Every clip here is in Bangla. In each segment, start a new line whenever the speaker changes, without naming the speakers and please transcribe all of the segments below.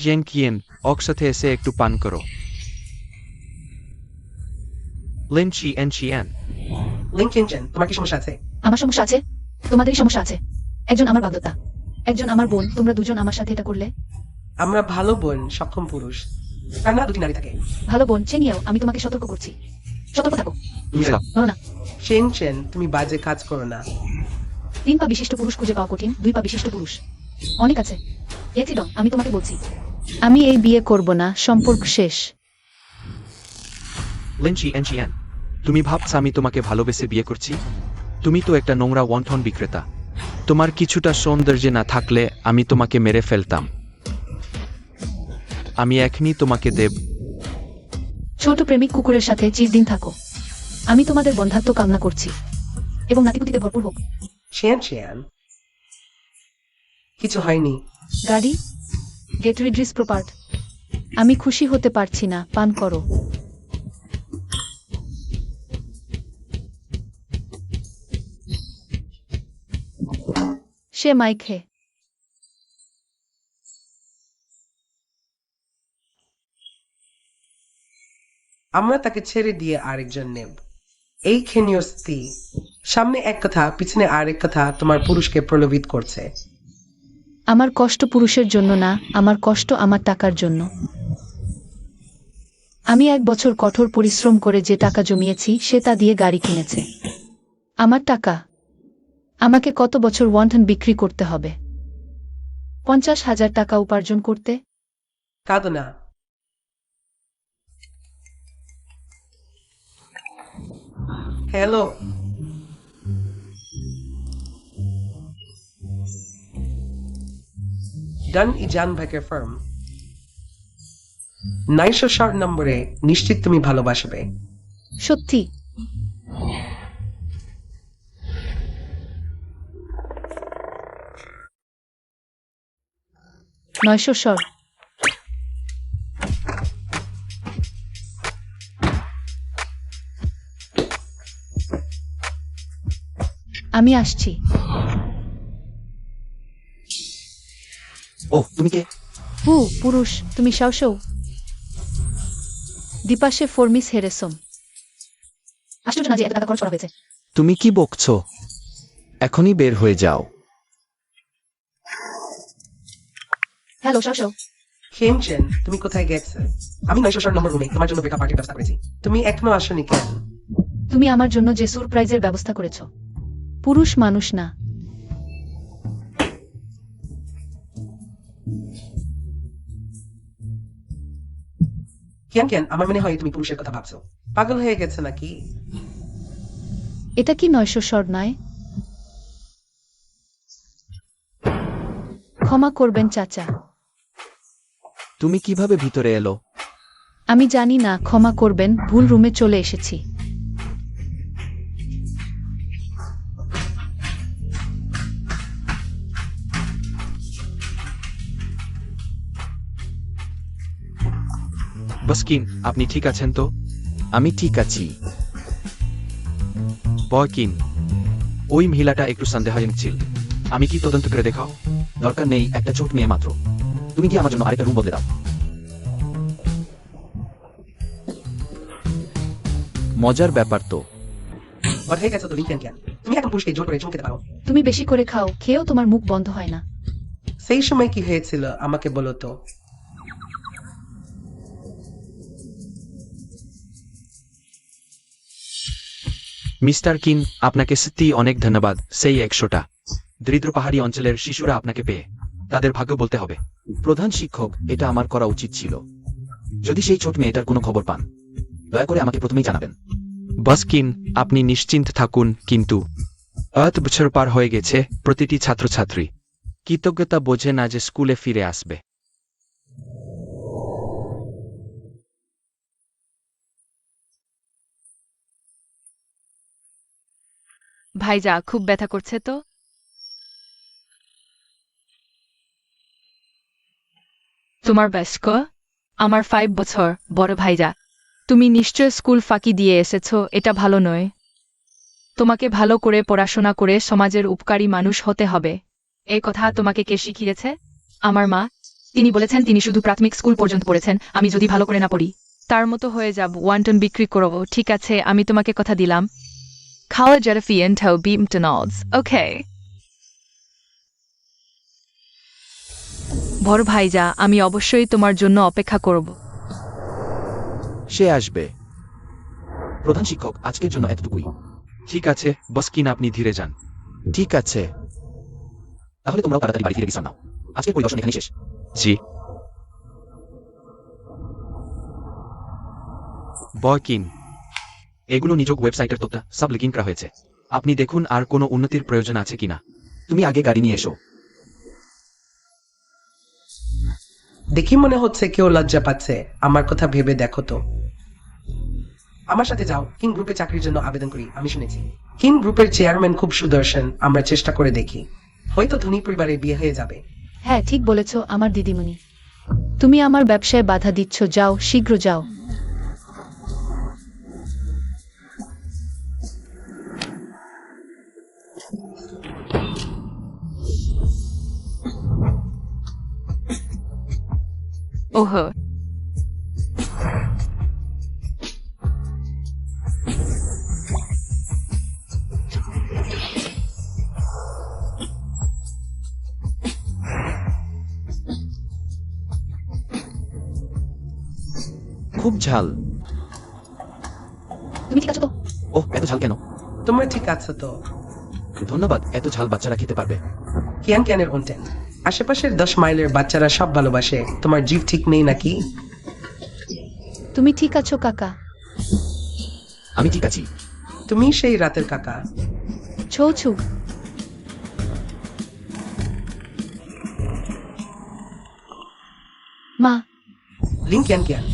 জেন কিয়েন একসাথে এসে একটু পান করো। Lin Cheyenne.
লিংচেন, তোমার কি সমস্যা আছে?
আমার সমস্যা আছে? তোমাদেরই সমস্যা আছে। একজন আমার বাগদত্তা, একজন আমার বোন, তোমরা দুজন আমার সাথে এটা করলে।
আমরা ভালো বোন, সক্ষম পুরুষ, তার না দুটি নারী থাকে।
ভালো বোন চেনিয়েও আমি তোমাকে সতর্ক করছি, সতর্ক থাকো। ধরো না,
চেন, তুমি বাজে কাজ করো না।
3 পা বিশিষ্ট পুরুষ খুঁজে পাওয়া কঠিন, 2 পা বিশিষ্ট পুরুষ অনেক আছে। এক্সিডন, আমি তোমাকে বলছি, আমি এই বিয়ে করব না, সম্পর্ক শেষ।
লিন চিয়েন, তুমি ভাবছ আমি তোমাকে ভালোবেসে বিয়ে করছি? তুমি তো একটা নোংরা ওয়ান্টন বিক্রেতা। তোমার কিছুটা সৌন্দর্য না থাকলে আমি তোমাকে মেরে ফেলতাম। আমি এখনই তোমাকে দেব।
ছোট প্রেমিক কুকুরের সাথে চিরদিন থাকো। আমি তোমাদের বন্ধাত্ব কামনা করছি এবং নাতিপুতিতে ভরপুর হোক।
চেন, কিছু হয়নি।
গাড়ি গেট রিড্রিস প্রপার্ট। আমি খুশি হতে পারছি না, পান করো। সে মাইকে।
আমরা তাকে ছেড়ে দিয়ে আরেকজন নেব। এই খেনীয় স্ত্রী, সামনে এক কথা পিছনে আরেক কথা তোমার পুরুষকে প্রলোভিত করছে।
আমার কষ্ট পুরুষের জন্য না, আমার কষ্ট আমার টাকার জন্য। আমি 1 বছর কঠোর পরিশ্রম করে যে টাকা জমিয়েছি সে তা দিয়ে গাড়ি কিনেছে। আমার টাকা। আমাকে কত বছর ওয়ান্টন বিক্রি করতে হবে? 50,000 টাকা উপার্জন করতে?
কাঁদো না। হ্যালো, ডান ইজান ভাইকের ফার্ম 960 নম্বরে নিশ্চিত তুমি ভালোবাসবে।
সত্যি? নয়শো স্বর। আমি আসছি।
ওহ, তুমি কে?
পুরুষ, তুমি শাওশাও? দ্বিপাশে ফর্মিস হেরেসম। আশ্চর্য না যে এত টাকা খরচ করা হয়েছে।
তুমি কি বকছো? এখনই বের হয়ে যাও।
হ্যালো শাওশাও।
চেন, তুমি কোথায় গেছে? আমি 960 নম্বর রুমে তোমার জন্য ব্রেকআপ পার্টির ব্যবস্থা করেছি। তুমি এখনো আসনি কেন?
তুমি আমার জন্য যে সারপ্রাইজের ব্যবস্থা করেছো। পুরুষ মানুষ না।
কেন আমার মনে হয় তুমি পুরুষের কথা ভাবছো। পাগল হয়ে গেছে নাকি?
এটা কি 900 স্বর নয়? ক্ষমা করবেন চাচা।
তুমি কিভাবে ভিতরে এলো?
আমি জানি না, ক্ষমা করবেন, ভুল রুমে চলে এসেছি।
বসকিন, আপনি ঠিক আছেন তো? আমি ঠিক আছি। বয়কিন, ওই মহিলাটা একটু সন্দেহজনক ছিল। আমি কি তদন্ত করে দেখাও? দরকার নেই, একটা ছোট মেয়ে মাত্র। তুমি কি আমার জন্য আরেকটা রুম বদলে দাও? মজার ব্যাপার তো।
বড় হয়ে গেছো তুমি কেন? তুমি এখন পুরুষকে জোর করে চুমু খেতে পারো।
তুমি বেশি করে খাও, খেয়েও তোমার মুখ বন্ধ হয় না।
সেই সময় কি হয়েছিল আমাকে বলো তো।
মিস্টার কিন, আপনাকে সত্যি অনেক ধন্যবাদ। সেই 100টা দরিদ্র পাহাড়ি অঞ্চলের শিশুরা আপনাকে পেয়ে তাদের ভাগ্য বলতে হবে। প্রধান শিক্ষক, এটা আমার করা উচিত ছিল। যদি সেই ছোট মেয়েটার কোনো খবর পান, দয়া করে আমাকে প্রথমেই জানাবেন। বসকিন, আপনি নিশ্চিন্ত থাকুন, কিন্তু 8 বছর পার হয়ে গেছে। প্রতিটি ছাত্রছাত্রী কৃতজ্ঞতা বোঝে না যে স্কুলে ফিরে আসবে।
ভাইজা, খুব ব্যথা করছে তো? তোমার বয়স্ক? আমার 5 বছর বড় ভাইজা। তুমি নিশ্চয় স্কুল ফাঁকি দিয়ে এসেছো, এটা ভালো নয়। তোমাকে ভালো করে পড়াশোনা করে সমাজের উপকারী মানুষ হতে হবে। এই কথা তোমাকে কে শিখিয়েছে? আমার মা। তিনি বলেছেন তিনি শুধু প্রাথমিক স্কুল পর্যন্ত পড়েছেন, আমি যদি ভালো করে না পড়ি তার মতো হয়ে যাব 1 টন বিক্রি করব। ঠিক আছে, আমি তোমাকে কথা দিলাম। খাওয়া জেরফি এন্টাও বিমটনলস, ওকে। বড় ভাইজা, আমি অবশ্যই তোমার জন্য অপেক্ষা করব।
সে আসবে। প্রধান শিক্ষক, আজকের জন্য এতটুকুই। ঠিক আছে বস কিন, আপনি ধীরে যান। ঠিক আছে, তাহলে তোমরাও তাড়াতাড়ি বাড়ি ফিরে বিশ্রাম নাও। আজকের পরিদর্শন এখানে শেষ। জি বয়কিন, এগুলো নিযোগ ওয়েবসাইটের তথ্য সব লিঙ্ক করা হয়েছে। আপনি দেখুন আর কোনো উন্নতির প্রয়োজন আছে কিনা। তুমি আগে গাড়ি নিয়ে এসো।
দেখি মনে হচ্ছে কেউ লজ্জা পাচ্ছে। আমার কথা ভেবে দেখো তো। আমার সাথে যাও, কিং গ্রুপে চাকরির জন্য আবেদন করি। আমি শুনেছি কিং গ্রুপের চেয়ারম্যান খুব সুদর্শন। আমরা চেষ্টা করে দেখি, হয়তো ধনী পরিবারে বিয়ে হয়ে যাবে।
হ্যাঁ, ঠিক বলেছ আমার দিদিমণি। তুমি আমার ব্যবসায় বাধা দিচ্ছ, যাও, শীঘ্র যাও।
ওহো,
খুব ঝাল।
তুমি ঠিক আছো তো?
ওহ, এত ঝাল কেন?
তোমরা ঠিক আছো তো?
ধন্যবাদ, এত ঝাল বাচ্চারা খেতে পারবে।
কিয়ান কিয়ানের কন্টেন্ট আশেপাশের 10 মাইলের বাচ্চারা সব ভালোবাসে। তোমার জিভ ঠিক নেই নাকি?
তুমি ঠিক আছো কাকা?
আমি ঠিক আছি।
তুমি সেই রাতের কাকা।
ছৌ। মা,
লিঙ্ক কিয়ান কিয়ান।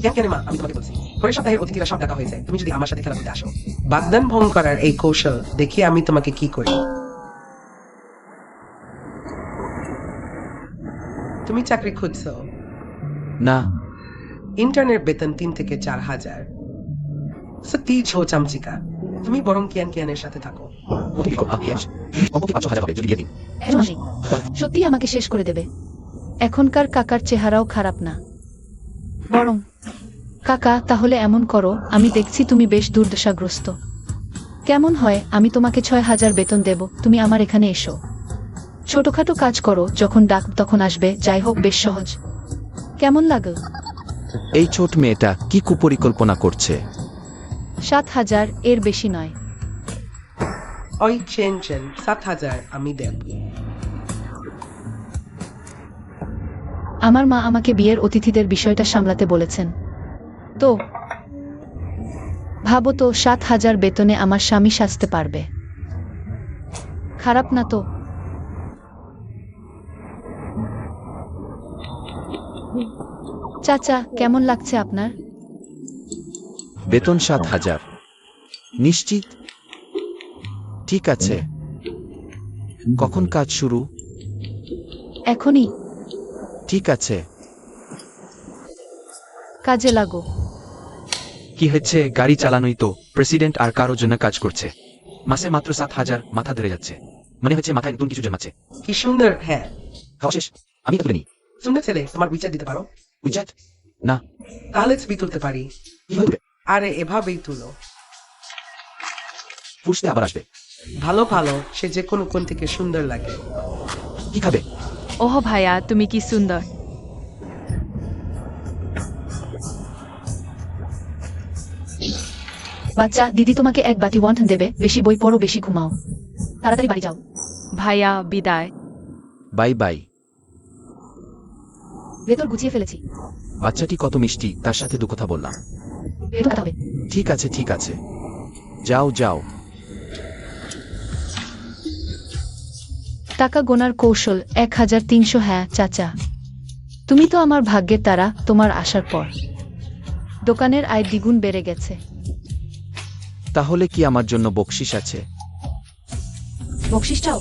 কিয়ান মা, আমি তোমাকে বলছি, পরের সপ্তাহের অতিথিরা সব ডাকা হয়েছে। তুমি যদি আমার সাথে খেলা করতে আসো। বাগদান ভঙ্গ করার এই কৌশল দেখি আমি তোমাকে কি করি। তুমি চাকরি খুঁজছো?
না,
ইন্টার্নের বেতন 3 থেকে 4 হাজার। সত্যি ছো চামচিকা। তুমি বরং কিয়ান কিয়ানের সাথে থাকো।
কমপক্ষে 500,000 হবে যদি দিয়ে দিন।
সত্যি আমাকে শেষ করে দেবে। এখনকার কাকার চেহারাও খারাপ না। বরং কাকা, তাহলে এমন করো, আমি দেখছি তুমি বেশ দুর্দশাগ্রস্ত। কেমন হয় আমি তোমাকে 6,000 বেতন দেব, তুমি আমার এখানে এসো। ছোটখাটো কাজ করো, যখন ডাক তখন আসবে, যাই হোক বেশ সহজ। কেমন লাগে?
এই ছোট মেয়েটা কি কুপরিকল্পনা করছে?
7,000, এর বেশি নয়।
ওই চেন 7,000 আমি দেব।
আমার মা আমাকে বিয়ের অতিথিদের বিষয়টা সামলাতে বলেছেন। তো ভাবো তো, 7,000 বেতনে আমার স্বামী সাজতে পারবে। খারাপ না তো? চাচা, কেমন লাগছে আপনার?
বেতন 7,000 নিশ্চিত? ঠিক আছে, কখন কাজ শুরু?
এখনই।
ঠিক আছে,
কাজে লাগো।
কি হচ্ছে? গাড়ি চালানোই তো। প্রেসিডেন্ট আর কারোর জন্য কাজ করছে। মাসে মাত্র 7,000, মাথা ধরে যাচ্ছে। মনে হচ্ছে মাথায় নতুন কিছু জন্মাচ্ছে।
কি সুন্দর। হ্যাঁ,
খাওয়া শেষ, আমি এটা তুলে নিই।
সুন্দর ছেলে, তোমার বিচার দিতে পারো?
উইজাত? না।
তাহলে ছবি তুলতে পারি।
কিভাবে তুলবে?
আরে এভাবেই তুলো।
ফুসতে আবার আসবে।
ভালো ভালো, সে যে কোনো কোণ থেকে সুন্দর লাগে।
কি খাবে?
ওহো ভাইয়া, তুমি কি সুন্দর।
বাচ্চা, দিদি তোমাকে এক বাটি ওয়ান্টন দেবে। বেশি বই পড়ো, বেশি ঘুমাও। তাড়াতাড়ি বাড়ি যাও।
ভাইয়া বিদায়।
Bye bye.
ভেতর গুছিয়ে ফেলেছি।
বাচ্চাটি কত মিষ্টি, তার সাথে দু কথা বললাম।
ভেতর কথা হবে।
ঠিক আছে ঠিক আছে, যাও যাও।
টাকা গোনার কৌশল 1,300। হ্যাঁ চাচা, তুমি তো আমার ভাগ্যের তারা। তোমার আসার পর দোকানের আয় দ্বিগুণ বেড়ে গেছে।
তাহলে কি আমার জন্য বকশিস আছে?
বকশিস চাও?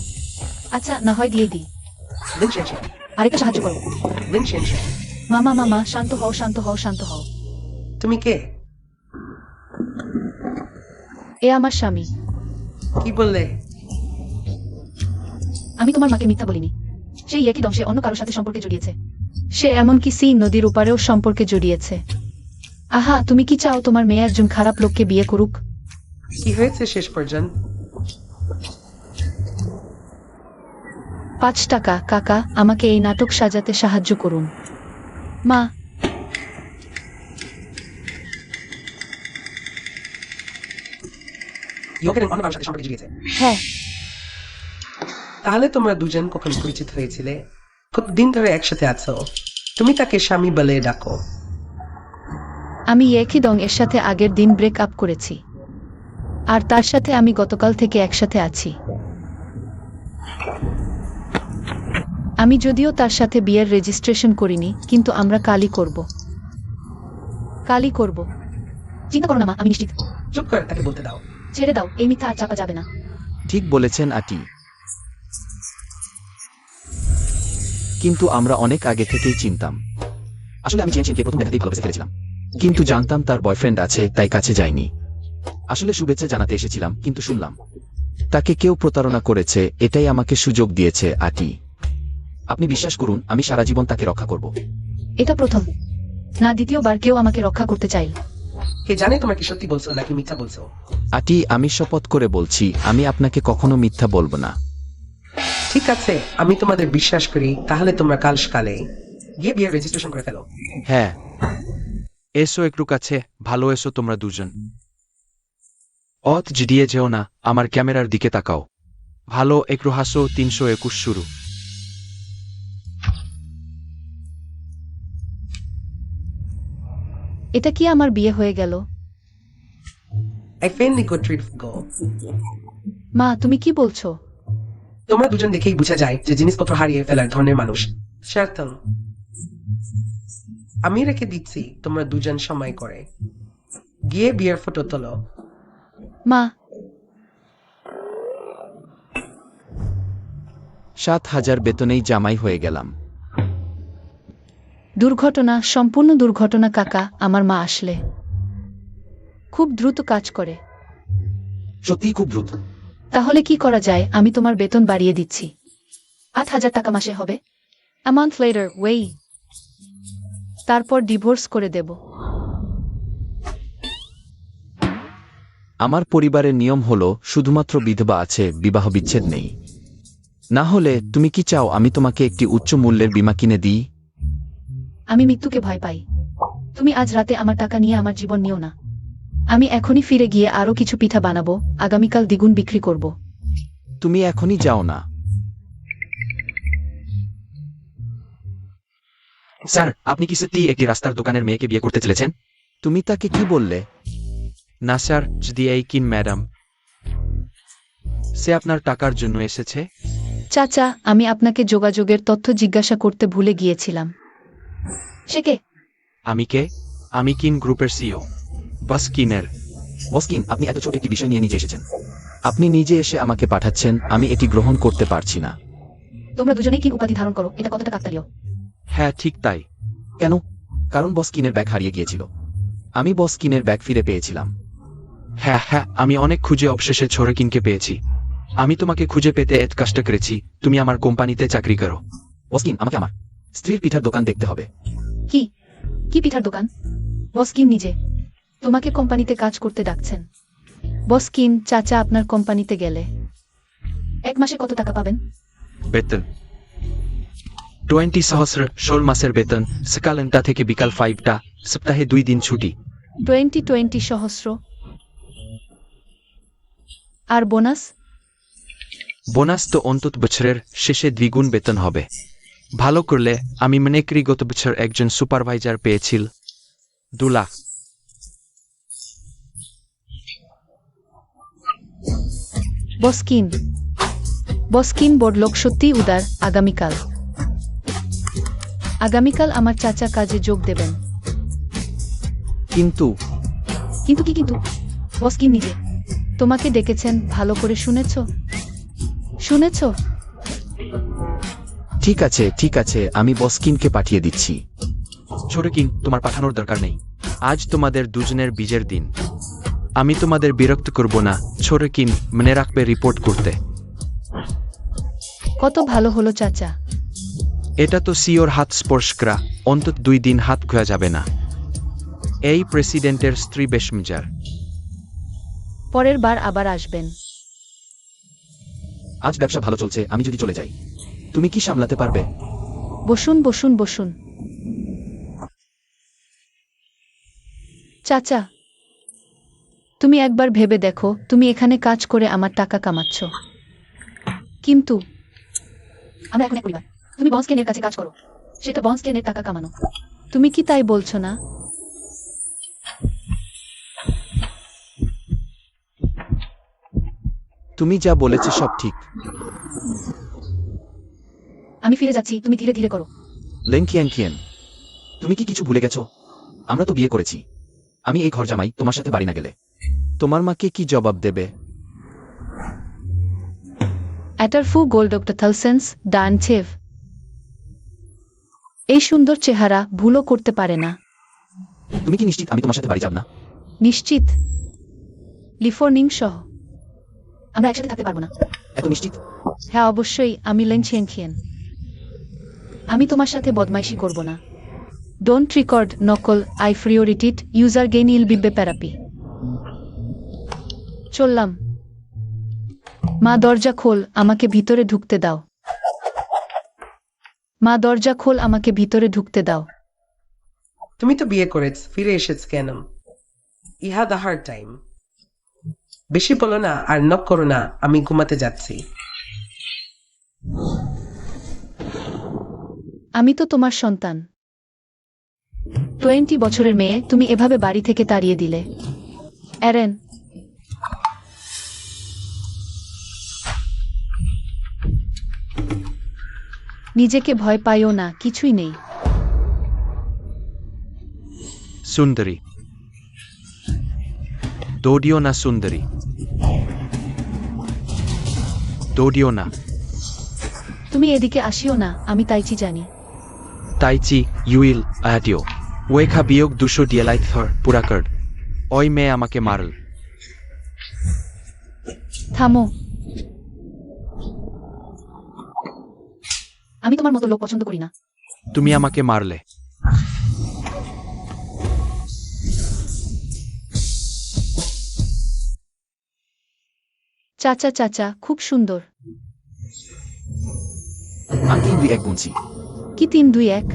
আচ্ছা, না হয় দিয়ে দিই।
লিন শেনশেন,
আরেকটা সাহায্য করো।
লিন শেনশেন।
মামা মামা, শান্ত হও শান্ত হও শান্ত হও।
তুমি কে?
এ আমার স্বামী।
কি বললে?
আমি তোমার মাকে মিথ্যা বলিনি। সেই একই দম সে অন্য কারোর সাথে সম্পর্কে জড়িয়েছে। সে এমনকি সি নদীর উপারেও সম্পর্কে জড়িয়েছে। আহা, তুমি কি চাও তোমার মেয়ে একজন খারাপ লোককে বিয়ে করুক?
কি হয়েছে শেষ পর্যন্ত?
5 টাকা কাকা, আমাকে এই নাটক সাজাতে সাহায্য করুন। মা,
ইয়োকেন অন্য কারোর সাথে সম্পর্কে জড়িয়েছে।
হ্যাঁ।
তাহলে তোমরা দুজন কখন পরিচিত হয়েছিলে? কতদিন ধরে একসাথে আছো? তুমি তাকে স্বামী বলে ডাকো।
আমি একই দং এর সাথে আগের দিন ব্রেক আপ করেছি, আর তার সাথে আমি গতকাল থেকে একসাথে আছি। আমি যদিও তার সাথে বিয়ের রেজিস্ট্রেশন করিনি, কিন্তু আমরা কালই করব। কালই করব। চিন্তা করো না মা, আমি নিশ্চিত।
চুপ করে তাকে বলতে দাও।
ছেড়ে দাও, এই মিথ্যা আর চাপা যাবে না।
ঠিক বলেছেন আটি। কিন্তু আমরা অনেক আগে থেকেই চিনতাম। আসলে আমি চেনকে প্রথম দেখাতেই ভালোবেসে ফেলেছিলাম, কিন্তু জানতাম তার বয়ফ্রেন্ড আছে, তাই কাছে যাইনি। আসলে শুভেচ্ছা জানাতে এসেছিলাম, কিন্তু শুনলাম তাকে কেউ প্রতারণা করেছে। এটাই আমাকে সুযোগ দিয়েছে আটি। আপনি বিশ্বাস করুন, আমি সারা জীবন তাকে রক্ষা করব।
এটা প্রথম না দ্বিতীয়বার কেউ আমাকে রক্ষা করতে চাইল।
কে জানে তোমার কি সত্যি বলছো নাকি মিথ্যা বলছো?
আটি, আমি শপথ করে বলছি, আমি আপনাকে কখনো মিথ্যা বলবো না।
ঠিক আছে, আমি তোমাদের বিশ্বাস করি। তাহলে তোমরা কাল সকালে গিয়ে বিয়ের রেজিস্ট্রেশন করে ফেলো।
হ্যাঁ, এসো একটু কাছে। ভালো এসো তোমরা দুজন। অত জিডিয়ে যেও না, আমার ক্যামেরার দিকে তাকাও। ভালো, একটু হাসো। 321 শুরু।
এটা কি আমার বিয়ে হয়ে গেল?
I finally got rid of go.
মা, তুমি কি বলছো?
তোমরা দুজন দেখেই বোঝা যায় যে জিনিসপত্র হারিয়ে ফেলার ধরনের মানুষ। স্বার্থন, আমি রেখে দিচ্ছি, তোমরা দুজন সময় করে গিয়ে বিয়ের ফটো তোলো।
মা,
7,000 বেতনেই জামাই হয়ে গেলাম।
দুর্ঘটনা, সম্পূর্ণ দুর্ঘটনা কাকা। আমার মা আসলে খুব দ্রুত কাজ করে।
সত্যিই খুব দ্রুত।
তাহলে কি করা যায়? আমি তোমার বেতন বাড়িয়ে দিচ্ছি। 8,000 টাকা মাসে হবে। A month later, Wei. তারপর ডিভোর্স করে দেব।
আমার পরিবারের নিয়ম হলো শুধুমাত্র বিধবা আছে, বিবাহ বিচ্ছেদ নেই। না হলে তুমি কি চাও আমি তোমাকে একটি উচ্চ মূল্যের বীমা কিনে দিই?
আমি মৃত্যুকে ভয় পাই। তুমি আজ রাতে আমার টাকা নিয়ে আমার জীবন নিও না। আমি এখনই ফিরে গিয়ে আরো কিছু পিঠা বানাবো, আগামীকাল দ্বিগুণ বিক্রি করব।
তুমি এখনই যাও না। স্যার, আপনি কি সত্যি একটি রাস্তার দোকানের মেয়েকে বিয়ে করতে চলেছেন? তুমি তাকে কি বললে? না স্যার, যদি এই কিন ম্যাডাম, সে আপনার টাকার জন্য এসেছে।
চাচা, আমি আপনাকে যোগাযোগের তথ্য জিজ্ঞাসা করতে ভুলে গিয়েছিলাম। সে কে?
আমি কে? আমি কিন গ্রুপের সিও, বসকিনের। বসকিন, আপনি এত ছোট একটি বিষয় নিয়ে নিজে এসেছেন। আপনি নিজে এসে আমাকে পাঠাচ্ছেন, আমি এটি গ্রহণ করতে পারছি না।
তোমরা দুজনেই কি উপাধি ধারণ করো? এটা কতটা কাকতালীয়।
হ্যাঁ, ঠিক তাই। কেন? কারণ বসকিনের ব্যাগ হারিয়ে গিয়েছিল। আমি বসকিনের ব্যাগ ফিরে পেয়েছিলাম। হ্যাঁ হ্যাঁ, আমি অনেক খুঁজে অবশেষে ছোরকিনকে পেয়েছি। আমি তোমাকে খুঁজে পেতে এত কষ্ট করেছি। তুমি আমার কোম্পানিতে চাকরি করো। বসকিন, আমাকে আমার স্ত্রীর পিঠার দোকান দেখতে হবে।
কি কি পিঠার দোকান? বসকিন নিজে তোমাকে কোম্পানিতে কাজ করতে ডাকছেন। বসকিন, চাচা আপনার কোম্পানিতে গেলে 1 মাসে কত টাকা পাবেন?
বেতন 20,000, 16 মাসের বেতন, সকাল 9টা থেকে বিকাল 5টা, সপ্তাহে 2 দিন ছুটি।
20 সহস্র। আর বোনাস?
বোনাস তো অন্তত বছরের শেষে দ্বিগুণ বেতন হবে। ভালো করলে আমি মনে করি গত বছর একজন সুপারভাইজার পেয়েছিল 2 লাখ।
বসকিন, বসকিন বড়লোক সত্যিই উদার। আগামীকাল আমার চাচা কাজে যোগ দেবেন।
কিন্তু
কিন্তু কি কিন্তু? বসকিন নিজে তোমাকে ডেকেছেন। ভালো করে শুনেছ?
ঠিক আছে ঠিক আছে, আমি বসকিনকে পাঠিয়ে দিচ্ছি। ছোরকিন, তোমার পাঠানোর দরকার নেই। আজ তোমাদের দুজনের বীজের দিন। আমি তোমাদের বিরক্ত করব না। ছোরকিন, মনে রাখবে রিপোর্ট করতে।
কত ভালো হলো চাচা।
এটা তো সিওর হাত স্পর্শ করা অন্তত 2 দিন হাত খোয়া যাবে না। এই প্রেসিডেন্টের স্ত্রী বেশ মজার।
পরের বার আবার আসবেন।
আজ ব্যবসা ভালো চলছে, আমি যদি চলে যাই তুমি কি সামলাতে পারবে?
বসুন বসুন বসুন। চাচা, তুমি একবার ভেবে দেখো, তুমি এখানে কাজ করে আমার টাকা কামাচ্ছ, কিন্তু আমরা এখন এক পরিবার। তুমি বন্সকেনের কাছে কাজ করো, সেটা বন্সকেনের টাকা কামানো। তুমি কি তাই বলছো না?
তুমি যা বলেছে সব ঠিক।
আমি ফিরে যাচ্ছি, তুমি ধীরে ধীরে করো।
লেংকিয়ান, তুমি কি কিছু ভুলে গেছো? আমরা তো বিয়ে করেছি। আমি এই ঘর জামাই, তোমার সাথে বাড়ি না গেলে তোমার মাকে কি জবাব দেবে?
অ্যাটার ফু গোল্ড অক্টা থালসেন্স ডান ছেভ। এই সুন্দর চেহারা ভুলও করতে পারে না।
তুমি কি নিশ্চিত আমি তোমার সাথে বাড়ি যাব না?
নিশ্চিত। লিফোর্নিং সহ আমরা একসাথে থাকতে পারবো না।
এত নিশ্চিত?
হ্যাঁ অবশ্যই, আমি লেংচিয়েনখিয়েন। আমি তোমার সাথে বদমাইশি করব না। ডোন্ট রেকর্ড নকল, আই ফ্রিওরিটিট ইউজার গেইন ইল বিবে প্যারাপি। চললাম। মা দরজা খোল, আমাকে ভিতরে ঢুকতে দাও। মা দরজা খোল, আমাকে ভিতরে ঢুকতে দাও।
তুমি তো বিয়ে করেছ, ফিরে এসেছ কেন? ইহা দ্য হার্ড টাইম। বেশি বলো না আর নক করো না, আমি ঘুমাতে যাচ্ছি।
আমি তো তোমার সন্তান। 20 বছরের মেয়ে তুমি এভাবে বাড়ি থেকে তাড়িয়ে দিলে। অ্যারেন, নিজেকে ভয় পাইও না, কিছুই নেই।
সুন্দরী, দৌড়িও না সুন্দরী, দৌড়িও না।
তুমি এদিকে আসিও না, আমি তাইচি জানি।
তাইচি ইউইল আয়াটিও ওয়েখা বিয়োগ 200 ডিয়ালাইট থর পুরাকর্ড। ওই মেয়ে আমাকে মারল।
থামো। আমি তোমার মতো লোক পছন্দ করি না।
তুমি আমাকে মারলে।
চাচা চাচা, খুব সুন্দর।
আমি 3, 2, 1 গুনছি।
কি 3, 2, 1?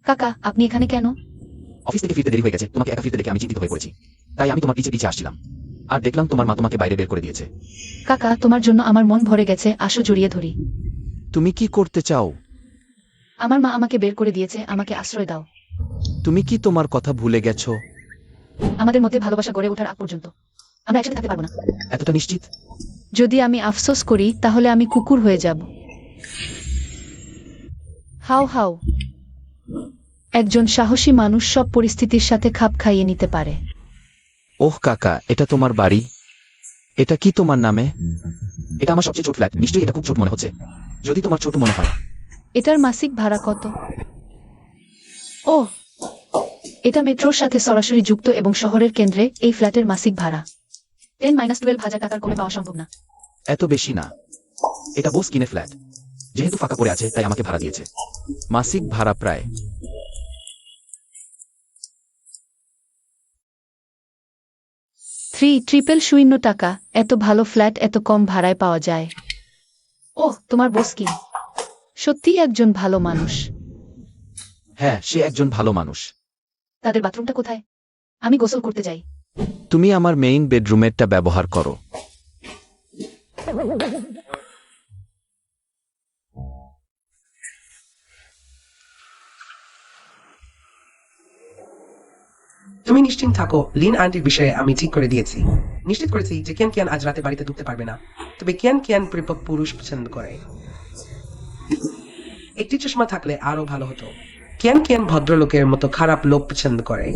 কাকা, আপনি এখানে কেন?
অফিস থেকে ফিরতে দেরি হয়ে গেছে, তোমাকে একা ফিরতে দেখে আমি চিন্তিত হয়ে পড়েছি। তাই আমি তোমার পিছে পিছে আসছিলাম, আর দেখলাম তোমার মা তোমাকে বাইরে বের করে দিয়েছে।
কাকা, তোমার জন্য আমার মন ভরে গেছে, আসো জড়িয়ে ধরি।
তুমি কি করতে চাও?
আমার মা আমাকে বের করে দিয়েছে, আমাকে আশ্রয় দাও।
তুমি কি তোমার কথা ভুলে গেছো?
আমাদের মধ্যে ভালোবাসা গড়ে ওঠার আগ পর্যন্ত আমরা একসাথে থাকতে পারবো না।
এতটা নিশ্চিত?
যদি আমি আফসোস করি তাহলে আমি কুকুর হয়ে যাব। হাও হাও। একজন সাহসী মানুষ সব পরিস্থিতির সাথে খাপ খাইয়ে নিতে পারে।
ওহ কাকা, এটা তোমার বাড়ি? এটা কি তোমার নামে? এটা আমার সবচেয়ে ছোট ফ্ল্যাট, নিশ্চয়ই এটা খুব ছোট মনে হচ্ছে। যদি তোমার ছোট মনে হয়।
এটার মাসিক ভাড়া কত? ও, এটা মেট্রোর সাথে সরাসরি যুক্ত এবং শহরের কেন্দ্রে এই ফ্ল্যাটের মাসিক ভাড়া 10-12,000 টাকার কমে পাওয়া সম্ভব না।
এত বেশি না। এটা বস কিনে ফ্ল্যাট, যেহেতু ফাঁকা পড়ে আছে তাই আমাকে ভাড়া দিয়েছে। মাসিক ভাড়া প্রায়
3,000 টাকা। এত ভালো ফ্ল্যাট এত কম ভাড়ায় পাওয়া যায়। ওহ, তোমার বস কি সত্যিই একজন ভালো মানুষ?
হ্যাঁ, সে একজন ভালো মানুষ।
তাদের বাথরুমটা কোথায়? আমি গোসল করতে যাই।
তুমি আমার মেইন বেডরুমেরটা ব্যবহার করো।
তুমি নিশ্চিন্ত থাকো, লিন আন্টির বিষয়ে আমি ঠিক করে দিয়েছি। নিশ্চিত করেছি যে কিয়ান কিয়ান আজ রাতে বাড়িতে ঢুকতে পারবে না। তবে কিয়ান কিয়ান পরিপক্ক পুরুষ পছন্দ করে। একটি চশমা থাকলে আরো ভালো হতো। কিয়ান কিয়ান ভদ্রলোকের মতো খারাপ লোক পছন্দ করে।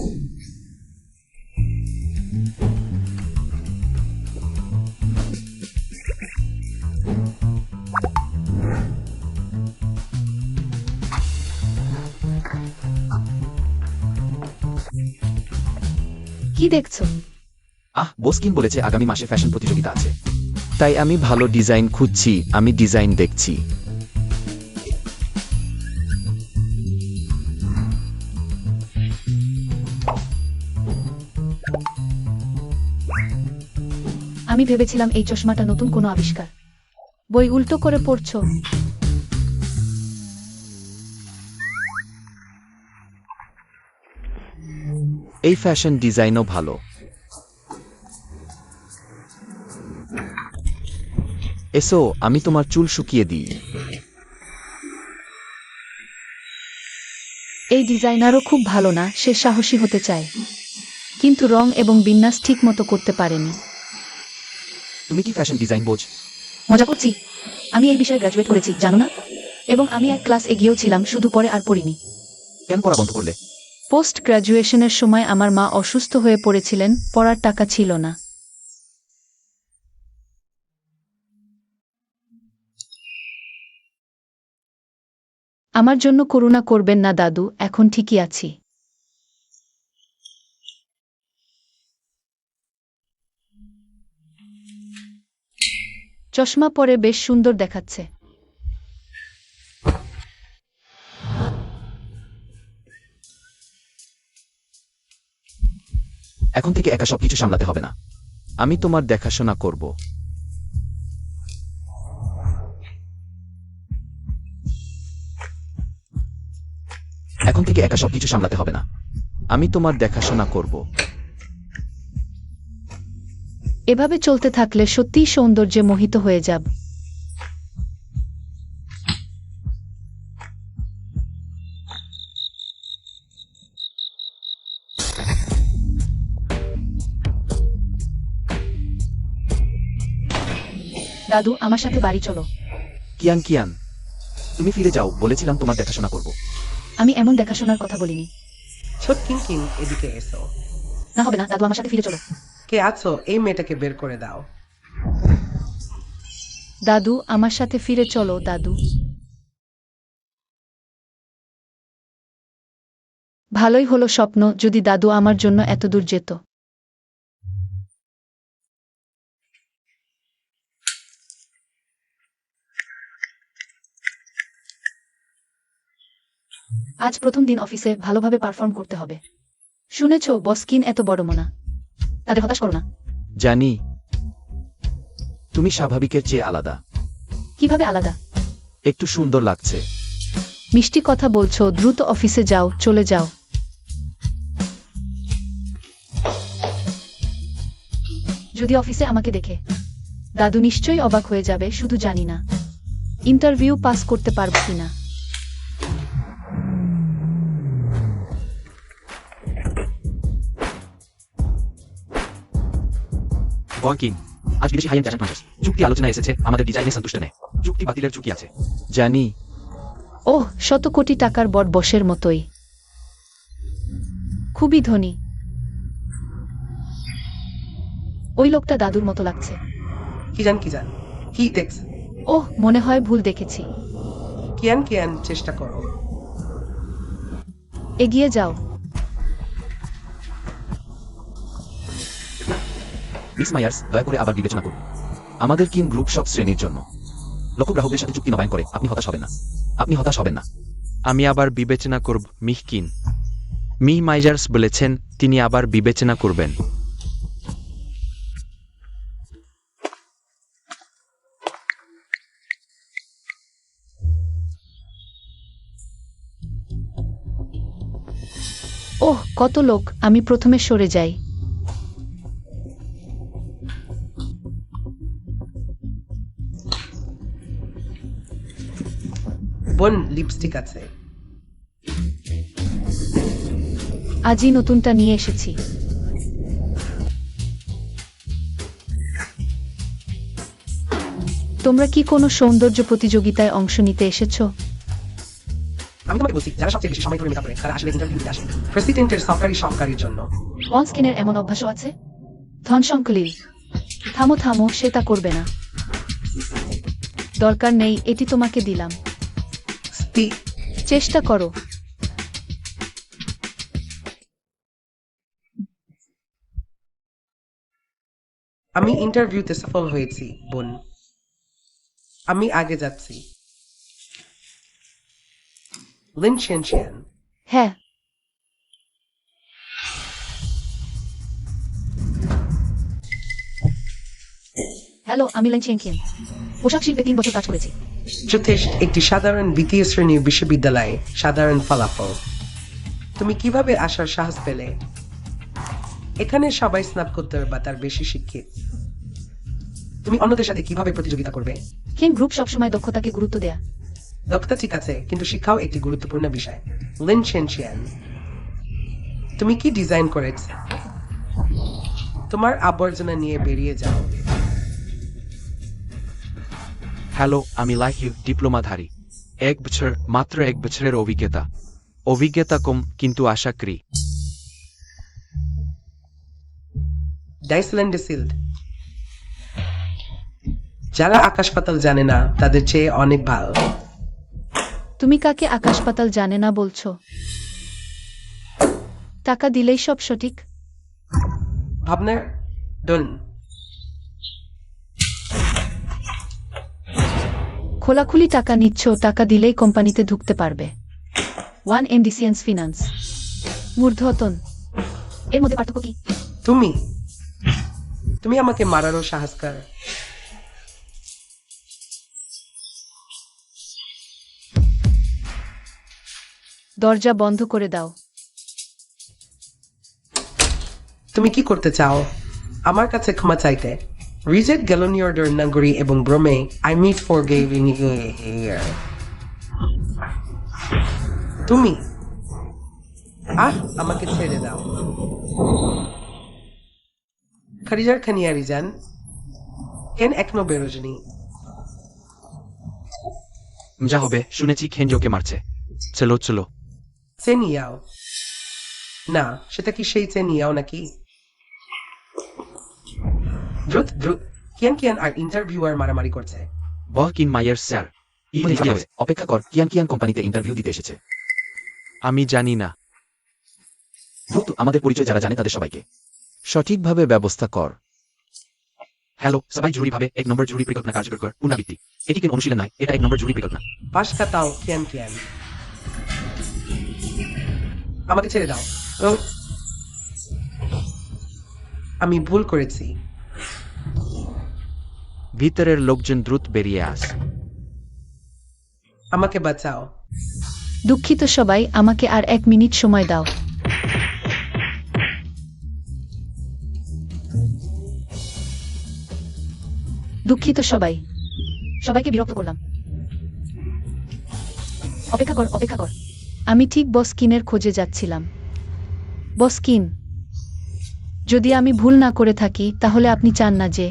কি দেখছো?
বস কিন বলেছে আগামী মাসে ফ্যাশন প্রতিযোগিতা আছে, তাই আমি ভালো ডিজাইন খুঁজছি। আমি ডিজাইন দেখছি।
আমি ভেবেছিলাম এই চশমাটা নতুন কোনো আবিষ্কার। বই উল্টো করে পড়ছো।
এই ফ্যাশন ডিজাইনও ভালো। এসো, আমি তোমার চুল শুকিয়ে দিই।
এই ডিজাইনারও খুব ভালো না, সে সাহসী হতে চায়, কিন্তু রং এবং বিন্যাস ঠিক মতো করতে পারেনি।
তুমি কি ফ্যাশন ডিজাইন বোঝ?
মজা করছি। আমি এই বিষয়ে গ্র্যাজুয়েট করেছি, জানো না? এবং আমি এক ক্লাস এগিয়েও ছিলাম, শুধু পরে আর পড়িনি।
কেন পড়া বন্ধ করলে?
পোস্ট গ্র্যাজুয়েশনের সময় আমার মা অসুস্থ হয়ে পড়েছিলেন, পড়ার টাকা ছিল না। আমার জন্য করুণা করবেন না দাদু, এখন ঠিকই আছি। চশমা পরে বেশ সুন্দর দেখাচ্ছে।
এখন থেকে একা সবকিছু সামলাতে হবে না। আমি তোমার দেখাশোনা করব। এখন থেকে একা সবকিছু সামলাতে হবে না। আমি তোমার দেখাশোনা করব।
এভাবে চলতে থাকলে সত্যিই সৌন্দর্যে মোহিত হয়ে যাব। দাদু, আমার সাথে বাড়ি চলো।
কিয়ান কিয়ান, তুমি ফিরে যাও, বলেছিলাম তোমার দেখাশোনা করব।
আমি এমন দেখাশোনার কথা বলিনি।
ছোট কিন কিন, এদিকে এসো।
না, হবে না দাদু, আমার সাথে ফিরে চলো।
কে আছো? এই মেয়েটাকে বের করে দাও।
দাদু, আমার সাথে ফিরে চলো দাদু। ভালোই হলো স্বপ্ন, যদি দাদু আমার জন্য এত দূর যেত। আজ প্রথম দিন অফিসে, ভালোভাবে পারফর্ম করতে হবে। শুনেছো বস কিন এত বড় মনা, তাদের হতাশ করো না।
জানি, তুমি স্বাভাবিকের চেয়ে আলাদা।
কিভাবে আলাদা?
একটু সুন্দর লাগছে।
মিষ্টি কথা বলছো, দ্রুত অফিসে যাও, চলে যাও। যদি অফিসে আমাকে দেখে, দাদু নিশ্চয়ই অবাক হয়ে যাবে, শুধু জানি না ইন্টারভিউ পাস করতে পারবো কিনা।
কিং, আজ বিদেশি হাই এন্ড ফ্যাশন ফ্রাঞ্চাইজ চুক্তি আলোচনা এসেছে, আমাদের ডিজাইনে সন্তুষ্ট নেই। চুক্তি বাতিলের ঝুঁকি আছে। জানি।
ওহ, শত কোটি টাকার বড় বসের মতোই, খুবই ধনী। ওই লোকটা দাদুর মতো লাগছে।
কি জান কি দেখছ?
ওহ, মনে হয় ভুল দেখেছি।
কিয়ান কিয়ান, চেষ্টা করো।
এগিয়ে যাও।
মিস মায়ার্স, দয়া করে আবার বিবেচনা করুন। আমাদের কিন গ্রুপ সব শ্রেণীর জন্য। লক্ষ গ্রাহকদের সাথে চুক্তি নবায়ন করে আপনি হতাশ হবেন না। আপনি হতাশ হবেন না। আমি আবার বিবেচনা করব। মিহ কিন, মিহ মাইজার্স বলেছেন তিনি আবার বিবেচনা করবেন।
ওহ, কত লোক, আমি প্রথমে সরে যাই।
বোন, লিপস্টিক আছে।
আজই নতুনটা নিয়ে এসেছি। তোমরা কি কোনো সৌন্দর্য প্রতিযোগিতায় অংশ নিতে এসেছো?
আমি তোমাকে বলছি, যারা সবচেয়ে বেশি সময় ধরে মেকআপ করে তারা আসলে ইন্টারভিউ দিতে আসে প্রেসিডেন্টের সহকারীর জন্য।
অনস্কিনের এমন অভ্যাসও আছে? ধনসংকলিল, থামো থামো, সে তা করবে না। দরকার নেই, এটি তোমাকে দিলাম। চেষ্টা করো।
আমি ইন্টারভিউতে সফল হয়েছি বোন। আমি আগে যাচ্ছি। লিন শেনশিয়ান।
হ্যাঁ, হ্যালো, আমি লেন চেংকিন। পোশাক শিল্পে 3 বছর কাজ করেছি।
যথেষ্ট একটি সাধারণ দ্বিতীয় শ্রেণীর বিশ্ববিদ্যালয়ে সাধারণ ফলাফল। তুমি কিভাবে আসার সাহস পেলে? এখানে সবাই স্নাতকোত্তর বা তার বেশি শিক্ষিত। তুমি অন্যদের সাথে কিভাবে প্রতিযোগিতা করবে?
কিন গ্রুপ সবসময় দক্ষতাকে গুরুত্ব দেয়া।
দক্ষতা ঠিক আছে, কিন্তু শিক্ষাও একটি গুরুত্বপূর্ণ বিষয়। লিন শেনশিয়ান, তুমি কি ডিজাইন করেছ? তোমার আবর্জনা নিয়ে বেরিয়ে যাও।
হ্যালো, আমি লাইফ ডিপ্লোমাধারী। 1 বছর, মাত্র 1 বছরের অভিজ্ঞতা। অভিজ্ঞতা কম, কিন্তু আশা করি।
ডাইসল্যান্ডেসিল্ড, যারা আকাশ পাতাল জানে না তাদের চেয়ে অনেক ভালো।
তুমি কাকে আকাশ পাতাল জানে না বলছো? টাকা দিলেই সব সঠিক?
ভাবনার ডন।
খোলাখুলি টাকা নিচ্ছ, টাকা দিলেই কোম্পানিতে ঢুকতে পারবে। 1 এমডিসিএন্স ফিনান্স, মূর্ধতন। এর মধ্যে পার্থক্য কি?
তুমি তুমি আমাকে মারারও সাহস কর।
দরজা বন্ধ করে দাও।
তুমি কি করতে চাও? আমার কাছে ক্ষমা চাইতে? রিজেক্ট গ্যালোনিয়র্ডার নাগরী এবং ব্রমে আই মিট ফর গেভিং। তুমি আমাকে ছেড়ে দাও। খারিজার খানিয়ারি যান কেন এখনো বেরোজনি?
যা হবে, শুনেছি খেনজোকে মারছে। চলো চলো।
চেনিয়াও না, সেটা কি সেই চেনিয়াও নাকি? দ্রুত দ্রুত, কিয়ান কিয়ান আর ইন্টারভিউয়ার মারামারি করছে।
বহ কিন মাইয়ার স্যার। অপেক্ষা কর, কিয়ান কিয়ান কোম্পানিতে ইন্টারভিউ দিতে এসেছে। আমি জানি না। দ্রুত আমাদের পরিচয় যারা জানে তাদের সবাইকে সঠিকভাবে ব্যবস্থা কর। হ্যালো, সবাই জরুরিভাবে 1 নম্বর জরুরি পরিকল্পনা কার্যকর কর। পুনরাবৃত্তি। এটি কেন অনুশীলন নয়, এটা 1 নম্বর জরুরি পরিকল্পনা।
পাশ কাটাও কিয়ান কিয়ান। আমাকে ছেড়ে দাও। আমি ভুল করেছি।
ভিতরের লোকজন দ্রুত বেরিয়ে আস।
আমাকে বাঁচাও।
দুঃখিত সবাই, আমাকে আর 1 মিনিট সময় দাও। দুঃখিত সবাই, সবাইকে বিরক্ত করলাম। অপেক্ষা কর, অপেক্ষা কর। আমি ঠিক বস কিনের খোঁজে যাচ্ছিলাম। বস কিন, যদি আমি ভুল না করে থাকি তাহলে আপনি চান না যে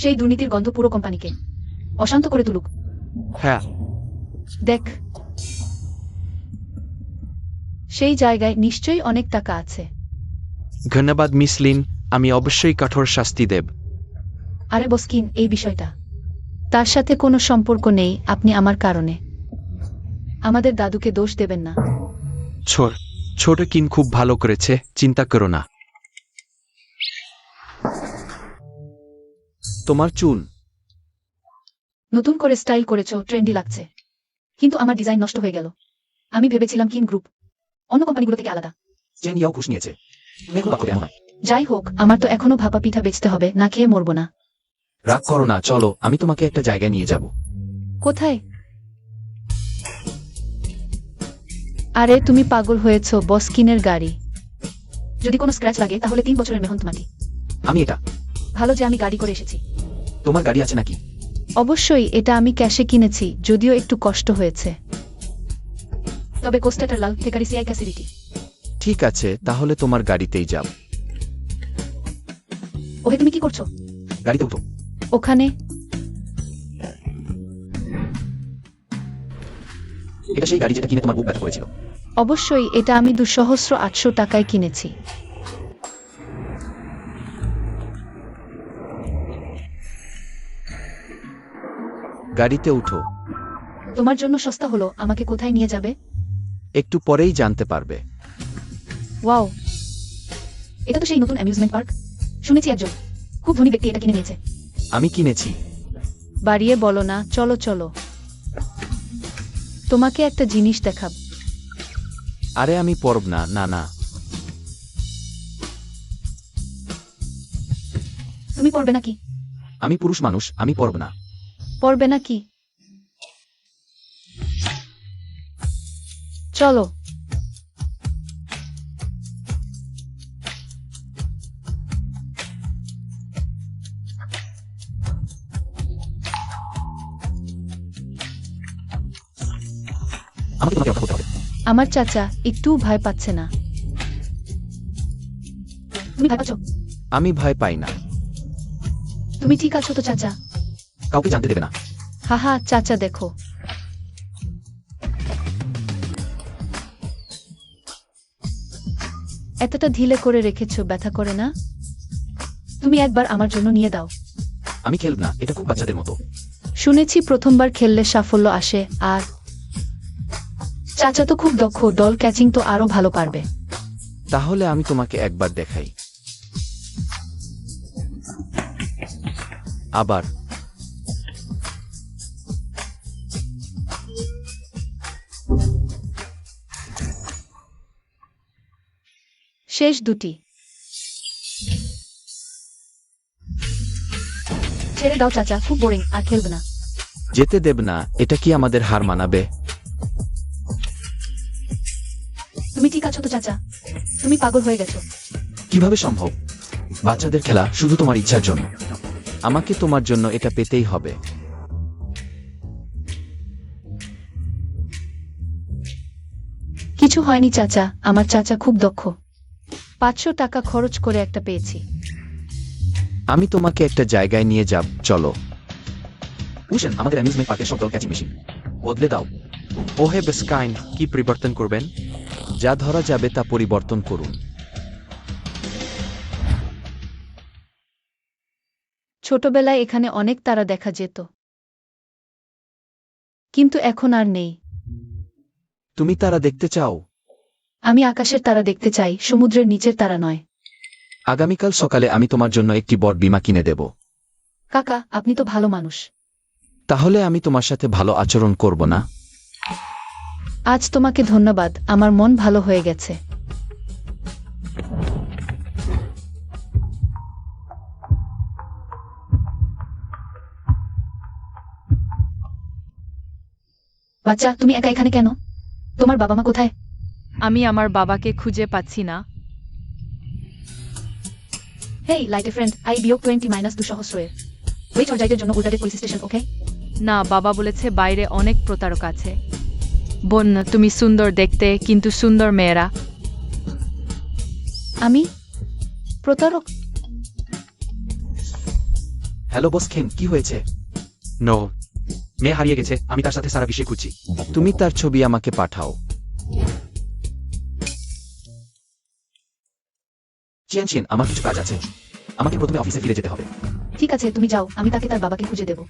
সেই দুর্নীতির গন্ধ পুরো কোম্পানিকে অশান্ত করে তুলুক?
হ্যাঁ,
দেখ, সেই জায়গায় নিশ্চয়ই অনেক টাকা আছে।
ধন্যবাদ মিস লিন, আমি অবশ্যই কঠোর শাস্তি দেব।
আরে বসকিন, এই বিষয়টা তার সাথে কোনো সম্পর্ক নেই। আপনি আমার কারণে আমাদের দাদুকে দোষ দেবেন না।
ছোট কিন খুব ভালো করেছে, চিন্তা করো না। তোমার চুল
নতুন করে স্টাইল করেছো, ট্রেন্ডি লাগছে, কিন্তু আমার ডিজাইন নষ্ট হয়ে গেল। আমি ভেবেছিলাম কিন গ্রুপ অন্য কোম্পানিগুলো থেকে আলাদা।
চেনিয়াও ঘুষ নিয়েছে।
যাই হোক, আমার তো এখনো ভাপা পিঠা বেচতে হবে, না খেয়ে মরবো না।
রাগ করো না, চলো আমি তোমাকে একটা জায়গায় নিয়ে যাব।
কোথায়? আরে তুমি পাগল হয়েছো, বসকিনের গাড়ি। যদি কোনো স্ক্র্যাচ লাগে তাহলে 3 বছরের মেহনত মাটি।
আমি এটা
ভালো যে আমি গাড়ি করে এসেছি।
তোমার গাড়ি আছে নাকি?
অবশ্যই, এটা আমি ক্যাশে কিনেছি, যদিও একটু কষ্ট হয়েছে। তবে কোস্টাটার লাল থেকারি সিআই ক্যাসিডিটি।
ঠিক আছে, তাহলে তোমার গাড়িতেই যাব।
ওহে, তুমি কি করছো?
গাড়িতে উঠো।
ওখানে
এটা সেই গাড়ি যেটা কিনে তোমার বুক ব্যথা করেছিল।
অবশ্যই, এটা আমি 2,800 টাকায় কিনেছি।
গাড়িতে উঠো।
তোমার জন্য সস্তা হলো। আমাকে কোথায় নিয়ে যাবে?
একটু পরেই জানতে পারবে।
ওয়াও, এটা তো সেই নতুন অ্যামিউজমেন্ট পার্ক। শুনেছি একজন খুব ধনী ব্যক্তি এটা কিনে নিয়েছে।
আমি কিনেছি।
বাড়িয়ে বলো না, চলো চলো। তোমাকে একটা জিনিস দেখাব।
আরে আমি পরব না, না না।
তুমি পড়বে নাকি?
আমি পুরুষ মানুষ, আমি পরব না।
পড়বে নাকি? চলো।
আমাকে তোমাকে রক্ষা করতে হবে।
আমার চাচা একটু ভয় পাচ্ছে না। তুমি ভয় পাচ্ছ?
আমি ভয় পাই না।
তুমি ঠিক আছো তো চাচা?
কাউকে জানতে দেবে না।
হাহা, চাচা দেখো। এতটা ঢিলে করে রেখেছো, ব্যথা করে না? তুমি একবার আমার জন্য নিয়ে দাও।
আমি খেলব না, এটা খুব বাচ্চাদের মতো।
শুনেছি প্রথমবার খেললে সাফল্য আসে, আর চাচা তো খুব দক্ষ, ডল ক্যাচিং তো আরো ভালো পারবে।
তাহলে আমি তোমাকে একবার দেখাই। আবার।
শেষ দুটি। ছেড়ে দাও চাচা, খুব বোরিং, আর খেলবে না।
যেতে দেব না, এটা কি আমাদের হার মানাবে?
তুমি ঠিক আছো তো চাচা? তুমি পাগল হয়ে গেছো।
কিভাবে সম্ভব? বাচ্চাদের খেলা শুধু তোমার ইচ্ছার জন্য। আমাকে তোমার জন্য এটা পেতেই হবে।
কিছু হয়নি চাচা, আমার চাচা খুব দক্ষ। 500 টাকা খরচ করে একটা পেয়েছি।
আমি তোমাকে একটা জায়গায় নিয়ে যাব, চলো। বুঝেন, আমাদের অ্যামিউজমেন্ট পার্কের সব ডল ক্যাচিং মেশিন বদলে দাও। ওহে বেস্কাইন, কি পরিবর্তন করবেন? যা ধরা যাবে তা পরিবর্তন করুন।
ছোটবেলায় এখানে অনেক তারা দেখা যেত, কিন্তু এখন আর নেই।
তুমি তারা দেখতে চাও?
আমি আকাশের তারা দেখতে চাই, সমুদ্রের নিচের তারা নয়।
আগামীকাল সকালে আমি তোমার জন্য একটি বড় বীমা কিনে দেব।
কাকা, আপনি তো ভালো মানুষ।
তাহলে আমি তোমার সাথে ভালো আচরণ করব না?
আজ তোমাকে ধন্যবাদ, আমার মন ভালো হয়ে গেছে। বাচ্চা, তুমি একা এখানে কেন? তোমার বাবা মা কোথায়?
আমি আমার বাবাকে খুঁজে পাচ্ছি না।
হেই লাইটে ফ্রেন্ড, আই বিয়োগ 20 - 2 সহস্রের ওই চর্যাইটের জন্য উল্টাটে পুলিশ স্টেশন, ওকে?
না, বাবা বলেছে বাইরে অনেক প্রতারক আছে। বোন, তুমি সুন্দর দেখতে, কিন্তু সুন্দর মেয়েরা।
আমি প্রতারক?
হ্যালো বস খেন, কি হয়েছে? নো, মেয়ে হারিয়ে গেছে, আমি তার সাথে সারা বিশ্বে খুঁজছি। তুমি তার ছবি আমাকে পাঠাও। চিয়ান চিয়ান, আমার কিছু কাজ আছে। আমাকে প্রথমে অফিসে ফিরে যেতে হবে।
ঠিক আছে, তুমি যাও, আমি তাকে তার বাবাকে খুঁজে দেব।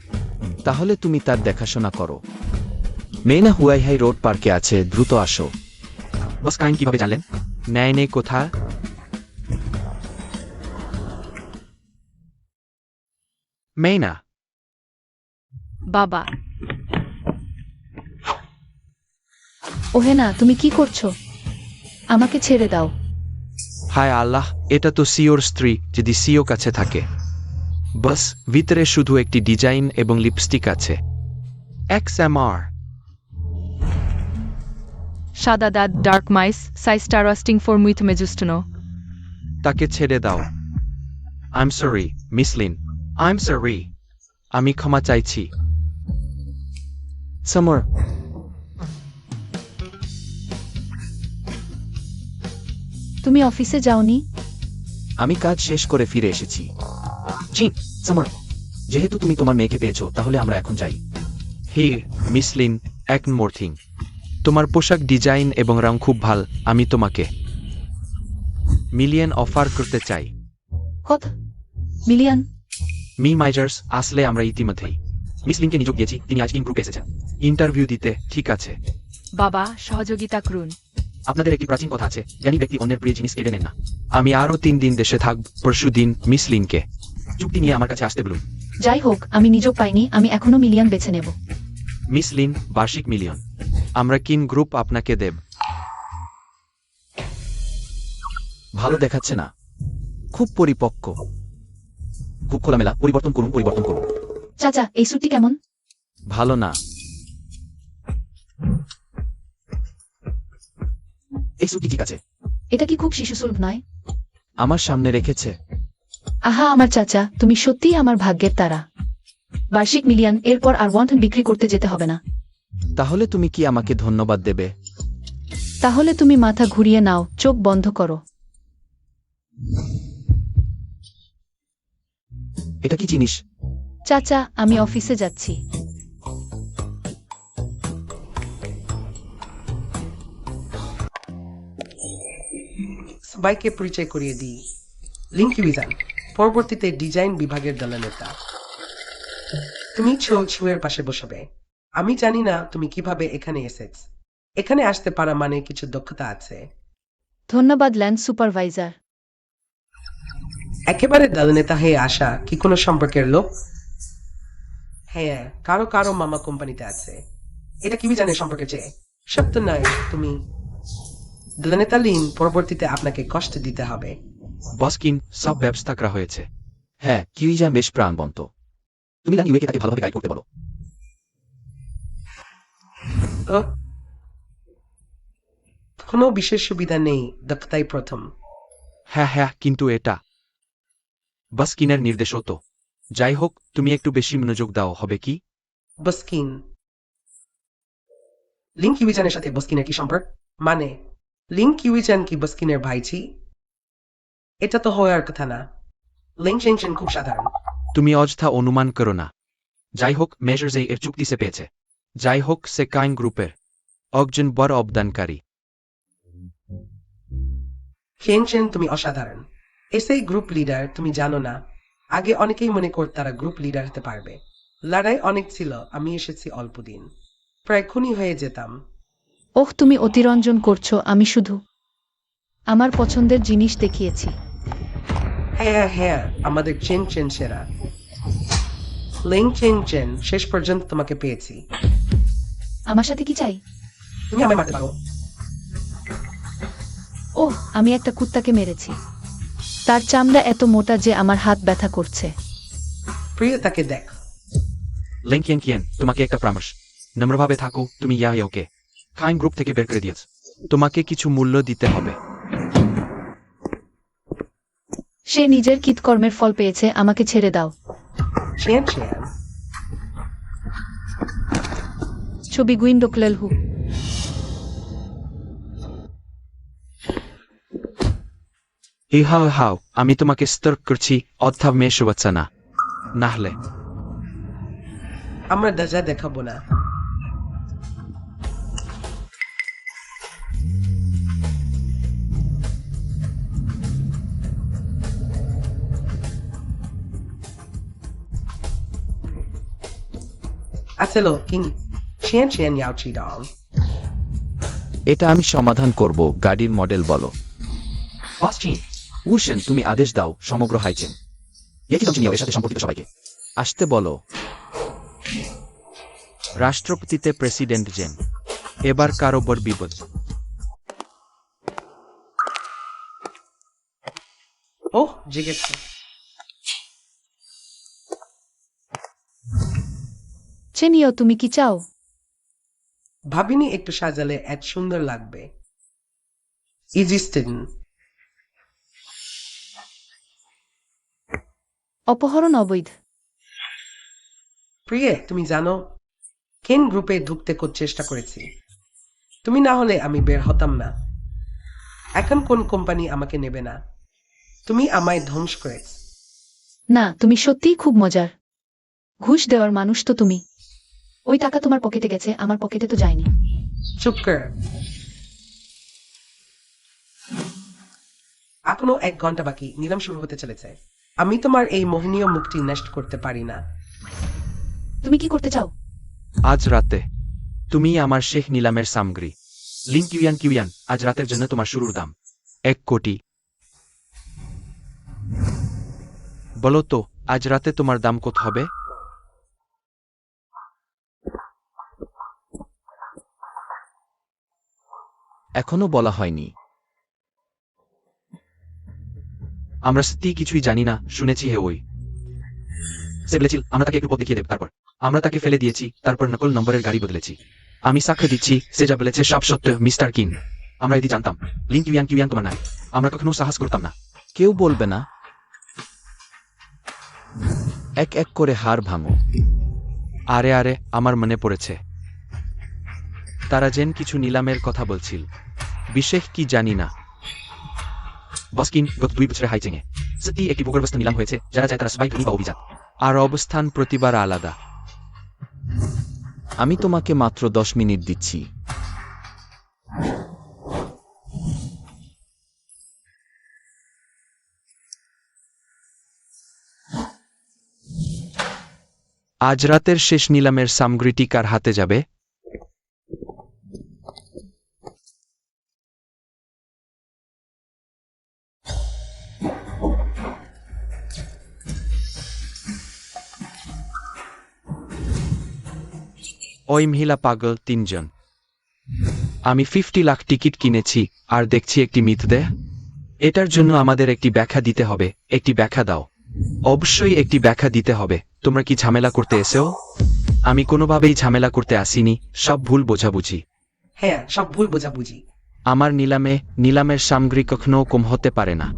তাহলে তুমি তার দেখাশোনা করো। মেয়েনা হুয়াইহাই রোড পার্কে আছে, দ্রুত আসো। বস কাইন কিভাবে জানলেন? ন্যায় নেই কোথা? মেয়েনা।
বাবা,
ওহে না, তুমি কি করছো? আমাকে ছেড়ে দাও।
হায় আল্লাহ, এটা তো সিওর স্ত্রী, যদি সিও কাছে থাকে। বাস, ভিতরে শুধু একটি ডিজাইন এবং লিপস্টিক আছে। XMR।
সাদা দাঁত, ডার্ক মাইস, সাইজ টারাস্টিং ফর মুইথ মেজুস্টনো।
তাকে ছেড়ে দাও। I am sorry, miss Lin. I am sorry. আমি ক্ষমা চাইছি। সমর।
তুমি অফিসে যাওনি?
আমি কাজ শেষ করে ফিরে এসেছি। জি, সমর। যেহেতু তুমি তোমার মেয়েকে পেয়েছো, তাহলে আমরা এখন যাই। হি, মিস লিন, এক মোর থিং। তোমার পোশাক ডিজাইন এবং রং খুব ভাল। আমি তোমাকে মিলিয়ন অফার করতে চাই।
কত? মিলিয়ন?
মি মাইজার্স, আসলে আমরা ইতিমধ্যেই মিস লিনকে নিয়োগ দিয়েছি, তিনি আজ কিং গ্রুপে এসেছেন ইন্টারভিউ দিতে। ঠিক আছে
বাবা, সহযোগিতা করুন।
আপনাদের একটি প্রাচীন কথা আছে, জ্ঞানী ব্যক্তি অন্যের প্রিয় জিনিস কেড়ে নেন না। আমি আরো 3 দিন দেশে থাকব, পরশু দিন মিস লিনকে চুক্তি নিয়ে আমার কাছে আসতে বলুন।
যাই হোক, আমি নিজেও পাইনি, আমি এখনো মিলিয়ন বেছে নেব।
মিস লিন, বার্ষিক মিলিয়ন আমরা কিন গ্রুপ আপনাকে দেব। ভালো দেখাচ্ছে না, খুব পরিপক্ক, খুব খোলামেলা। পরিবর্তন করুন, পরিবর্তন করুন।
চাচা, এই স্যুটটি কেমন?
ভালো না, এই স্যুটটি ঠিক আছে।
এটা কি খুব শিশুসুলভ নয়?
আমার সামনে রেখেছে।
আহা আমার চাচা, তুমি সত্যিই আমার ভাগ্যের তারা। বার্ষিক মিলিয়ন, এরপর আর ওয়ান্টন বিক্রি করতে যেতে হবে না।
তাহলে তুমি কি আমাকে ধন্যবাদ দেবে?
তাহলে তুমি মাথা ঘুরিয়ে নাও, চোখ বন্ধ করো।
এটা কি জিনিস?
চাচা, আমি অফিসে যাচ্ছি।
সবাইকে পরিচয় করিয়ে দিই, লিঙ্ক ইউইজান, পরবর্তীতে ডিজাইন বিভাগের দলনেতা। তুমি ছুয়ের পাশে বসবে। আমি জানি না তুমি কিভাবে এখানে এসেছ। এখানে আসতে পারা মানে কিছু দক্ষতা আছে।
ধন্যবাদ ল্যান্ড সুপারভাইজার।
একেবারে দলনেতা হয়ে আসা কি কোনো সম্পর্কের লোক? হ্যাঁ, কারো কারো মামা কোম্পানিতে আছে। এটা কি জানে সম্পর্কে চেয়ে সত্য নয়। তুমি দলনেতা লিন, পরবর্তীতে আপনাকে কষ্ট দিতে হবে।
বস কিন, সব ব্যবস্থা করা হয়েছে। হ্যাঁ, কিউইজা বেশ প্রাণবন্ত। তুমি জানি ইউকে তাকে ভালোভাবে গাইড করতে বলো।
তো কোনো বিশেষ সুবিধা নেই, দক্ষতাই প্রথম।
হ্যাঁ হ্যাঁ, কিন্তু এটা বস কিনের নির্দেশ তো। যাই হোক, তুমি একটু বেশি মনোযোগ দাও, হবে কি?
বস্কিন, লিঙ্ক ইউইজানের সাথে বস্কিনের কি সম্পর্ক? মানে লিঙ্ক ইউইজান কি বস্কিনের ভাইঝি? এটা তো হওয়ার কথা না। লিঙ্ক শেনশেন খুব সাধারণ।
তুমি অযথা অনুমান করো না। যাই হোক, মেজার্স এর চুক্তি সে পেয়েছে। যাই হোক, সে কাইন গ্রুপের একজন বড় অবদানকারী।
শেনশেন, তুমি অসাধারণ। এসআই গ্রুপ লিডার, তুমি জানো না? আগে অনেকেই মনে করত তারা গ্রুপ লিডার হতে পারবে। লড়াই অনেক ছিল, আমি এসেছি অল্প দিন, প্রায় খুনি হয়ে যেতাম।
ওহ, তুমি অতিরঞ্জন করছো, আমি শুধু আমার পছন্দের জিনিস দেখিয়েছি।
হ্যাঁ হ্যাঁ, আমাদের চেন চেন সেরা। লিং চেন চেন, শেষ পর্যন্ত তোমাকে পেয়েছি।
আমার সাথে কি চাই?
তুমি আমায় মারতে পারো।
ওহ, আমি একটা কুত্তাকে মেরেছি। তার চামড়া এত মোটা যে আমার হাত ব্যথা করছে।
প্রিয়, তাকে দেখ।
লিংকিয়ান কিয়ান, তোমাকে একটা পরামর্শ। নম্রভাবে থাকো, তুমি ওকে কাইন গ্রুপ থেকে বের করে দিয়েছ। তোমাকে কিছু মূল্য দিতে হবে।
সে নিজের কৃতকর্মের ফল পেয়েছে, আমাকে ছেড়ে দাও।
চেন চেন,
ছবি গুইন্ডোক্লেলহু।
হাও হাও, আমি তোমাকে স্তর্ক করছি, অর্থাৎ মেয়ে শুভেচ্ছা না। নাহলে
আমরা দাজা দেখাবো না। আসলো কিং চেন চেন ইয়াওচি ডং।
এটা আমি সমাধান করব। গাড়ির মডেল বলো। উশন, তুমি আদেশ দাও সমগ্র হাইচেন এর সাথে সম্পর্কিত সবাইকে আসতে বলো। রাষ্ট্রপতিতে প্রেসিডেন্ট জেন, এবার কারোবর বিপদ।
ওহ, জেগেছে।
চেনিও, তুমি কি চাও?
ভাবিনি একটু সাজালে এত সুন্দর লাগবে। ইজিস্টেন,
অপহরণ অবৈধ।
প্রিয়ে, তুমি জানো কেন গ্রুপে ঢুকতে খুব চেষ্টা করেছি। তুমি না হলে আমি বের হতাম না। এখন কোন কোম্পানি আমাকে নেবে না? তুমি আমায় ধ্বংস করেছ।
না, তুমি সত্যিই খুব মজার। ঘুষ দেওয়ার মানুষ তো তুমি। ওই টাকা তোমার পকেটে গেছে, আমার পকেটে তো যায়নি।
চুপ কর। এখনো 1 ঘন্টা বাকি, নিলাম শুরু হতে চলেছে। আমি তোমার এই মোহনীয় মুখটি নষ্ট করতে পারি না।
তুমি কি করতে চাও?
আজ রাতে তুমি আমার শেখ নিলামের সামগ্রী। লিঙ্ক কিউয়ান, আজ রাতের জন্য তোমার শুরুর দাম 1 কোটি। বলো তো, আজ রাতে তোমার দাম কত হবে? এখনো বলা হয়নি। আমরা সত্যি কিছুই জানি না, শুনেছি হে ওই সে বলেছিল আমরা তাকে একটু পথ দেখিয়ে দেব, তারপর আমরা তাকে ফেলে দিয়েছি, তারপর নকল নম্বরের গাড়ি বদলেছি। আমি সাক্ষ্য দিচ্ছি সে যা বলেছে সব সত্য মিস্টার কিন। আমরা এটি জানতাম। লিং কিউয়াং তোমার নাই। আমরা কখনো সাহস করতাম না। কেউ বলবে না। এক এক করে হার ভাঙো। আরে আরে আমার মনে পড়েছে, তারা যেন কিছু নিলামের কথা বলছিল। বিশেষ কি জানি না। বসকিন গত 2 বছরে হাইচেঙে সত্যি একটি ভূগর্ভস্থ নিলাম হয়েছে, যারা যায় তারা সবাই ধনী বা অভিজাত। আর অবস্থান প্রতিবার আলাদা। আমি তোমাকে মাত্র 10 মিনিট দিচ্ছি। আজ রাতের শেষ নিলামের সামগ্রীটি কার হাতে যাবে? ওই মহিলা পাগল 3 জন। আমি 50 লাখ টিকিট কিনেছি আর দেখছি একটি মিথ্যে। এটার জন্য আমাদের একটি ব্যাখ্যা দিতে হবে। একটি ব্যাখ্যা দাও। অবশ্যই একটি ব্যাখ্যা দিতে হবে। তোমরা কি ঝামেলা করতে এসেও? আমি কোনোভাবেই ঝামেলা করতে আসিনি, সব ভুল বোঝাবুঝি।
হ্যাঁ, সব ভুল বোঝাবুঝি।
আমার নিলামের সামগ্রী কখনো কম হতে পারে না।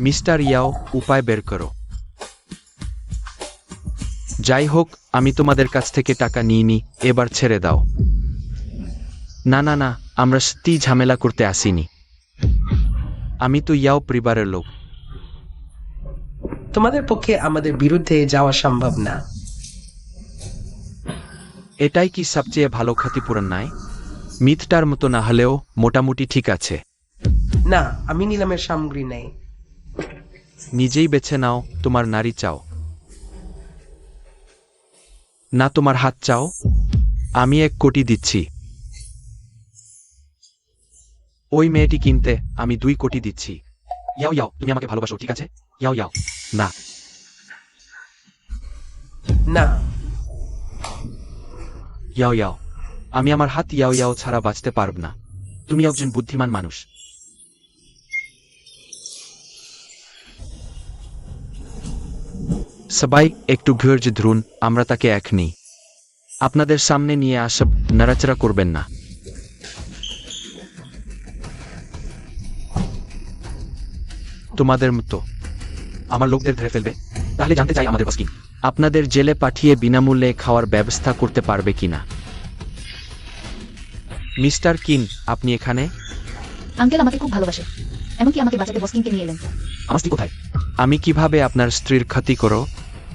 মিস্টার ইয়াও, উপায় বের করো। যাই হোক, আমি তোমাদের কাছ থেকে টাকা নিইনি, এবার ছেড়ে দাও। না না না, আমরা সত্যি ঝামেলা করতে আসিনি। আমি তো ইয়াও পরিবারের লোক।
তোমাদের পক্ষে আমাদের বিরুদ্ধে যাওয়া সম্ভব না।
এটাই কি সবচেয়ে ভালো ক্ষতিপূরণ নাই? মিথটার মতো না হলেও মোটামুটি ঠিক আছে।
না, আমি নিলামের সামগ্রী নেই।
নিজেই বেছে নাও, তোমার নারী চাও না তোমার হাত চাও? আমি 1 কোটি দিচ্ছি। ওই মেয়েটি কিনতে আমি 2 কোটি দিচ্ছি। ইয়াও ইয়াও, তুমি আমাকে ভালোবাসো, ঠিক আছে? ইয়াও ইয়াও। না
না,
ইয়াও ইয়াও, আমি আমার হাত ইয়াও ইয়াও ছাড়া বাঁচতে পারব না। তুমি একজন বুদ্ধিমান মানুষ। সবাই একটু ধৈর্য ধরুন, আমরা তাকে এখনই আপনাদের সামনে নিয়ে আসব, নাড়াচাড়া করবেন না। তোমাদের মতো আমার লোকদের ধরে ফেলবে? তাহলে জানতে চাই আমাদের বস কি আপনাদের জেলে পাঠিয়ে বিনামূল্যে খাওয়ার ব্যবস্থা করতে পারবে কিনা। মিস্টার কিন, আপনি এখানে?
আঙ্কেল আমাকে খুব ভালোবাসে, এমনকি আমাকে বাঁচাতে বসকিনকে নিয়ে এলেন।
আমার স্ত্রী কোথায়? আমি কিভাবে আপনার স্ত্রীর ক্ষতি করো?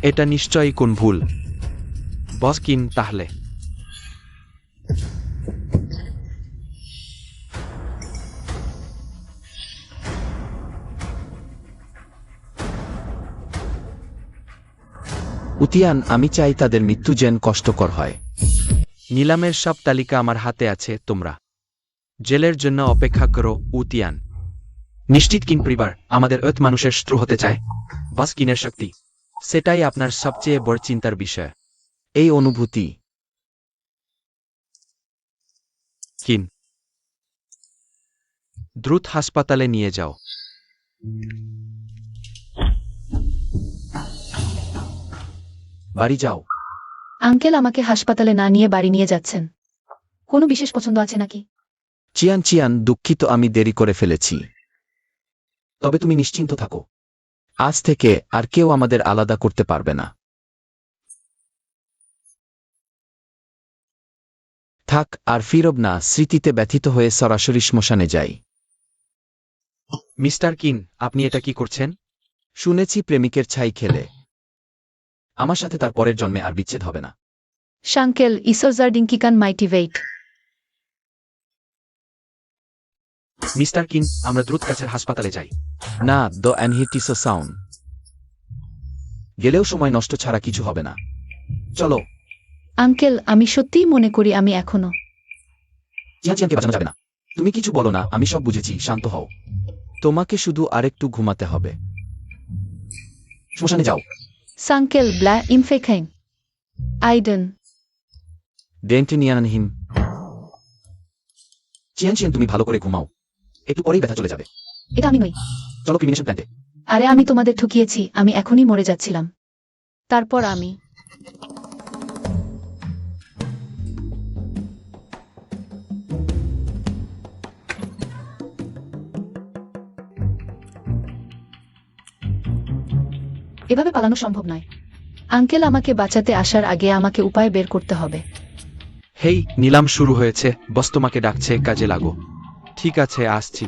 এটা নিশ্চয়ই কোন ভুল। বস কিন তাহলে উতিয়ান, আমি চাই তাদের মৃত্যু যেন কষ্টকর হয়। নিলামের সব তালিকা আমার হাতে আছে, তোমরা জেলের জন্য অপেক্ষা করো। উতিয়ান নিশ্চিত কিন পরিবার আমাদের মানুষের শত্রু হতে চায়। বাস কিনের শক্তি, সেটাই আপনার সবচেয়ে বড় চিন্তার বিষয়। এই অনুভূতি কিন দ্রুত হাসপাতালে নিয়ে যাও। বাড়ি যাও।
আঙ্কেল আমাকে হাসপাতালে না নিয়ে বাড়ি নিয়ে যাচ্ছেন। কোনো বিশেষ পছন্দ আছে নাকি?
চিয়ান, দুঃখিত আমি দেরি করে ফেলেছি। তবে তুমি নিশ্চিন্ত থাকো, আজ থেকে আর কেউ আমাদের আলাদা করতে পারবে না। থাক আর ফিরব না, স্মৃতিতে ব্যথিত হয়ে সরাসরি শ্মশানে যাই। মিস্টার কিন, আপনি এটা কি করছেন? শুনেছি প্রেমিকের ছাই খেলে আমার সাথে তার পরের জন্মে আর বিচ্ছেদ হবে না।
শাঙ্কেল ইসোজার্ডিং কিকান মাইটিভেইট।
মিস্টার কিন, আমরা দ্রুত কাছের হাসপাতালে যাই। না, দ্য অ্যানহিটিসো সাউন্ড গেলেও সময় নষ্ট ছাড়া কিছু হবে না। চলো।
আঙ্কেল আমি সত্যিই মনে করি আমি এখনো
চিয়ানকে বাঁচানো যাবে না। তুমি কিছু বলো না, আমি সব বুঝেছি, শান্ত হও। তোমাকে শুধু আরেকটু ঘুমাতে হবে। শ্মশানে যাও।
সাঙ্কেল ব্লা ইমফেখাইন আইডেন
ডেন্টিনিয়ানহীন চিয়ান চিয়ান, তুমি ভালো করে ঘুমাও, একটু পরেই ব্যথা চলে যাবে।
এটা আমি নই।
চলো ক্রিমিনেশন প্ল্যান্টে।
আরে আমি তোমাদের ঠকিয়েছি, আমি এখনই মরে যাচ্ছিলাম। তারপর আমি এভাবে পালানো সম্ভব নয়। আঙ্কেল আমাকে বাঁচাতে আসার আগে আমাকে উপায় বের করতে হবে।
হেই, নিলাম শুরু হয়েছে, বস তোমাকে ডাকছে, কাজে লাগো। ঠিক আছে, আসছি।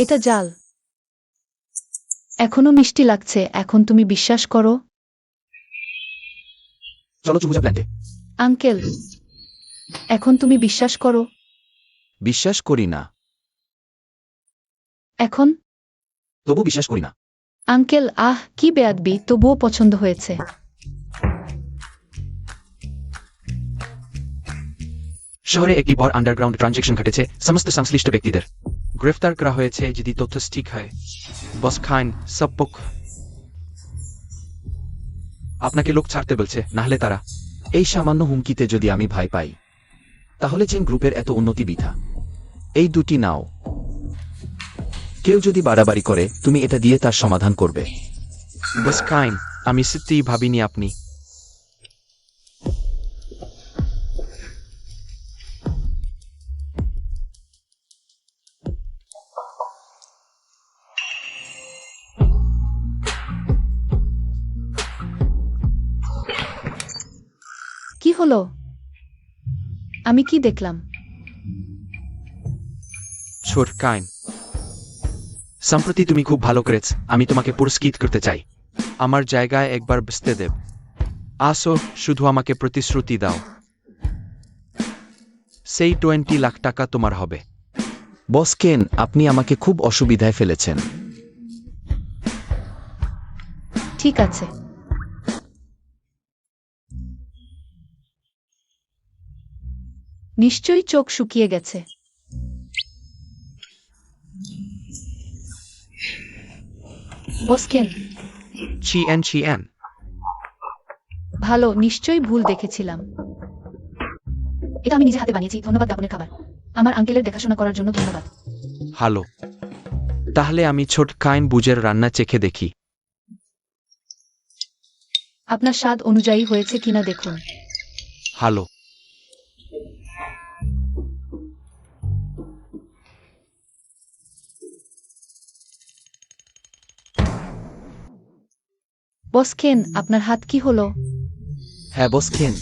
এটা জাল। এখনো মিষ্টি লাগছে, এখন তুমি বিশ্বাস করো?
চলো চুবুজা প্ল্যান্টে।
আঙ্কেল, এখন তুমি বিশ্বাস করো?
বিশ্বাস করি না।
এখন
তবু বিশ্বাস করি না।
আঙ্কেল, কি বেয়াদবি, তবুও পছন্দ হয়েছে।
শহরে একটি বড় আন্ডারগ্রাউন্ড ট্রানজেকশন ঘটেছে, সমস্ত সংশ্লিষ্ট ব্যক্তিদের গ্রেফতার করা হয়েছে যদি তথ্য ঠিক হয়। বস খান সব পক্ষ আপনাকে লোক ছাড়তে বলছে, নাহলে তারা। এই সামান্য হুমকিতে যদি আমি ভয় পাই, তাহলে চেন গ্রুপের এত উন্নতি বৃথা। এই দুটি নাও, কেউ যদি বাড়াবাড়ি করে, তুমি এটা দিয়ে তার সমাধান করবে। বস খান, আমি সত্যিই ভাবিনি আপনি।
কি হলো? আমি কি দেখলাম?
ছোট কাইন, সম্প্রতি তুমি খুব ভালো করেছ, আমি তোমাকে পুরস্কৃত করতে চাই। আমার জায়গায় একবার বসতে দেব। আসো, শুধু আমাকে প্রতিশ্রুতি দাও, সেই 20 লাখ টাকা তোমার হবে। বস কেন, আপনি আমাকে খুব অসুবিধায় ফেলেছেন।
ঠিক আছে। নিশ্চয়ই চোখ শুকিয়ে গেছে। বস কেন,
চিএন
ভালো, নিশ্চয়ই ভুল দেখেছিলাম। এটা আমি নিজে হাতে বানিয়েছি, ধন্যবাদ দাপনের খাবার। আমার আঙ্কেলের দেখাশোনা করার জন্য ধন্যবাদ।
ভালো, তাহলে আমি ছোট কাইন বুজের রান্না চেখে দেখি।
আপনার স্বাদ অনুযায়ী হয়েছে কিনা দেখুন।
ভালো।
বস কেন, আপনার হাত কি হলো?
হ্যাঁ বস কেন,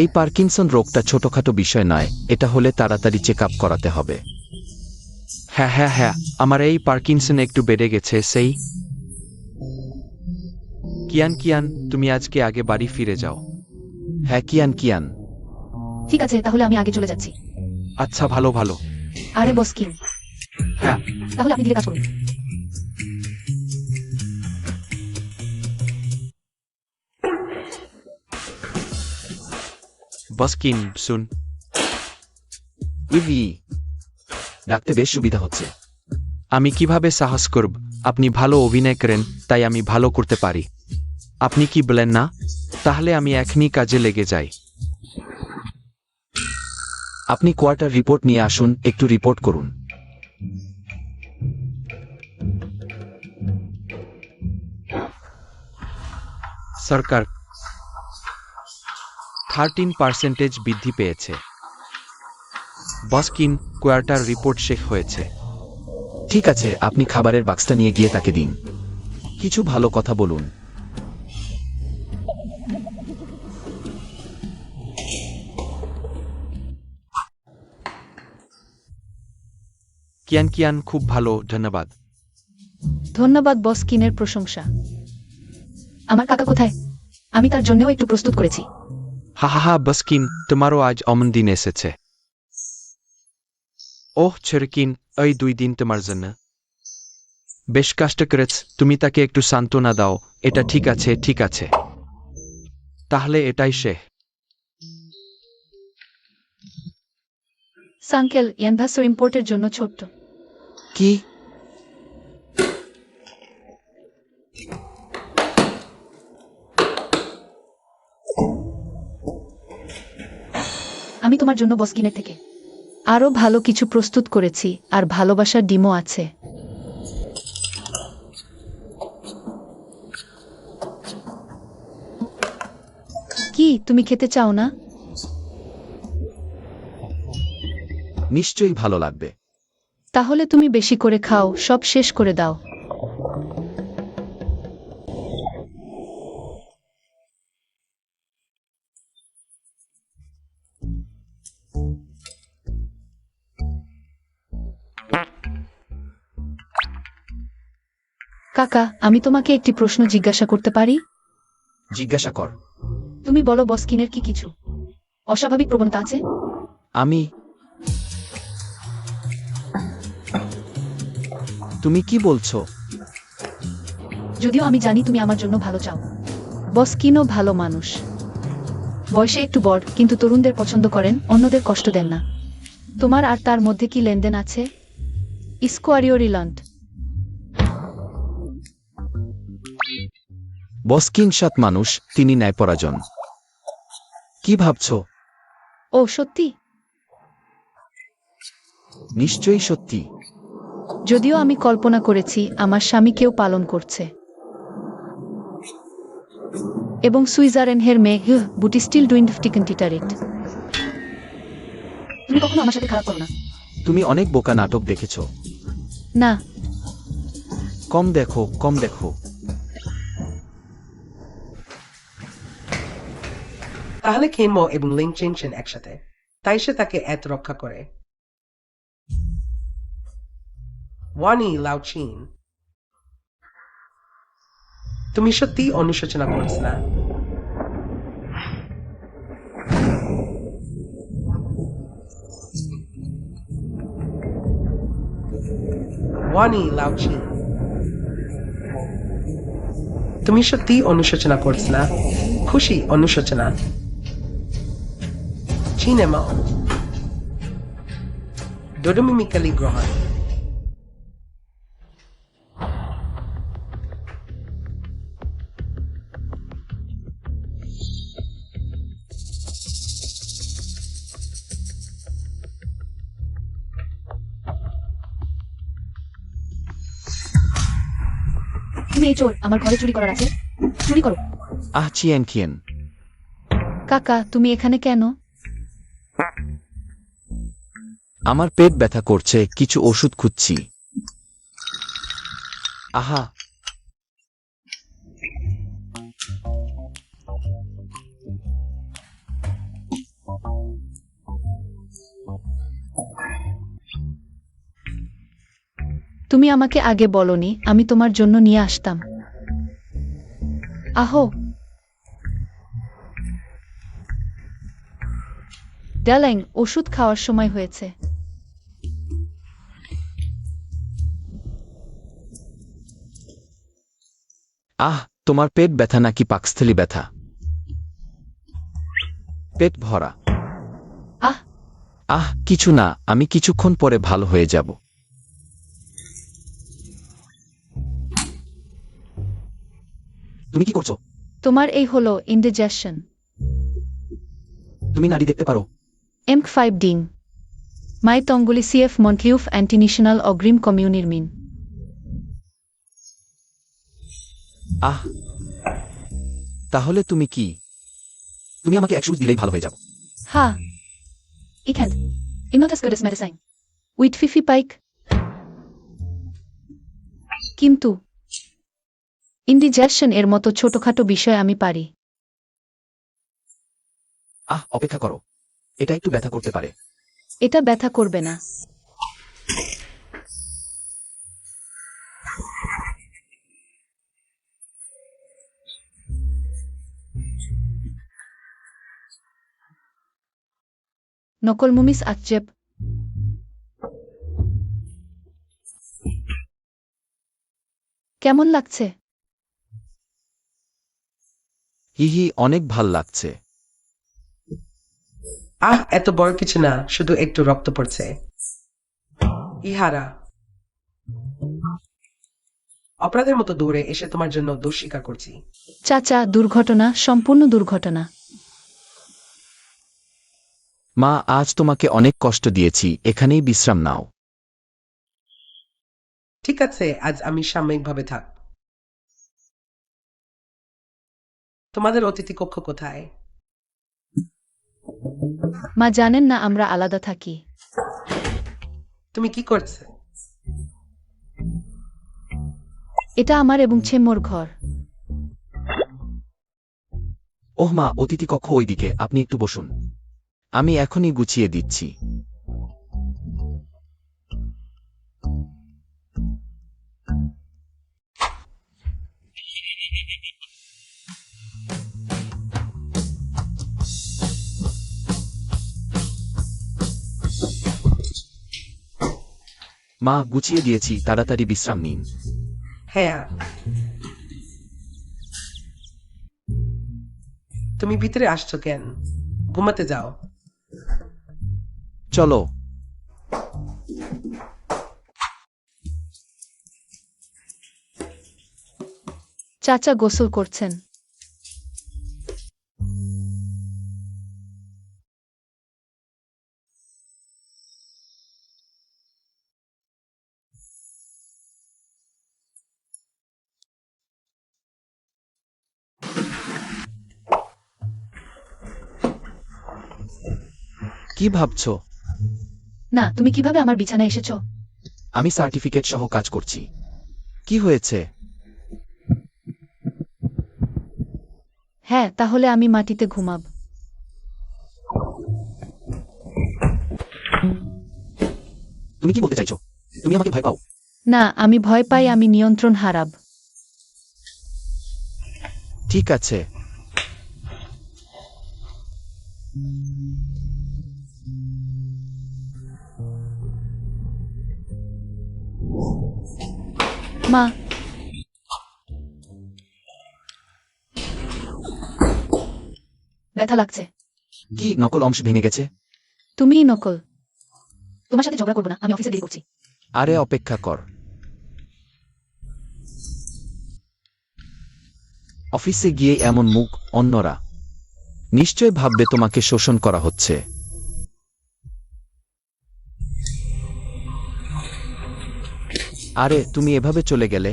এই পার্কিনসন রোগটা ছোটখাটো বিষয় নয়, এটা হলে তাড়াতাড়ি চেক আপ করাতে হবে। হ্যাঁ, আমার এই পার্কিনসন একটু বেড়ে গেছে। সেই কিয়ান, তুমি আজকে আগে বাড়ি ফিরে যাও। হ্যাঁ কিয়ান।
ঠিক আছে, তাহলে আমি আগে চলে যাচ্ছি।
আচ্ছা, ভালো।
আরে বস কেন,
হ্যাঁ,
তাহলে আপনি ধীরে কাজ করুন।
বস কিন শুন, ডাকতে বেশ সুবিধা হচ্ছে। আমি কিভাবে সাহস করব? আপনি ভালো অভিনয় করেন, তাই আমি ভালো করতে পারি। আপনি কি বলেন না? তাহলে আমি এখনই কাজে লেগে যাই। আপনি কোয়ার্টার রিপোর্ট নিয়ে আসুন, একটু রিপোর্ট করুন। সরকার 13% বৃদ্ধি পেয়েছে। বসকিন, কোয়ার্টার রিপোর্ট শেষ হয়েছে। ঠিক আছে, আপনি খাবারের বাক্সটা নিয়ে গিয়ে তাকে দিন। কিছু ভালো কথা বলুন। কিয়ান, খুব ভালো, ধন্যবাদ।
ধন্যবাদ বস কিনের প্রশংসা। আমার কাকা কোথায়? আমি তার জন্যও একটু প্রস্তুত করেছি।
হা বসকিন, তোমারও আজ অমন দিন এসেছে। ওহ ছেড়কিন, এই 2 দিন তোমার জন্য। বেশ কষ্ট করেছ, তুমি তাকে একটু সান্ত্বনা দাও। এটা ঠিক আছে, ঠিক আছে। তাহলে এটাই সে।
সাঙ্কেল ইয়ানভাসর ইম্পোর্টের জন্য ছোট্ট।
কি?
আমি তোমার জন্য বস্কিনের থেকে আরো ভালো কিছু প্রস্তুত করেছি, আর ভালোবাসার ডিমও আছে। কি তুমি খেতে চাও না?
নিশ্চয়ই ভালো লাগবে।
তাহলে তুমি বেশি করে খাও, সব শেষ করে দাও। কাকা, আমি তোমাকে একটি প্রশ্ন জিজ্ঞাসা করতে পারি?
জিজ্ঞাসা কর।
তুমি বলো, বস্কিনের কি কিছু অস্বাভাবিক প্রবণতা আছে?
তুমি কি বলছো?
যদিও আমি জানি তুমি আমার জন্য ভালো চাও। বস্কিনও ভালো মানুষ। বয়সে একটু বড়, কিন্তু তরুণদের পছন্দ করেন, অন্যদের কষ্ট দেন না। তোমার আর তার মধ্যে কি লেনদেন আছে? ইস্কোয়ারিওরিলান্ট।
বস্কিন সৎ মানুষ, তিনি ন্যায়পরায়ণ। কি ভাবছো?
ও সত্যি?
নিশ্চয়ই সত্যি।
যদিও আমি কল্পনা করেছি আমার স্বামীকেও পালন করছে। এবং সুইজারল্যান্ডের মেয়ে বুটি স্টিল ডুইং টিকেন্টিটারিট। তুমি কখনো আমার সাথে খারাপ করো না।
তুমি অনেক বোকা নাটক দেখেছ।
না।
কম দেখো, কম দেখো।
তাহলে কেনমো এবং লিং চেনছেন একসাথে, তাই সে তাকে এত রক্ষা করে। ওয়ানি লাউচিন, তুমি সত্যি অনুশোচনা করছ না? ওয়ানি লাউচিন, তুমি সত্যি অনুশোচনা করছ না? খুশি অনুশোচনা। চিনেমা ডোডোমিমিক্যালি গ্রহণ।
তুমি এই চোর, আমার ঘরে চুরি করার আছে, চুরি করো।
আহ, চিয়েন কিয়েন।
কাকা, তুমি এখানে কেন?
আমার পেট ব্যথা করছে, কিছু ওষুধ খুঁজছি। আহা।
তুমি আমাকে আগে বলনি, আমি তোমার জন্য নিয়ে আসতাম। আহো। ডার্লিং, ওষুধ খাওয়ার সময় হয়েছে।
আহ, তোমার পেট ব্যথা নাকি পাকস্থলী ব্যথা? পেট ভরা।
আহ।
আহ, কিছু না, আমি কিছুক্ষণ পরে ভালো হয়ে যাব। তুমি কি করছো?
তোমার এই হলো ইন্ডিজেশন।
তুমি নাড়ি দেখতে পারো?
M5 ডিং মাই তঙ্গুলি CF মন্টলিউফ অ্যান্টিনিশনাল অগ্রিম কমিউনিরমিন।
আহ, তাহলে তুমি কি? তুমি আমাকে এক সুচ দিলেই ভালো হয়ে যাব।
হা, ich kann immer das Gottes Medicine with ফিফি পাইক। কিন্তু ইন্ডিজেশন এর মতো ছোটখাটো বিষয় আমি পারি।
আহ, অপেক্ষা করো, এটা একটু ব্যথা করতে পারে।
এটা ব্যথা করবে না। নকল মুমিস আকজেব। কেমন লাগছে?
হি অনেক ভাল লাগছে।
এত বড় কিছু না, শুধু একটু রক্ত পড়ছে। ইহারা অপরাধের মতো দৌড়ে এসে তোমার জন্য দোষ স্বীকার করছি।
চাচা, দুর্ঘটনা, সম্পূর্ণ দুর্ঘটনা।
মা, আজ তোমাকে অনেক কষ্ট দিয়েছি, এখানেই বিশ্রাম নাও।
ঠিক আছে, আজ আমি সাময়িকভাবে থাক। তোমাদের অতিথি কক্ষ কোথায়?
মা জানেন না আমরা আলাদা থাকি।
তুমি কি করছো?
এটা আমার এবং ছেম্মর ঘর।
ওহ মা, অতিথি কক্ষ ওইদিকে, আপনি একটু বসুন। আমি এখনই গুছিয়ে দিচ্ছি। মা, গুছিয়ে দিয়েছি, তাড়াতাড়ি বিশ্রাম নিন।
হ্যাঁ, তুমি ভিতরে আসছো কেন? ঘুমাতে যাও।
চলো।
চাচা গোসল করছেন।
কি ভাবছো?
না, তুমি কিভাবে আমার বিছানায় এসেছো?
আমি সার্টিফিকেট সহ কাজ করছি। কি হয়েছে?
হ্যাঁ, তাহলে আমি মাটিতে ঘুমাব।
তুমি কি বলতে চাইছো? তুমি আমাকে ভয় পাও?
না, আমি ভয় পাই আমি নিয়ন্ত্রণ হারাব।
ঠিক আছে।
মা, ব্যথা লাগছে।
কি নকল অংশ ভেঙে গেছে?
তুমিই নকল। তোমার সাথে ঝগড়া করবো না, আমি অফিসে দেরি করছি।
আরে অপেক্ষা কর। অফিসে গিয়ে এমন মুখ, অন্যরা নিশ্চয় ভাববে তোমাকে শোষণ করা হচ্ছে। আরে তুমি এভাবে চলে গেলে?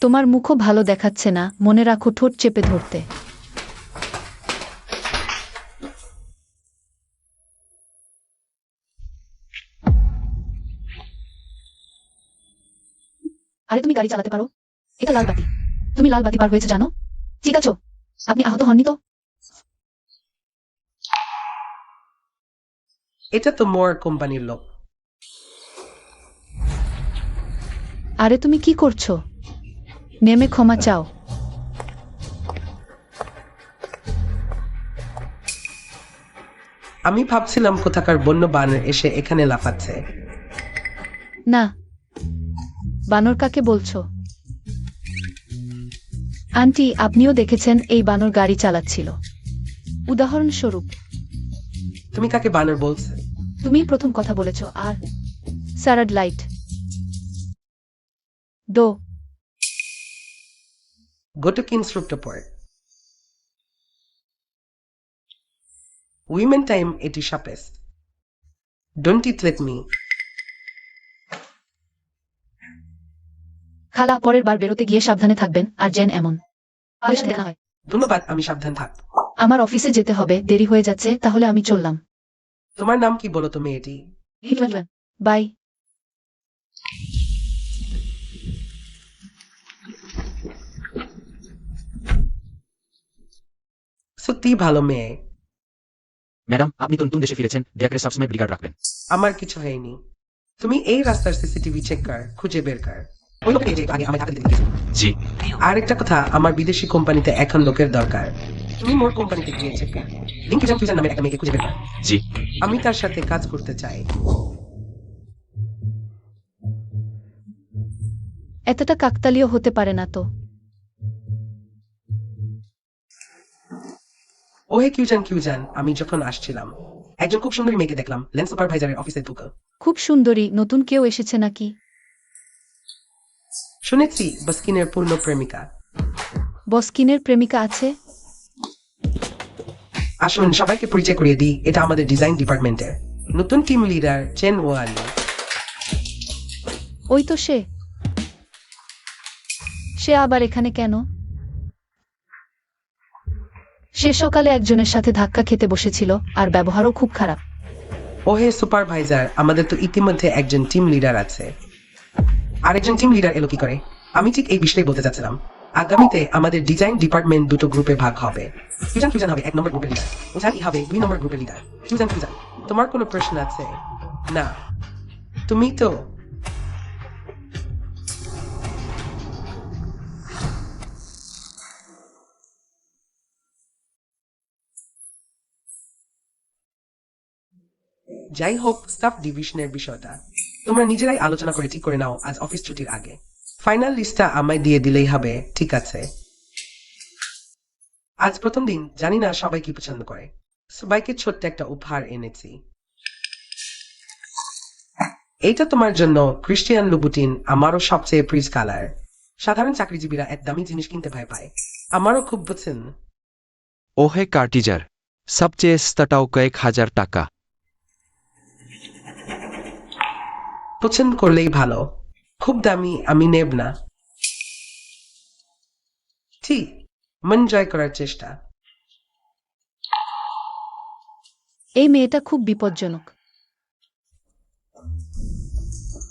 তোমার মুখও ভালো দেখাচ্ছে না, মনে রাখো ঠোঁট চেপে ধরতে। আরে তুমি গাড়ি চালাতে পারো? এটা লাল বাতি। তুমি লাল বাতি পার হয়েছে জানো? ঠিক আছো? আপনি আহত হননি তো?
এটা তো মোর কোম্পানির লোক।
আরে তুমি কি করছো? নেমে ক্ষমা চাও।
আমি ভাবছিলাম কোথাকার বন্য বানর এসে এখানে লাফাচ্ছে।
না। বানর কাকে বলছো? আন্টি, আপনিও দেখেছেন এই বানর গাড়ি চালাচ্ছিল। উদাহরণস্বরূপ।
তুমি কাকে বানর বলছো?
তুমি প্রথম কথা বলেছো। আর স্যারাড লাইট দো।
Go to King's Report. Women time 80 sharpest. Don't eat with me.
খালা, পরের বার বেরোতে গিয়ে সাবধানে থাকবেন, আর যেন এমন আমাদের সাথে দেখা হয়।
ধন্যবাদ, আমি সাবধান থাক।
আমার অফিসে যেতে হবে, দেরি হয়ে যাচ্ছে, তাহলে আমি চললাম।
তোমার নাম কি বলো তো মেয়েটি?
বাই।
সত্যি ভালো মেয়ে।
ম্যাডাম, আপনি তো নতুন দেশে ফিরেছেন, দয়া করে সবসময় ব্রিগার্ড রাখবেন।
আমার কিছু হয়নি। তুমি এই রাস্তার সিসিটিভি চেক কর, খুঁজে বের কর। ওই লোকটা এই যে আগে আমায় টাকা দিতে গেছিল।
জি।
আর একটা কথা, আমার বিদেশি কোম্পানিতে এখন লোকের দরকার। তুমি মোর কোম্পানিতে গিয়ে চেক কর। লিঙ্কিজন ফিউচার নামের একটা মেয়েকে খুঁজে বের কর।
জি।
আমি তার সাথে কাজ করতে চাই।
এতটা কাকতালীয় হতে পারে না তো।
ওহে কিউজান, আমি যখন আসছিলাম একজন খুব সুন্দরী মেয়েকে দেখলাম লেন্স সুপারভাইজারের অফিসে ঢুকে।
খুব সুন্দরী, নতুন কেউ এসেছে নাকি?
শুনেছি বস্কিনের পূর্ণ প্রেমিকা।
বস্কিনের প্রেমিকা আছে?
আসুন সবাইকে পরিচয় করিয়ে দিই, এটা আমাদের ডিজাইন ডিপার্টমেন্টের নতুন টিম লিডার চেন ওয়ালি।
ওই তো সে। সে আবার এখানে কেন? সে সকালে একজনের সাথে ধাক্কা খেতে বসেছিল, আর ব্যবহারও খুব খারাপ।
ওহে সুপারভাইজার, আমাদের তো ইতিমধ্যে একজন টিম লিডার আছে। আরেকজন টিম লিডার এলো কি করে? আমি ঠিক এই বিষয়টাই বলতে চাচ্ছিলাম। আগামীতে আমাদের ডিজাইন ডিপার্টমেন্ট দুটো গ্রুপে ভাগ হবে। কিউজান হবে 1 নম্বর গ্রুপের লিডার, ওঝানি হবে 2 নম্বর গ্রুপের লিডার। কিউজান, তোমার কোনো প্রশ্ন আছে? না, তুমি তো যাই হোক, স্টাফ ডিভিশনের বিষয়টা তোমরা নিজেরাই আলোচনা করে ঠিক করে নাও আজ অফিস ছুটির আগে। ফাইনাল লিস্টটা আমায় দিয়ে দিলেই হবে, ঠিক আছে? আজ প্রথম দিন, জানি না সবাই কি পছন্দ করে। সবাইকে ছোট্ট একটা উপহার এনেছি। এইটা তোমার জন্য, ক্রিস্টিয়ান লুবুটিন, আমারও সবচেয়ে প্রিজ কালার। সাধারণ চাকরিজীবীরা এক দামি জিনিস কিনতে ভয় পায়, আমারও খুব পছন্দ।
ওহে কার্টিজার, সবচেয়ে সস্তাটাও কয়েক হাজার টাকা।
পছন্দ করলেই ভালো, খুব দামি আমি নেব না। ঠিক, মন জয় করার চেষ্টা।
এই মেয়েটা খুব বিপজ্জনক।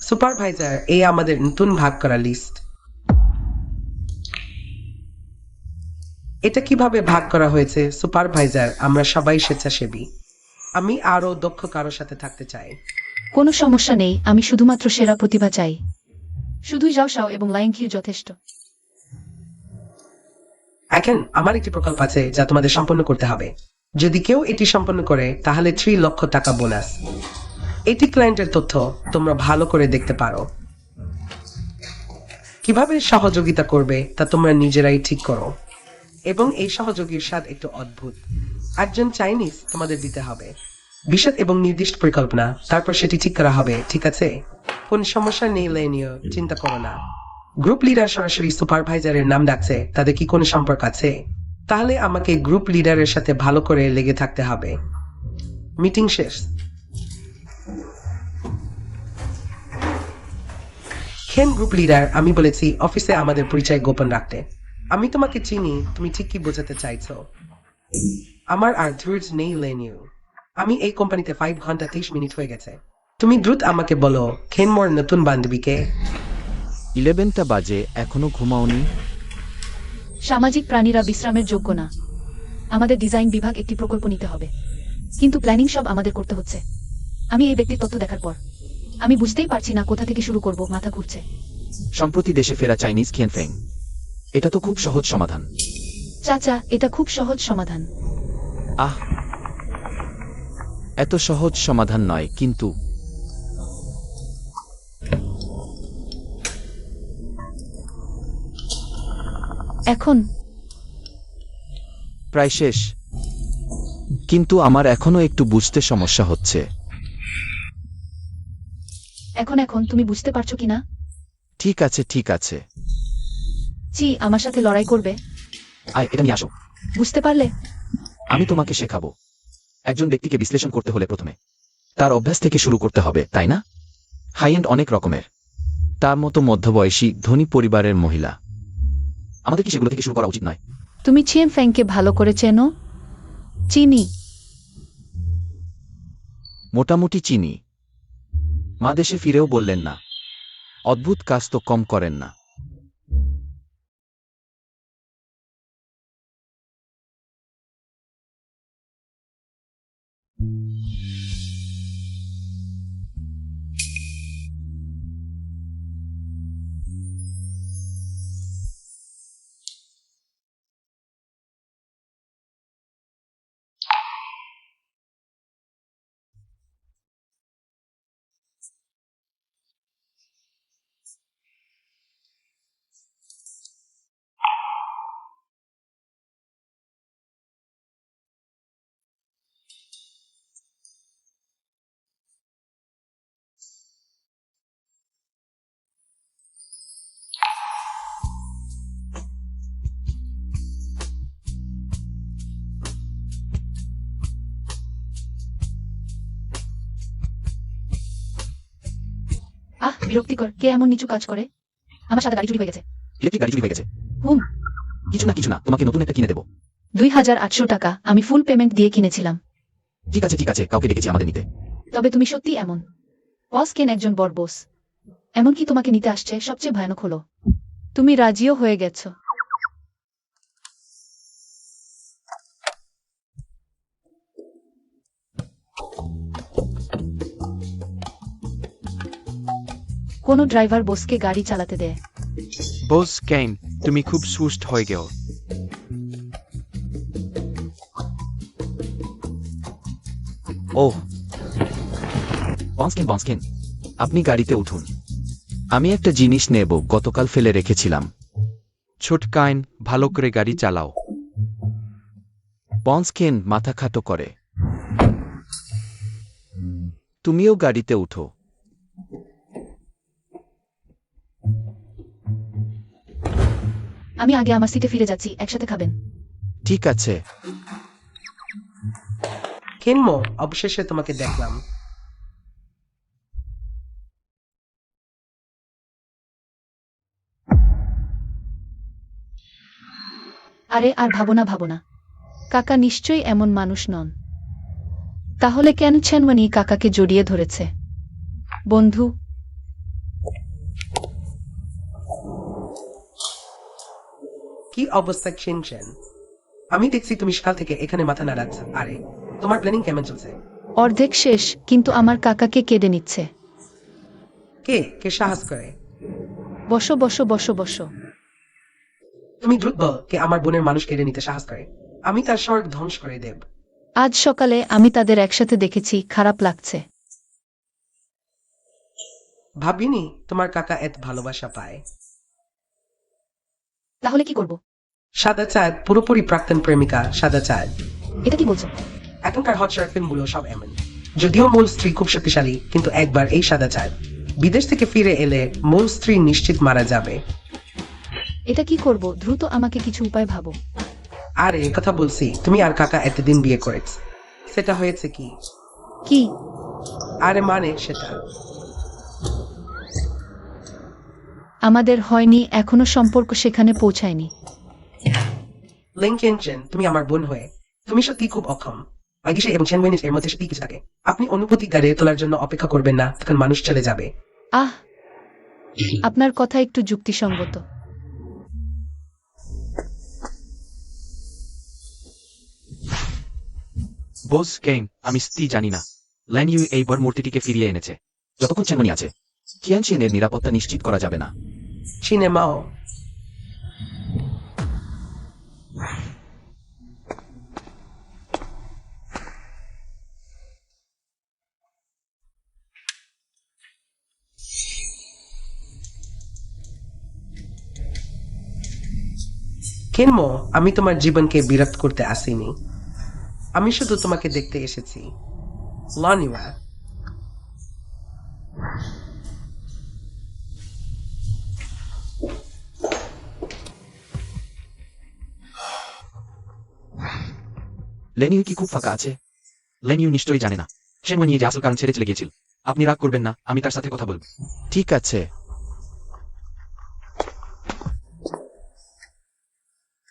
সুপারভাইজার, এই আমাদের নতুন ভাগ করা লিস্ট। এটা কিভাবে ভাগ করা হয়েছে সুপারভাইজার? আমরা সবাই স্বেচ্ছাসেবী। আমি আরো দক্ষ কারোর সাথে থাকতে চাই।
কোনো সমস্যা নেই, আমি শুধুমাত্র সেরা প্রতিভা চাই। শুধুই যাও এবং লাইন কিউ যথেষ্ট।
এখন আমার একটি প্রকল্প আছে যা তোমাদের সম্পন্ন করতে হবে। যদি কেউ এটি সম্পন্ন করে তাহলে 3 লক্ষ টাকা বোনাস। এটি ক্লায়েন্টের তথ্য, তোমরা ভালো করে দেখতে পারো। কিভাবে সহযোগিতা করবে তা তোমরা নিজেরাই ঠিক করো। এবং এই সহযোগীর স্বাদ একটু অদ্ভুত। একজন চাইনিজ তোমাদের দিতে হবে বিশদ এবং নির্দিষ্ট পরিকল্পনা, তারপর সেটি ঠিক করা হবে, ঠিক আছে? কোন সমস্যা নেই লেনিও, চিন্তা করো না। গ্রুপ লিডার সরাসরি সুপারভাইজারের নাম ডাকছে, তাদের কি কোনো সম্পর্ক আছে? তাহলে আমাকে গ্রুপ লিডারের সাথে ভালো করে লেগে থাকতে হবে। মিটিং শেষ। খেন গ্রুপ লিডার, আমি বলেছি অফিসে আমাদের পরিচয় গোপন রাখতে। আমি তোমাকে চিনি, তুমি ঠিক কি বোঝাতে চাইছো? আমার আর ধৈর্য নেই লেনিও। আমি এই কোম্পানিতে 5 ঘন্টা 30 মিনিট হয়ে গেছে। তুমি দ্রুত আমাকে বলো, খেনমোর নতুন বান্ধবীকে?
11টা বাজে, এখনো ঘুমাওনি?
সামাজিক প্রাণীরা বিশ্রামের যোগ্য না। আমাদের ডিজাইন বিভাগ একটি প্রকল্প নিতে হবে, কিন্তু প্ল্যানিং সব আমাদের করতে হচ্ছে। আমি এই ব্যক্তির তথ্য দেখার পর আমি বুঝতেই পারছি না কোথা থেকে শুরু করব, মাথা ঘুরছে।
সম্প্রতি দেশে ফেরা চাইনিজ খিয়েনফেং। এটা তো খুব সহজ সমাধান।
চাচা, এটা খুব সহজ সমাধান।
আহ, এত সহজ সমাধান নয় কিন্তু।
এখন
প্রায় শেষ, কিন্তু আমার এখনো একটু বুঝতে সমস্যা হচ্ছে।
এখন তুমি বুঝতে পারছো কিনা?
ঠিক আছে, ঠিক আছে।
আমার সাথে লড়াই করবে?
আয়, এটা নিয়ে আসো।
বুঝতে পারলে?
আমি তোমাকে শেখাবো। একজন ব্যক্তিকে বিশ্লেষণ করতে হলে প্রথমে তার অভ্যাস থেকে শুরু করতে হবে, তাই না? হাই এন্ড অনেক রকমের, তার মতো মধ্যবয়সী ধনী পরিবারের মহিলা। আমাদের কি সেগুলো থেকে শুরু করা উচিত নয়?
তুমি চিয়েন ফ্যাংকে ভালো করে চেনো? চিনি।
মোটামুটি চিনি। মা দেশে ফিরেও বললেন না। অদ্ভুত কাজ তো কম করেন না।
আহ, বিরক্তিকর। কে এমন নিচু কাজ করে? আমার সাদা গাড়ি চুরি হয়ে গেছে।
ইলেকট্রিক গাড়ি চুরি হয়ে গেছে।
হুম।
কিছু না, তোমাকে নতুন একটা কিনে দেবো।
2800 টাকা আমি ফুল পেমেন্ট দিয়ে কিনেছিলাম।
ঠিক আছে, কাউকে ডেকেছি আমাদের নিতে।
তবে তুমি সত্যি এমন? বস কেন একজন বড় বস, এমনকি তোমাকে নিতে আসছে। সবচেয়ে ভয়ানক হলো তুমি রাজিও হয়ে গেছো। কোন ড্রাইভার বসকে গাড়ি চালাতে দেয়?
বস কেন, তুমি খুব সুস্থ হয়ে গেও। ওহ, বসকেন, আপনি গাড়িতে উঠুন। আমি একটা জিনিস নেব, গতকাল ফেলে রেখেছিলাম। ছোটকাইন, ভালো করে গাড়ি চালাও। বসকেন মাথা খাটো করে। তুমিও গাড়িতে উঠো।
আমি আগে আমার সিটে ফিরে যাচ্ছি, একসাথে খাবেন।
ঠিক আছে।
কেনমো, অবশেষে তোমাকে দেখলাম।
আরে আর ভাবো না, কাকা নিশ্চয়ই এমন মানুষ নন। তাহলে কেন ছেনওয়ানি কাকাকে জড়িয়ে ধরেছে? বন্ধু?
কি অবস্থা ছেনছেন? আমি দেখছি তুমি সকাল থেকে এখানে মাথা নাড়াচ্ছ। আরে তোমার প্ল্যানিং কেমন চলছে?
অর্ধেক শেষ, কিন্তু আমার কাকাকে কেড়ে নিচ্ছে।
কে কে সাহস করে?
বসো বসো বসো বসো।
তুমি দ্রুত বল, কে আমার বোনের মানুষ কেড়ে নিতে সাহস করে? আমি তার স্বর্গ ধ্বংস করে দেব।
আজ সকালে আমি তাদের একসাথে দেখেছি, খারাপ লাগছে।
ভাবিনি তোমার কাকা এত ভালোবাসা পায়।
তাহলে কি করব?
সাদা চাঁদ, পুরোপুরি প্রাক্তন প্রেমিকা সাদা চাঁদ।
এটা কি বলছো?
এখনকার হট শার্ট ফিল্মগুলো সব এমন। যদিও মূল স্ত্রী খুব শক্তিশালী, কিন্তু একবার এই সাদা চাঁদ বিদেশ থেকে ফিরে এলে মূল স্ত্রী নিশ্চিত মারা যাবে।
এটা কি করব? দ্রুত আমাকে কিছু উপায় ভাবো।
আরে কথা বলছি, তুমি আর কাকা এতদিন বিয়ে করেছ, সেটা হয়েছে কি?
কি?
আরে মানে সেটা
আমাদের হয়নি, এখনো সম্পর্ক সেখানে পৌঁছায়নি।
লিংকেনচেন, তুমি আমার বোন হয়ে তুমি সত্যি খুব অক্ষম। আগিসে এবং ছেনওয়েনিস এর মধ্যে সত্যি কিছু থাকে। আপনি অনুভূতি গাড়ে তোলার জন্য অপেক্ষা করবেন না, তখন মানুষ চলে যাবে।
আহ, আপনার কথা একটু যুক্তিসঙ্গত।
বস কেন, আমি সত্যি জানি না। ল্যান ইউ এইবার মূর্তিটিকে ফিরিয়ে এনেছে। যতক্ষণ ছেনমনি আছে, কিয়ানচেনের নিরাপত্তা নিশ্চিত করা যাবে না।
সিনেমাও কেনমো, আমি তোমার জীবনকে বিরক্ত করতে আসিনি। আমি শুধু তোমাকে দেখতে এসেছি। লানিওয়া,
লেন ইউ কি খুব ফাঁকা আছে? লেন ইউ নিশ্চয়ই জানে না ছেনমনি যে আসল কারণ ছেড়ে চলে গিয়েছিল। আপনি রাগ করবেন না, আমি তার সাথে কথা বলব। ঠিক আছে।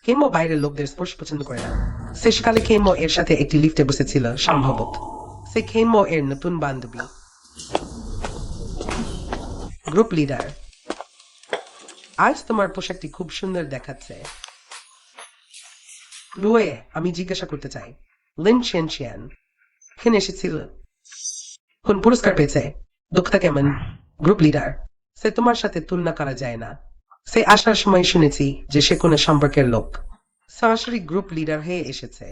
কেমো বাইরের লোকদের স্পর্শ পছন্দ করে না। শেষকালে কেমো এর সাথে একটি লিফটে বসেছিল সম্ভবত। সে কেমো এর নতুন বান্ধবী, গ্রুপ লিডার। আজ তোমার পোশাকটি খুব সুন্দর দেখাচ্ছে। রুয়ে, আমি জিজ্ঞাসা করতে চাই, লিন শেনশিয়ান এখানে এসেছিল, কোন পুরস্কার পেয়েছে? দক্ষতা কেমন? গ্রুপ লিডার, সে তোমার সাথে তুলনা করা যায় না। সে আসার সময় শুনেছি যে সে কোনো সম্পর্কের লোক। সরাসরি গ্রুপ লিডার হয়ে এসেছে।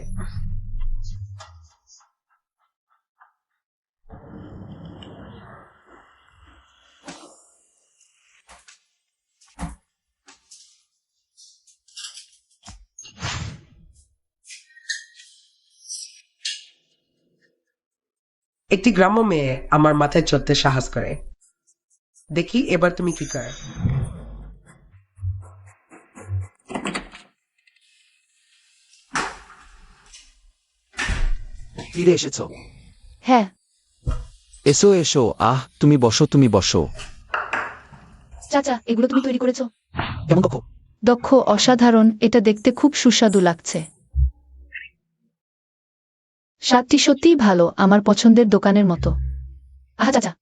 একটি গ্রাম্য মেয়ে আমার মাথায় চড়তে সাহস করে। দেখি এবার তুমি কি কর।
ফিরে এসেছো?
হ্যাঁ।
এসো, আহ, তুমি বসো।
চাচা এগুলো তুমি তৈরি করেছো?
কেমন কক্ষ?
দক্ষ, অসাধারণ, এটা দেখতে খুব সুস্বাদু লাগছে। স্বাদটি সত্যিই ভালো, আমার পছন্দের দোকানের মতো। আহা চাচা,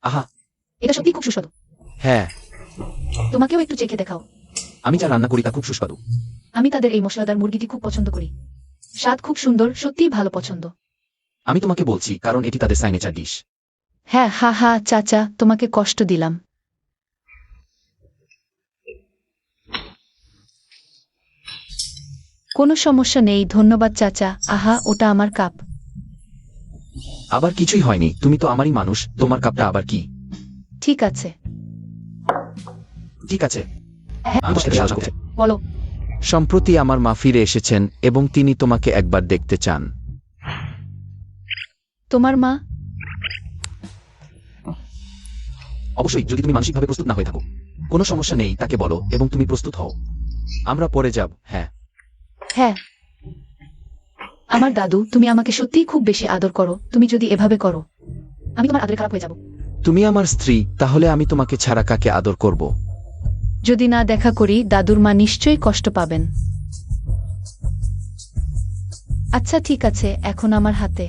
আহা,
এটা সত্যিই খুব সুস্বাদু।
হ্যাঁ,
তোমাকেও একটু চেখে দেখাও।
আমি যা রান্না করি তা খুব সুস্বাদু।
আমি তাদের এই মশলাদার মুরগিটি খুব পছন্দ করি। স্বাদ খুব সুন্দর, সত্যিই ভালো পছন্দ।
আমি তোমাকে বলছি কারণ এটি তাদের সাইনেচার ডিশ।
হ্যাঁ, হা হা চাচা, তোমাকে কষ্ট দিলাম। কোনো সমস্যা নেই, ধন্যবাদ চাচা। আহা, ওটা আমার কাপ।
আবার কিছুই হয়নি, তুমি তো আমারই মানুষ, তোমার কাপটা আবার কি?
ঠিক আছে।
ঠিক আছে,
হ্যাঁ,
আমি তোমার সাথে সাহায্য করতে চাই।
বলো।
সম্প্রতি আমার মা ফিরে এসেছেন এবং তিনি তোমাকে একবার দেখতে চান।
তোমার মা?
অবশ্যই, যদি তুমি মানসিকভাবে প্রস্তুত না হয়ে থাকো। কোনো সমস্যা নেই, তাকে বলো এবং তুমি প্রস্তুত হও। আমরা পরে যাব। হ্যাঁ,
হ্যাঁ। আমার দাদু, তুমি আমাকে সত্যিই খুব বেশি আদর করো। তুমি যদি এভাবে করো, আমি তোমার আদরে খারাপ হয়ে যাব।
তুমি আমার স্ত্রী, তাহলে আমি তোমাকে ছাড়া কাকে আদর করব?
যদি না দেখা করি, দাদুর মা নিশ্চয়ই কষ্ট পাবেন। আচ্ছা ঠিক আছে, এখন আমার হাতে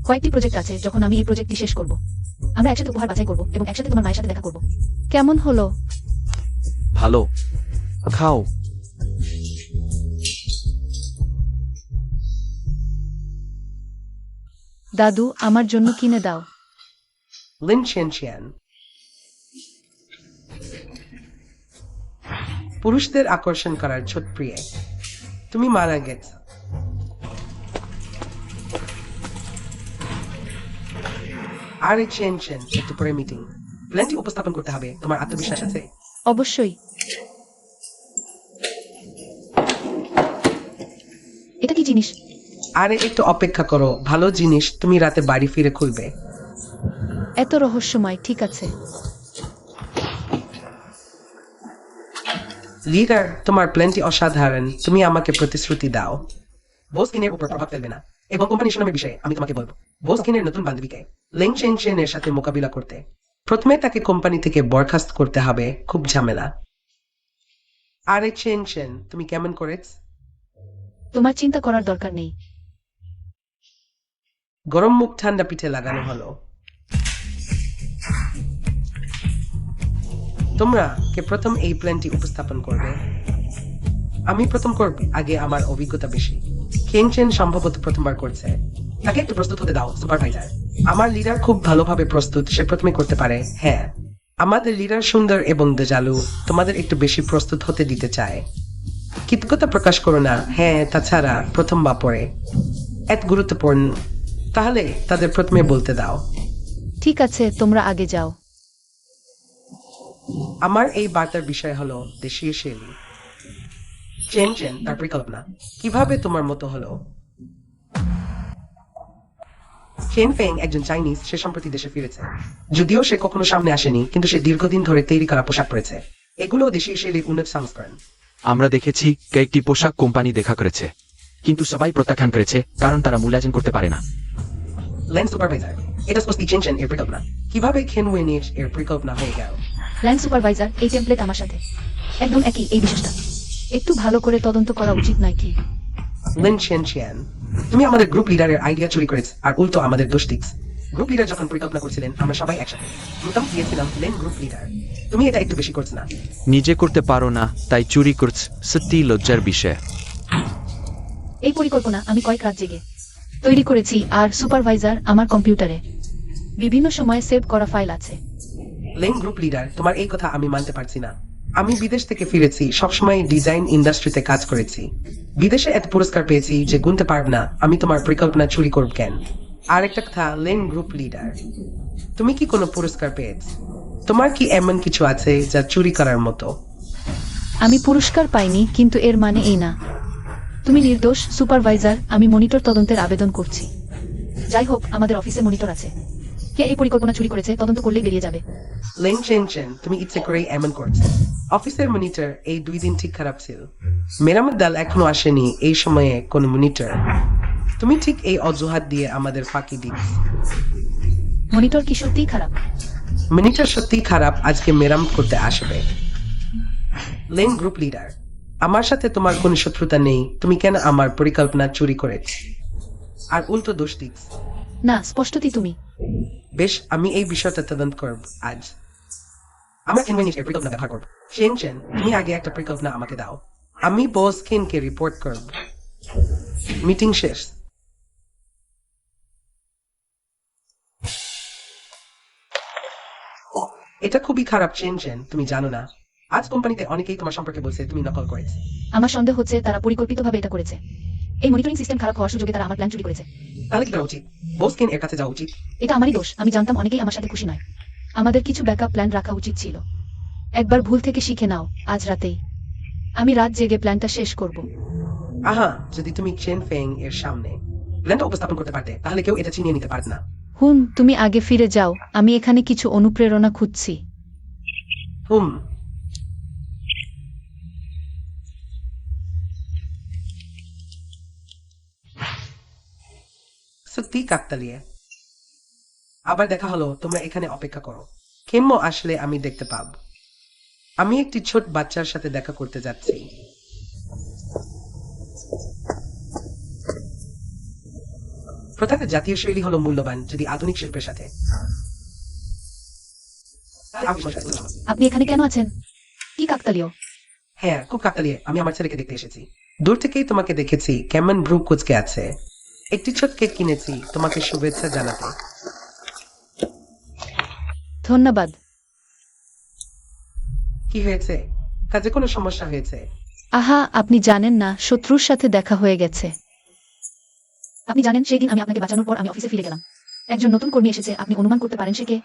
কয়েকটি প্রজেক্ট আছে। যখন আমি এই প্রজেক্টটি শেষ করব, আমরা একসাথে উপহার বাছাই করব এবং একসাথে তোমার মায়ের সাথে দেখা করব। কেমন হলো?
ভালো, খাও।
দাদু, আমার জন্য কিনে দাও।
লিন শেনশিয়ান। পুরুষদের আকর্ষণ করার ছোট প্রিয়, তুমি মারা গেছ। আর এই শেনশিয়ান, একটু পরে মিটিং। প্ল্যানটি উপস্থাপন করতে হবে, তোমার আত্মবিশ্বাস আছে?
অবশ্যই। এটা কি জিনিস?
আরে একটু অপেক্ষা করো, ভালো জিনিস, তুমি রাতে বাড়ি ফিরে খুলবে।
এত রহস্যময়, ঠিক আছে।
লিডার, তোমার প্ল্যানটি অসাধারণ, তুমি আমাকে প্রতিশ্রুতি দাও। বোসকিনের উপর প্রভাব ফেলবে না এবং কোম্পানির সুনামের বিষয়ে আমি তোমাকে বলবো। বোসকিনের নতুন বান্ধবীকে লেং শেনশিয়ানের সাথে মোকাবিলা করতে প্রথমে তাকে কোম্পানি থেকে বরখাস্ত করতে হবে, খুব ঝামেলা। আরে শেনশিয়ান, তুমি কেমন করেছ?
তোমার চিন্তা করার দরকার নেই।
গরম মুখ ঠান্ডা পিঠে লাগানো হলো। তোমরা কে প্রথম এই প্ল্যানটি উপস্থাপন করবে? আমি প্রথম করব, আগে আমার অভিজ্ঞতা বেশি। খেনচেন সম্ভবত প্রথমবার করছে, তাকে একটু প্রস্তুত হতে দাও। সুপারভাইজার, আমার লিডার খুব ভালোভাবে প্রস্তুত, সে প্রথমে করতে পারে। হ্যাঁ, আমাদের লিডার সুন্দর এবং দয়ালু, তোমাদের একটু বেশি প্রস্তুত হতে দিতে চায়। কৃতজ্ঞতা প্রকাশ করো না। হ্যাঁ, তাছাড়া প্রথম বা পরে এত গুরুত্বপূর্ণ, তাহলে তাদের প্রথমে বলতে দাও।
ঠিক আছে, তোমরা আগে যাও।
আমার এই বার্তার বিষয় হলো দেশীয় শৈলী। চেন চেন তার পরিকল্পনা কিভাবে তোমার মতো হলো? চেন ফেং একজন চাইনিজ, সে সম্প্রতি দেশে ফিরেছে। যদিও সে কখনো সামনে আসেনি, কিন্তু সে দীর্ঘদিন ধরে তৈরি করা পোশাক পরেছে। এগুলো দেশীয় শৈলীর উন্নত সংস্করণ।
আমরা দেখেছি কয়েকটি পোশাক কোম্পানি দেখা করেছে, কিন্তু সবাই প্রত্যাখ্যান করেছে কারণ তারা মূল্যায়ন করতে পারে না।
লেন সুপারভাইজার, এটা স্পষ্ট চেন চেন এর পরিকল্পনা। কিভাবে খেন ওয়েনিজ এর পরিকল্পনা হয়ে গেল?
ল্যান্ড সুপারভাইজার, এই টেমপ্লেট আমার সাথে একদম একই। এই বিশেষটা একটু ভালো করে তদন্ত করা উচিত নয় কি?
লিন শেনশিয়ান, তুমি আমাদের গ্রুপ লিডারের আইডিয়া চুরি করেছ আর উল্টো আমাদের দোষ দিচ্ছ। গ্রুপ লিডার যখন পরিকল্পনা করছিলেন, আমরা সবাই একসাথে প্রথম দিয়েছিলাম লেন গ্রুপ লিডার। তুমি এটা একটু বেশি করছ না?
নিজে করতে পারো না, তাই চুরি করছ, সত্যি লজ্জার বিষয়।
এই পরিকল্পনা আমি কয়েক রাত জেগে তৈরি করেছি, আর সুপারভাইজার, আমার কম্পিউটারে বিভিন্ন সময়ে সেভ করা ফাইল আছে।
লেন গ্রুপ লিডার, তোমার এই কথা আমি মানতে পারছি না। আমি বিদেশ থেকে ফিরেছি, সবসময় ডিজাইন ইন্ডাস্ট্রিতে কাজ করেছি, বিদেশে এত পুরস্কার পেয়েছি যে গুনতে পারব না। আমি তোমার পরিকল্পনা চুরি করব কেন? আর একটা কথা, লেন গ্রুপ লিডার, তুমি কি কোনো পুরস্কার পেয়েছ? তোমার কি এমন কিছু আছে যা চুরি করার মতো?
আমি পুরস্কার পাইনি, কিন্তু এর মানে এই না তুমি নির্দোষ। সুপারভাইজার, আমি মনিটর তদন্তের আবেদন করছি। যাই হোক, আমাদের অফিসে মনিটর আছে। কে এই পরিকল্পনা চুরি করেছে তদন্ত করলেই বেরিয়ে যাবে।
লেন চেন চেন, তুমি ইচ্ছে করেই এমন করছো। অফিসের মনিটর এই 2 দিন ঠিক খারাপ ছিল। মেরামত দল এখনো আসেনি, এই সময়ে কোন মনিটর? তুমি ঠিক এই অজুহাত দিয়ে আমাদের ফাঁকি দিচ্ছ।
মনিটর কি সত্যিই খারাপ?
মিনিটা সত্যি খারাপ, আজকে মেরাম করতে আসবে। লেন গ্রুপ লিডার, আমার সাথে তোমার কোনো শত্রুতা নেই, তুমি কেন আমার পরিকল্পনা চুরি করেছ আর উল্টো দোষ দিচ্ছ?
না, স্পষ্টতই তুমি।
বেশ, আমি এই বিষয়টা তদন্ত করব আজ। আমার কেনমেনিটের পরিকল্পনা ব্যবহার করব। শেন চেন, তুমি আগে একটা পরিকল্পনা আমাকে দাও, আমি বস কেনকে রিপোর্ট করব। মিটিং শেষ। এটা খুবই খারাপ চেন চেন, তুমি জানো না আজ কোম্পানিতে অনেকেই তোমার সম্পর্কে বলছে তুমি নকল করেছ।
আমার সন্দেহ হচ্ছে তারা পরিকল্পিতভাবে এটা করেছে। এই মনিটরিং সিস্টেম খারাপ হওয়ার সুযোগে তারা আমার প্ল্যান চুরি করেছে।
তাহলে কি করা উচিত? বস কেন এর কাছে যাওয়া উচিত?
এটা আমারই দোষ। আমি জানতাম অনেকেই আমার সাথে খুশি নয়। আমাদের কিছু ব্যাকআপ প্ল্যান রাখা উচিত ছিল। একবার ভুল থেকে শিখে নাও, আজ রাতেই আমি রাত জেগে প্ল্যানটা শেষ করব।
আহা, যদি তুমি চেন ফেং এর সামনে প্ল্যানটা উপস্থাপন করতে পারতে তাহলে কেউ এটা চিনিয়ে নিতে পারত না।
হুম, তুমি আগে ফিরে যাও, আমি এখানে কিছু অনুপ্রেরণা খুঁজছি।
হুম। সত্যি কাকতালিয়ে। আবার দেখা হলো, তোমরা এখানে অপেক্ষা করো, কেম্মো আসলে আমি দেখতে পাব। আমি একটি ছোট বাচ্চার সাথে দেখা করতে যাচ্ছি। প্রথাগত জাতীয় শৈলী হলো মূল্যবান যদি আধুনিক শিল্পের সাথে।
আপনি এখানে কেন আছেন? কি কাকতালীয়?
হ্যাঁ, খুব কাকতালিয়ে। আমি আমার ছেলেকে দেখতে এসেছি। দূর থেকেই তোমাকে দেখেছি কেমন ব্রু কুচকে আছে। একটি ছোট কেক কিনেছি তোমাকে শুভেচ্ছা জানাতে।
ধন্যবাদ।
কি হয়েছে? কাজে কোনো সমস্যা হয়েছে?
আহা, আপনি জানেন না, শত্রুর সাথে দেখা হয়ে গেছে। আপনি জানেন সেই দিন আমি আপনাকে বাঁচানোর পর আমি অফিসে ফিরে গেলাম। একজন নতুন কর্মী এসেছে, আপনি অনুমান করতে পারেন সে কে?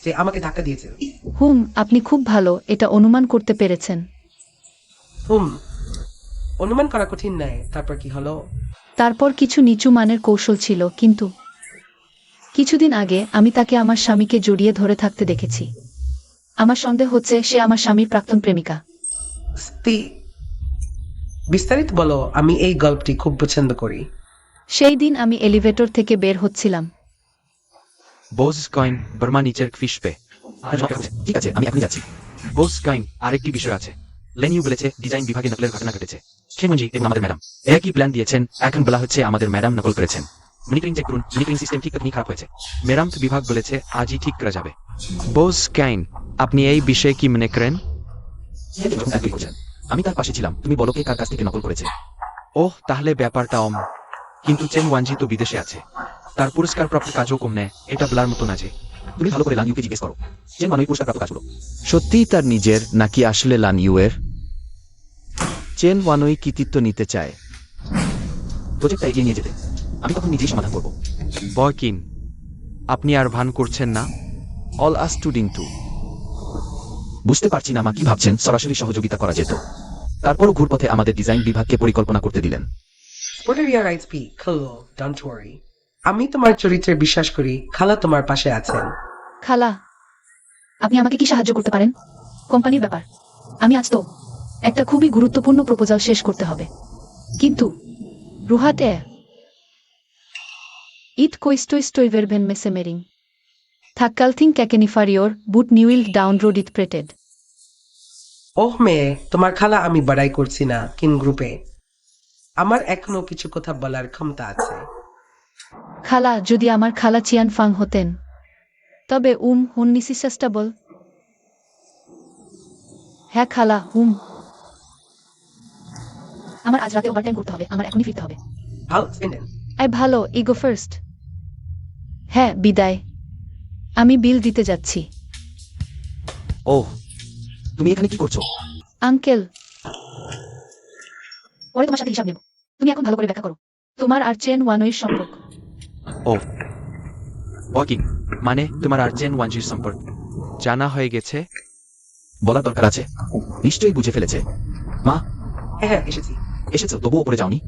যে আমাকে ধাক্কা দিয়েছে।
হুম, আপনি খুব ভালো এটা অনুমান করতে পেরেছেন।
হুম, অনুমান করা কঠিন নয়। তারপর কি হলো?
তারপর কিছু নিচু মানের কৌশল ছিল, কিন্তু কিছুদিন আগে আমি তাকে আমার স্বামীকে জড়িয়ে ধরে থাকতে দেখেছি। আমার সন্দেহ হচ্ছে সে আমার স্বামীর প্রাক্তন প্রেমিকা।
স্ত্রী, বিস্তারিত বলো, আমি এই গল্পটি খুব পছন্দ করি।
সেই দিন আমি এলিভেটর থেকে বের হচ্ছিলাম।
বোস কয়েন বর্মা নিচের ফিস পে। ঠিক আছে, আমি এখনই যাচ্ছি। বোস কয়েন, আরেকটি বিষয় আছে। লেনিউ বলেছে ডিজাইন বিভাগে নকলের ঘটনা ঘটেছে। খেমঞ্জি এবং আমাদের ম্যাডাম একই প্ল্যান দিয়েছেন। এখন বলা হচ্ছে আমাদের ম্যাডাম নকল করেছেন। মনিটরিং চেক করুন, মনিটরিং সিস্টেম ঠিক তখনই খারাপ হয়েছে। মেরাম বিভাগ বলেছে আজই ঠিক করা যাবে। বোস কাইন, আপনি এই বিষয়ে কি মনে করেন? আমি তার পাশে ছিলাম। তুমি বলো কে কার কাছ থেকে নকল করেছে? ওহ, তাহলে ব্যাপারটা কিন্তু চেন ওয়ানজি তো বিদেশে আছে। তার পুরস্কার প্রাপ্ত কাজও কম নেয়। এটা বলার মতো না যে। তুমি ভালো করে লানিউকে জিজ্ঞেস করো চেন ওয়ানই পুরস্কার প্রাপ্ত কাজগুলো সত্যিই তার নিজের নাকি আসলে লানিউয়ের। চেন ওয়ানই কৃতিত্ব নিতে চায় প্রজেক্টটা এগিয়ে নিয়ে যেতে। আমি তখন নিজেই সমাধান করবো। বয়কিন, আপনি আর ভান করছেন না? অল আস স্টুডিং টু। বুঝতে পারছি না মা কি ভাবছেন। সরাসরি সহযোগিতা করা যেত। তারপরও ঘুরপথে আমাদের ডিজাইন বিভাগকে পরিকল্পনা করতে দিলেন।
স্পোর্টেরিয়া রাইটস পি, খালো, ডোন্ট ওয়ারি। আমি তোমার চরিত্রে বিশ্বাস করি। খালা তোমার পাশে আছেন।
খালা, আপনি আমাকে কি সাহায্য করতে পারেন? কোম্পানির ব্যাপার। আমি আজ তো একটা খুবই গুরুত্বপূর্ণ প্রপোজাল শেষ করতে হবে। কিন্তু রুহাতে ইট কোইস্টোইস্টোই ভেরভেন মেসেমেরিং থাক্কালথিং ক্যাকেনিফারিওর বুট নিউইল ডাউন রোড ইট প্রেটেড।
ওহ মেয়ে, তোমার খালা আমি বাড়াই করছি না, কিন গ্রুপে আমার এখনো কিছু কথা বলার ক্ষমতা আছে।
খালা, যদি আমার খালা চিয়ান ফাং হতেন তবে হুন নিসিসাস্টাবল। হ্যাঁ খালা, আমার আজ রাতে ওভারটাইম করতে হবে। আমার এখনই ফিরতে হবে।
ভালো স্পেন্ডেন।
ভালো, ইগো ফার্স্ট। হ্যাঁ, বিদায়। আমি বিল দিতে যাচ্ছি।
ওহ, তুমি এখানে কি করছো?
আঙ্কেল, পরে তোমার সাথে হিসাব নেব। তুমি এখন ভালো করে ব্যাখ্যা করো তোমার আর চেন ওয়ানইর সম্পর্ক।
ও ওয়াকিং, মানে তোমার আর চেন ওয়ানজির সম্পর্ক জানা হয়ে গেছে? বলার দরকার আছে। নিশ্চয়ই বুঝে ফেলেছে। মা,
হ্যাঁ, এসেছি।
এসেছো তবুও উপরে যাওনি?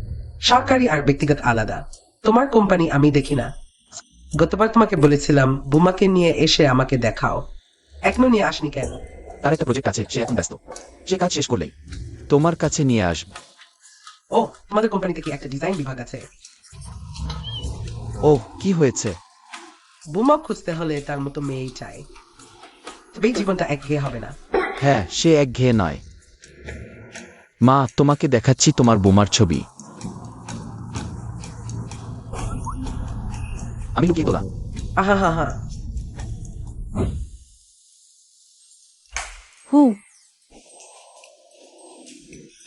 সরকারি আর ব্যক্তিগত আলাদা। তোমার কোম্পানি আমি দেখি না। গতবার তোমাকে বলেছিলাম বুমাকে নিয়ে এসে আমাকে দেখাও। এখনো নিয়ে আসনি কেন?
তার একটা প্রজেক্ট আছে, সে এখন ব্যস্ত। সে কাজ শেষ করলেই তোমার কাছে নিয়ে আসবে।
ও, তোমাদের কোম্পানিতে কি একটা ডিজাইন বিভাগ আছে?
ওহ, কি হয়েছে?
বুমা খুঁজতে হলে তার মতো মেয়েই চাই। তবে এই জীবনটা একঘেয়ে হবে না।
হ্যাঁ, সে একঘেয়ে নয়। মা, তোমাকে দেখাচ্ছি তোমার বোমার ছবি। আমি লুকিয়ে তোলা।
আহা হা হা।
হু।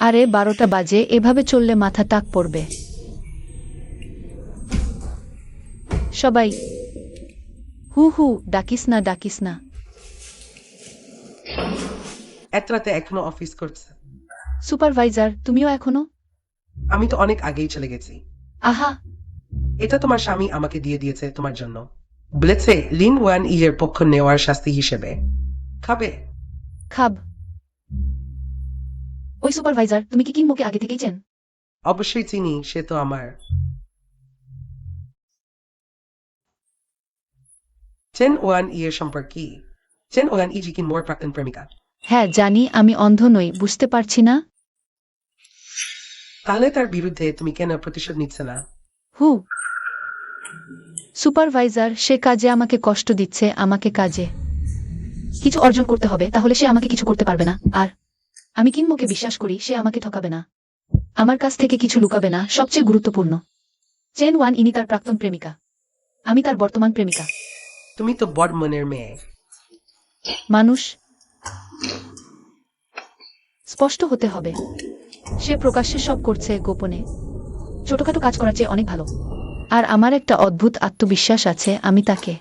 আরে 12টা বাজে, এভাবে চললে মাথা টাক পড়বে। সবাই হু হু, ডাকিস না ডাকিস না।
এত রাতে এখনো অফিস করছে?
সুপারভাইজার, তুমিও এখনো?
আমি তো অনেক আগেই চলে গেছি।
আহা,
এটা তোমার স্বামী আমাকে দিয়ে দিয়েছে তোমার জন্য। বলেছে লিন ওয়ান ইয়ের পক্ষ নেওয়ার শাস্তি হিসেবে। খাবে?
খাব। ওই সুপারভাইজার, তুমি কি কিংমোকে আগে থেকেই চেন?
অবশ্যই চিনি, সে তো আমার। চেন ওয়ান ইয়ের সম্পর্কে? চেন ওয়ান ই জিকিন মোর প্রাক্তন প্রেমিকা।
হ্যাঁ জানি, আমি অন্ধ নই, বুঝতে পারছি না।
তাহলে তার বিরুদ্ধে তুমি কেন প্রতিশোধ নিচ্ছে না?
হু। সুপারভাইজার, সে কাজে আমাকে কষ্ট দিচ্ছে, আমাকে কাজে কিছু অর্জন করতে হবে, তাহলে সে আমাকে কিছু করতে পারবে না। আর আমি কিংমোকে বিশ্বাস করি, সে আমাকে ঠকাবে না, আমার কাছ থেকে কিছু লুকাবে না। সবচেয়ে গুরুত্বপূর্ণ, চেন ওয়ান ইনি তার প্রাক্তন প্রেমিকা, আমি তার বর্তমান প্রেমিকা।
তুমি তো বড় মনের মেয়ে।
মানুষ স্পষ্ট হতে হবে। সে প্রকাশ্যে সব করছে, গোপনে ছোটখাটো কাজ করার চেয়ে অনেক ভালো। আর আমার একটা অদ্ভুত আত্মবিশ্বাস আছে, আমি তাকে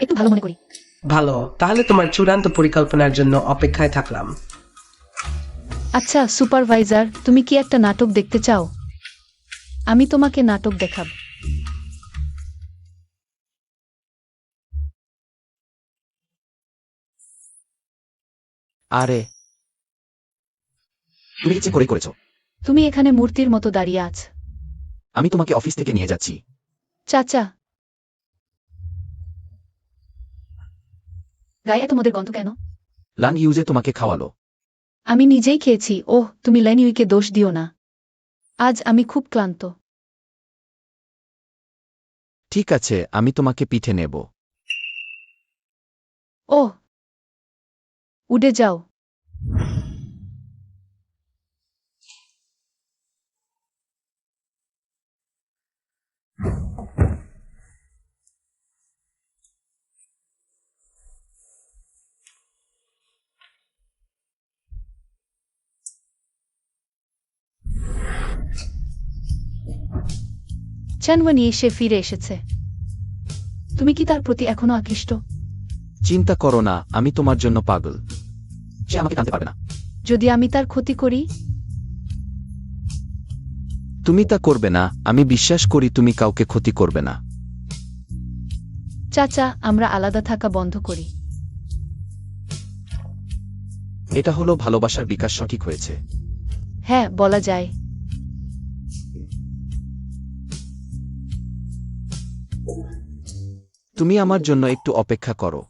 একটু ভালো মনে করি।
ভালো, তাহলে তোমার চূড়ান্ত পরিকল্পনার জন্য অপেক্ষায় থাকলাম।
আচ্ছা সুপারভাইজার, তুমি কি একটা নাটক দেখতে চাও? আমি তোমাকে নাটক দেখাব।
আরে, তুমি ইচ্ছে করে করেছো।
তুমি এখানে মূর্তির মতো দাঁড়িয়ে আছ।
আমি তোমাকে অফিস থেকে নিয়ে যাচ্ছি।
চাচা, গায়ে এত মদের গন্ধ কেন?
লান ইউজে তোমাকে খাওয়ালো।
আমি নিজেই খেয়েছি। ওহ, তুমি লেনিউইকে দোষ দিও না, আজ আমি খুব ক্লান্ত।
ঠিক আছে, আমি তোমাকে পিঠে নেব।
ওহ, উড়ে যাও। চানওয়ানি সে ফিরে এসেছে। তুমি কি তার প্রতি এখনো আকৃষ্ট?
চিন্তা করো না, আমি তোমার জন্য পাগল। সে আমাকে টানতে পারবে না।
যদি আমি তার ক্ষতি করি?
তুমি তা করবে না, আমি বিশ্বাস করি তুমি কাউকে ক্ষতি করবে না।
চাচা, আমরা আলাদা থাকা বন্ধ করি।
এটা হলো ভালোবাসার বিকাশ, সঠিক হয়েছে।
হ্যাঁ, বলা যায়।
তুমি আমার জন্য একটু অপেক্ষা করো।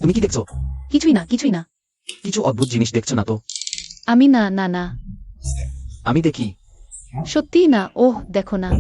তুমি কি দেখছো?
কিছুই না, কিছুই না।
কিছু অদ্ভুত জিনিস দেখছো না তো?
আমি না, না না,
আমি দেখি।
সত্যিই না। ওহ, দেখো না।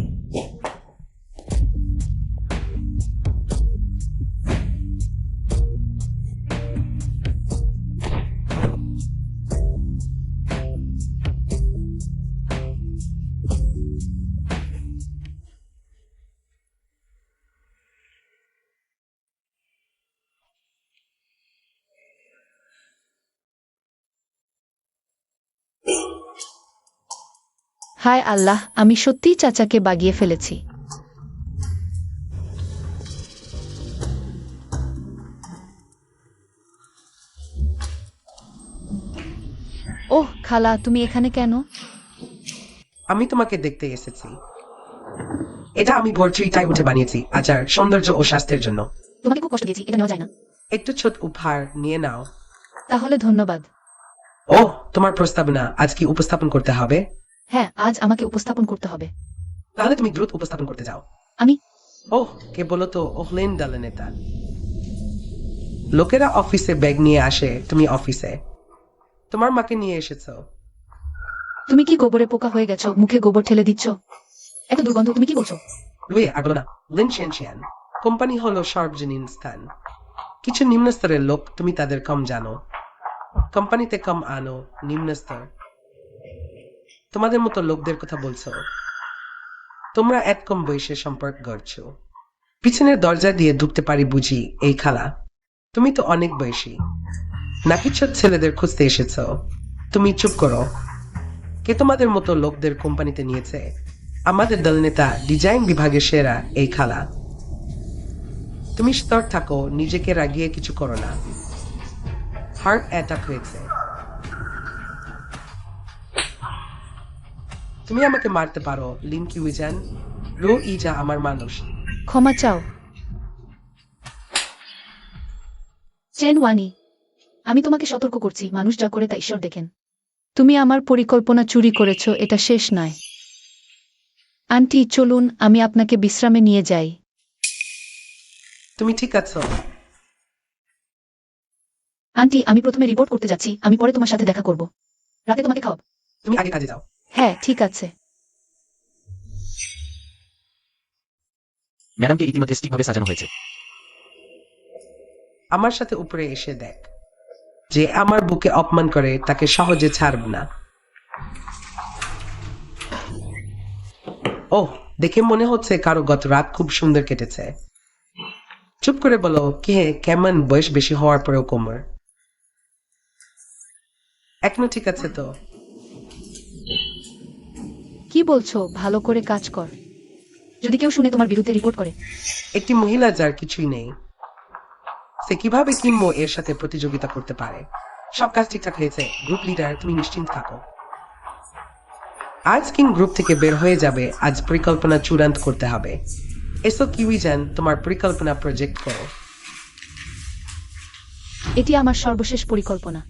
হায় আল্লাহ, আমি সত্যিই চাচাকে বাগিয়ে ফেলেছি। ওহ খালা, তুমি এখানে কেন?
আমি তোমাকে দেখতে এসেছি। এটা আমি বর্চিটাই উঠে বানিয়েছি আচার, সৌন্দর্য ও স্বাস্থ্যের জন্য।
তোমাকে খুব কষ্ট দিয়েছি, এটা নেওয়া যায় না।
একটু ছোট উপহার নিয়ে নাও।
তাহলে ধন্যবাদ।
ও, তোমার প্রস্তাবনা আজ কি উপস্থাপন করতে হবে?
হ্যাঁ, আজ আমাকে উপস্থাপন করতে হবে।
তাহলে তুমি দ্রুত উপস্থাপন করতে যাও।
আমি
ওহ, কে বলো তো ওহলেন ডালেনেতা। লোকেরা অফিসে ব্যাগ নিয়ে আসে, তুমি অফিসে তোমার মাকে নিয়ে এসেছো।
তুমি কি গোবরে পোকা হয়ে গেছো? মুখে গোবর ঠেলে দিচ্ছ, এত দুর্গন্ধ। তুমি কি বলছো?
লুয়ে আর বলো না। লিনশেনশিয়ান কোম্পানি হলো সার্বজনীন স্থান। কিছু নিম্ন স্তরের লোক, তুমি তাদের কম জানো। কোম্পানিতে কম আনো, নিম্ন স্তর। তোমাদের মতো লোকদের কথা বলছো। তোমরা এক কম বয়সে সম্পর্ক গড়ছো। পিছনের দরজা দিয়ে ঢুকতে পারি বুঝি এই খালা? তুমি তো অনেক বয়সী। নাকি ছোট ছেলেদের খুঁজতে এসেছ? তুমি চুপ করো। কে তোমাদের মতো লোকদের কোম্পানিতে নিয়েছে? আমাদের দলনেতা, ডিজাইন বিভাগের সেরা এই খালা। তুমি স্তর থাকো, নিজেকে রাগিয়ে কিছু করো না। হার্ট অ্যাটাক হয়েছে। তুমি আমাকে মারতে পারো, লিন কিউইজান। রো ইজা আমার মানুষ।
ক্ষমা চাও চেন ওয়ানি। আমি তোমাকে সতর্ক করছি, মানুষ যা করে তা ঈশ্বর দেখেন। তুমি আমার পরিকল্পনা চুরি করেছো, এটা শেষ নয়। আন্টি চলুন, আমি আপনাকে বিশ্রামে নিয়ে যাই।
তুমি ঠিক আছো?
আন্টি, আমি প্রথমে রিপোর্ট করতে যাচ্ছি, আমি পরে তোমার সাথে দেখা করব। রাতে তোমাকে খাওয়াব।
তুমি আগে কাজে যাও।
হ্যাঁ ঠিক আছে।
ম্যাডামকে ইতিমধ্যে ঠিকভাবে সাজানো হয়েছে।
আমার সাথে উপরে এসে দেখ। যে আমার বুকে অপমান করে তাকে সহজে ছাড়ব না। ওহ, দেখে মনে হচ্ছে কারো গত রাত খুব সুন্দর কেটেছে। চুপ করে বলো, কে কেমন বয়স বেশি হওয়ার পরেও কোমর? এখনো ঠিক আছে তো?
কি বলছো? ভালো করে কাজ কর। যদি কেউ শুনে তোমার বিরুদ্ধে রিপোর্ট করে।
একটি মহিলা যার কিছুই নেই, সে কিভাবে কিনবো এর সাথে প্রতিযোগিতা করতে পারে? সব কাজ ঠিকঠাক হয়েছে। গ্রুপ লিডার, তুমি নিশ্চিন্ত থাকো। আজ কিং গ্রুপ থেকে বের হয়ে যাবে। আজ পরিকল্পনা চূড়ান্ত করতে হবে। এসো কিউইজান, তোমার পরিকল্পনা প্রজেক্ট করো।
এটি আমার সর্বশেষ পরিকল্পনা।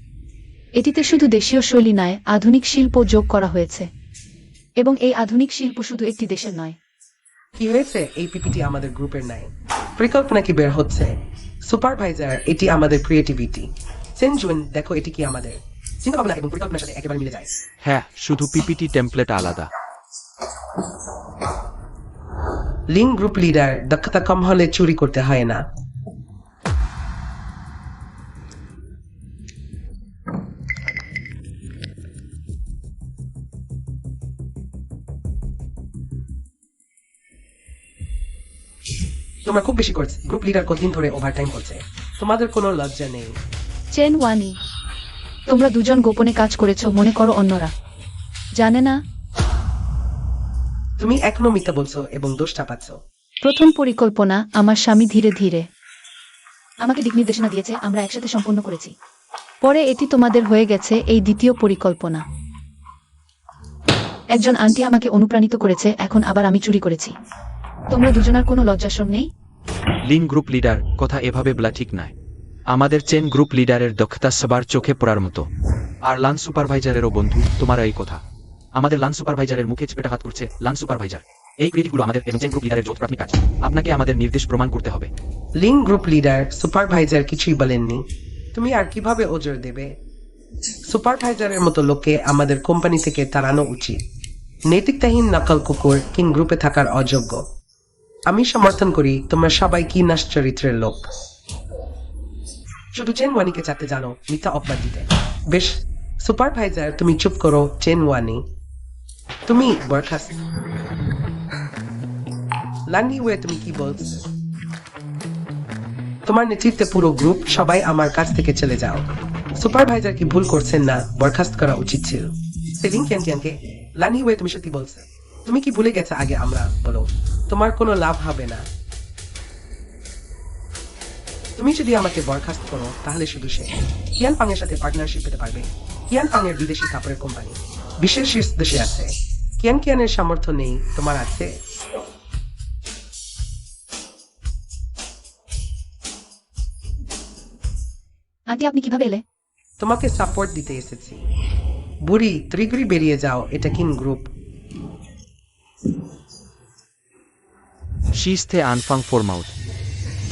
এটিতে শুধু দেশীয় শৈলী নয়, আধুনিক শিল্প যোগ করা হয়েছে। এবং এই আধুনিক শিল্প শুধু একটি দেশের নয়।
কি হয়েছে? এই পিপিটি আমাদের গ্রুপের নাই। পরিকল্পনা কি বের হচ্ছে? সুপারভাইজার, এটি আমাদের ক্রিয়েটিভিটি। সেনজুন, দেখো এটি কি আমাদের চিন্তা ভাবনা এবং পরিকল্পনার সাথে একেবারে মিলে যায়।
হ্যাঁ, শুধু পিপিটি টেমপ্লেট আলাদা।
লিন গ্রুপ লিডার, দক্ষতা কম হলে চুরি করতে হয় না। তোমরা খুব বেশি করছে। গ্রুপ লিডার কতদিন ধরে ওভারটাইম করছে। তোমাদের কোনো লজ্জা নেই।
চেন ওয়ানি, তোমরা দুজন গোপনে কাজ করেছো, মনে করো অন্যরা জানে না?
তুমি এখনো মিথ্যা বলছো এবং দোষ চাপাচ্ছ।
প্রথম পরিকল্পনা আমার স্বামী ধীরে ধীরে আমাকে দিক নির্দেশনা দিয়েছে, আমরা একসাথে সম্পন্ন করেছি। পরে এটি তোমাদের হয়ে গেছে এই দ্বিতীয় পরিকল্পনা। একজন আন্টি আমাকে অনুপ্রাণিত করেছে, এখন আবার আমি চুরি করেছি। তোমরা দুজনার কোনো লজ্জাশরম নেই?
লিন গ্রুপ লিডার, কথা এভাবে বলা ঠিক নয়। আমাদের চেন গ্রুপ লিডারের দক্ষতা সবার চোখে পড়ার মতো। আর লান সুপারভাইজারেরও বন্ধু তোমার এই কথা। আমাদের লান সুপারভাইজারের মুখে চেপেটাঘাত করছে। লান সুপারভাইজার, এই ক্রিয়েটিভগুলো আমাদের এবং চেন গ্রুপ লিডারের যৌথ প্রাথমিক কাজ। আপনাকে আমাদের নির্দেশ প্রমাণ করতে হবে।
লিন গ্রুপ লিডার, সুপারভাইজার কিছুই বলেননি। তুমি আর কিভাবে ওজোর দেবে? সুপারভাইজারের মতো লোককে আমাদের কোম্পানি থেকে তাড়ানো উচিত। নৈতিকতাহীন নকল কুকুর কিং গ্রুপে থাকার অযোগ্য। আমি সমর্থন করি। তোমরা সবাই কি নাশ চরিত্রের লোক। শুধু চেন ওয়ানিকে চাতে জানো মিথ্যা অপবাদ দিতে। বেশ, সুপারভাইজার তুমি চুপ করো। চেন ওয়ানি, তুমি বরখাস্ত। লান্ডি ওয়ে, তুমি কি বলছো? তোমার নেতৃত্বে পুরো গ্রুপ সবাই আমার কাছ থেকে চলে যাও। সুপারভাইজার কি ভুল করছেন না? বরখাস্ত করা উচিত ছিল। সেলিং ক্যান্টিয়ানকে লানি ওয়ে তুমি সত্যি বলছো। তুমি কি ভুলে গেছো আগে আমরা বলো তোমার কোনো লাভ হবে না। তুমি যদি আমাকে বরখাস্ত করো তাহলে শুধু সে কিয়ান ফাং এর সাথে পার্টনারশিপ পেতে পারবে। কিয়ান ফাং এর বিদেশি কাপড়ের কোম্পানি বিশ্বের শীর্ষ দেশে আছে। কিয়ানের সামর্থ্য নেই, তোমার আছে।
আন্টি আপনি কিভাবে এলে?
তোমাকে সাপোর্ট দিতে এসেছি। বুড়ি ত্রিগুড়ি বেরিয়ে যাও, এটা কিন গ্রুপ।
শিস্তে আনফাং ফোরমাউথ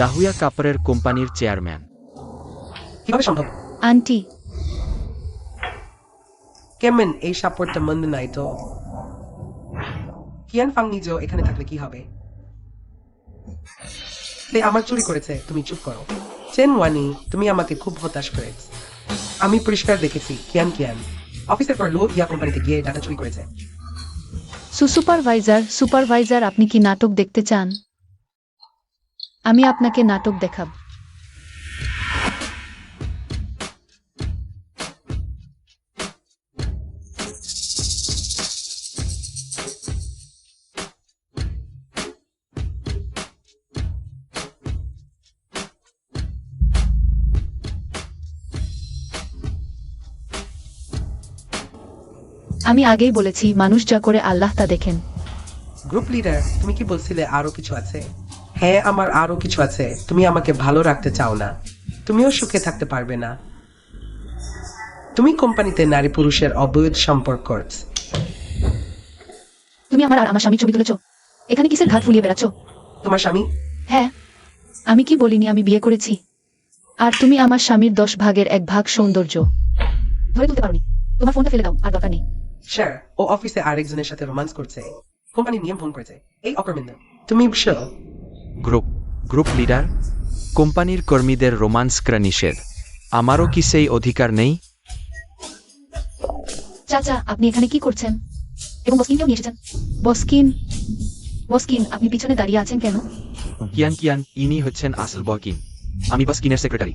দাহুয়া কাপড়ের কোম্পানির চেয়ারম্যান।
কিভাবে সম্ভব?
আন্টি
কেমন এই সাপোর্টটা মন্দ নাই তো। কিয়ান ফাং নিজেও এখানে থাকলে কি হবে? সে আমার চুরি করেছে, তুমি চুপ করো। চেন ওয়ানি তুমি আমাকে খুব হতাশ করেছ। আমি পরিষ্কার দেখেছি কিয়ান অফিসের পর লো ইয়া কোম্পানিতে গিয়ে ডাটা চুরি করেছে।
সুপারভাইজার আপনি কি নাটক দেখতে চান? আমি আপনাকে নাটক দেখাব। আমি আগেই বলেছি মানুষ যা করে আল্লাহ তা দেখেন।
গ্রুপ লিডার তুমি কি বলছিলে আরো কিছু আছে? হ্যাঁ আমার আরো কিছু আছে। তুমি আমাকে ভালো রাখতে চাও না, তুমিও সুখে থাকতে পারবে না। তুমি কোম্পানিতে নারী পুরুষের অবৈধ সম্পর্ক করছ।
তুমি আমার আর আমার স্বামীর ছবি তুলেছ, এখানে কিসের ঘাট ফুলিয়ে বেড়াচ্ছ?
তোমার স্বামী?
হ্যাঁ, আমি কি বলিনি আমি বিয়ে করেছি? আর তুমি আমার স্বামীর 10 ভাগের 1 ভাগ সৌন্দর্য ধরে তুলতে পারোনি। তোমার ফোনটা ফেলে দাও, আর দরকার নেই।
স্যার ও অফিসে আরেকজনের সাথে রোমান্স করছে, কোম্পানির নিয়ম ভঙ্গ করেছে, এই অকর্মেন্দ। তুমি বুঝছো?
গ্রুপ লিডার কোম্পানির কর্মীদের রোমান্স করা নিষেধ। আমারও কি সেই অধিকার নেই?
চাচা আপনি এখানে কি করছেন? এবং বসকিনকেও নিয়ে এসেছেন? বসকিন আপনি পিছনে দাঁড়িয়ে আছেন কেন?
কিয়ান ইনি হচ্ছেন আসল বকিন। আমি বসকিনের সেক্রেটারি।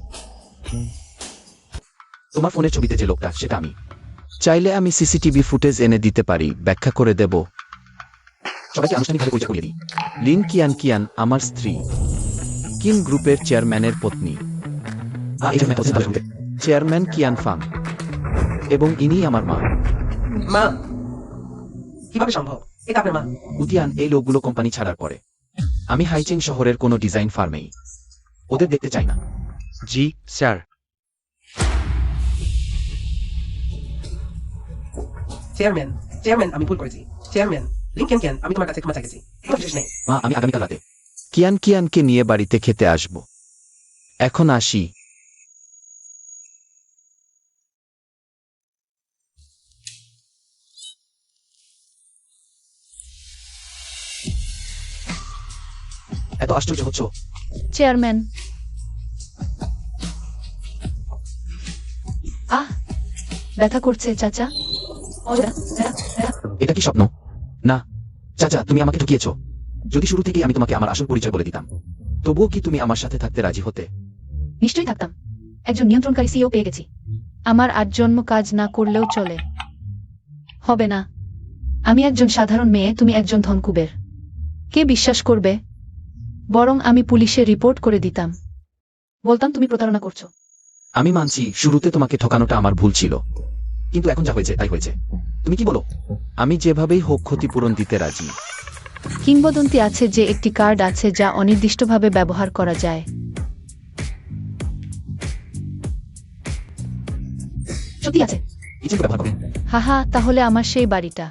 তোমার ফোনের ছবিতে যে লোকটা সেটা আমি। চাইলে আমি সিসিটিভি ফুটেজ এনে দিতে পারি, ব্যাখ্যা করে দেব। সবাইকে আনুষ্ঠানিকভাবে পরিচয় করিয়ে দিই। লিন কিয়ান আমার স্ত্রী, কিন গ্রুপের চেয়ারম্যানের পত্নী। চেয়ারম্যান কিয়ান ফাং, এবং ইনি আমার মা।
মা? কিভাবে সম্ভব? এটা আপনার মা?
উতিয়ান এই লোকগুলো কোম্পানি ছাড়ার পরে আমি হাইচিং শহরের কোনো ডিজাইন ফার্মেই ওদের দেখতে চাই না। জি স্যার।
চেয়ারম্যান আমি ভুল করেছি। চেয়ারম্যান লিন কিয়ান আমি তোমার কাছে ক্ষমা চাইছি। এটা বিশেষ নেই।
মা আমি আগামীকাল রাতে কিয়ানকে নিয়ে বাড়িতে খেতে আসব। এখন আসি। এত আশ্চর্য হচ্ছ?
চেয়ারম্যান ব্যথা করছে চাচা?
এটা কি স্বপ্ন? না চাচা, তুমি আমাকে ঠকিয়েছ। যদি শুরু থেকেই আমি তোমাকে আমার আসল পরিচয় বলে দিতাম, তবুও কি তুমি আমার সাথে থাকতে রাজি হতে?
নিশ্চয়ই থাকতাম। একজন নিয়ন্ত্রণকারী সিইও পেয়ে গেছি। আমার 8 জন্ম কাজ না করলেও চলে। হবে না। আমি একজন সাধারণ মেয়ে, তুমি একজন ধনকুবের। কে বিশ্বাস করবে? বরং আমি পুলিশে রিপোর্ট করে দিতাম, বলতাম তুমি প্রতারণা করছো।
আমি মানছি শুরুতে তোমাকে ঠকানোটা আমার ভুল ছিল, কিন্তু এখন যা হয়েছে তাই হয়েছে। তুমি কি বলো? আমি যেভাবেই হোক ক্ষতিপূরণ দিতে রাজি।
কিংবদন্তি আছে যে একটি কার্ড আছে যা অনির্দিষ্টভাবে ব্যবহার করা যায়। সত্যি আছে?
কিছু ব্যবহার করো।
হাহা, তাহলে আমার সেই বাড়িটা।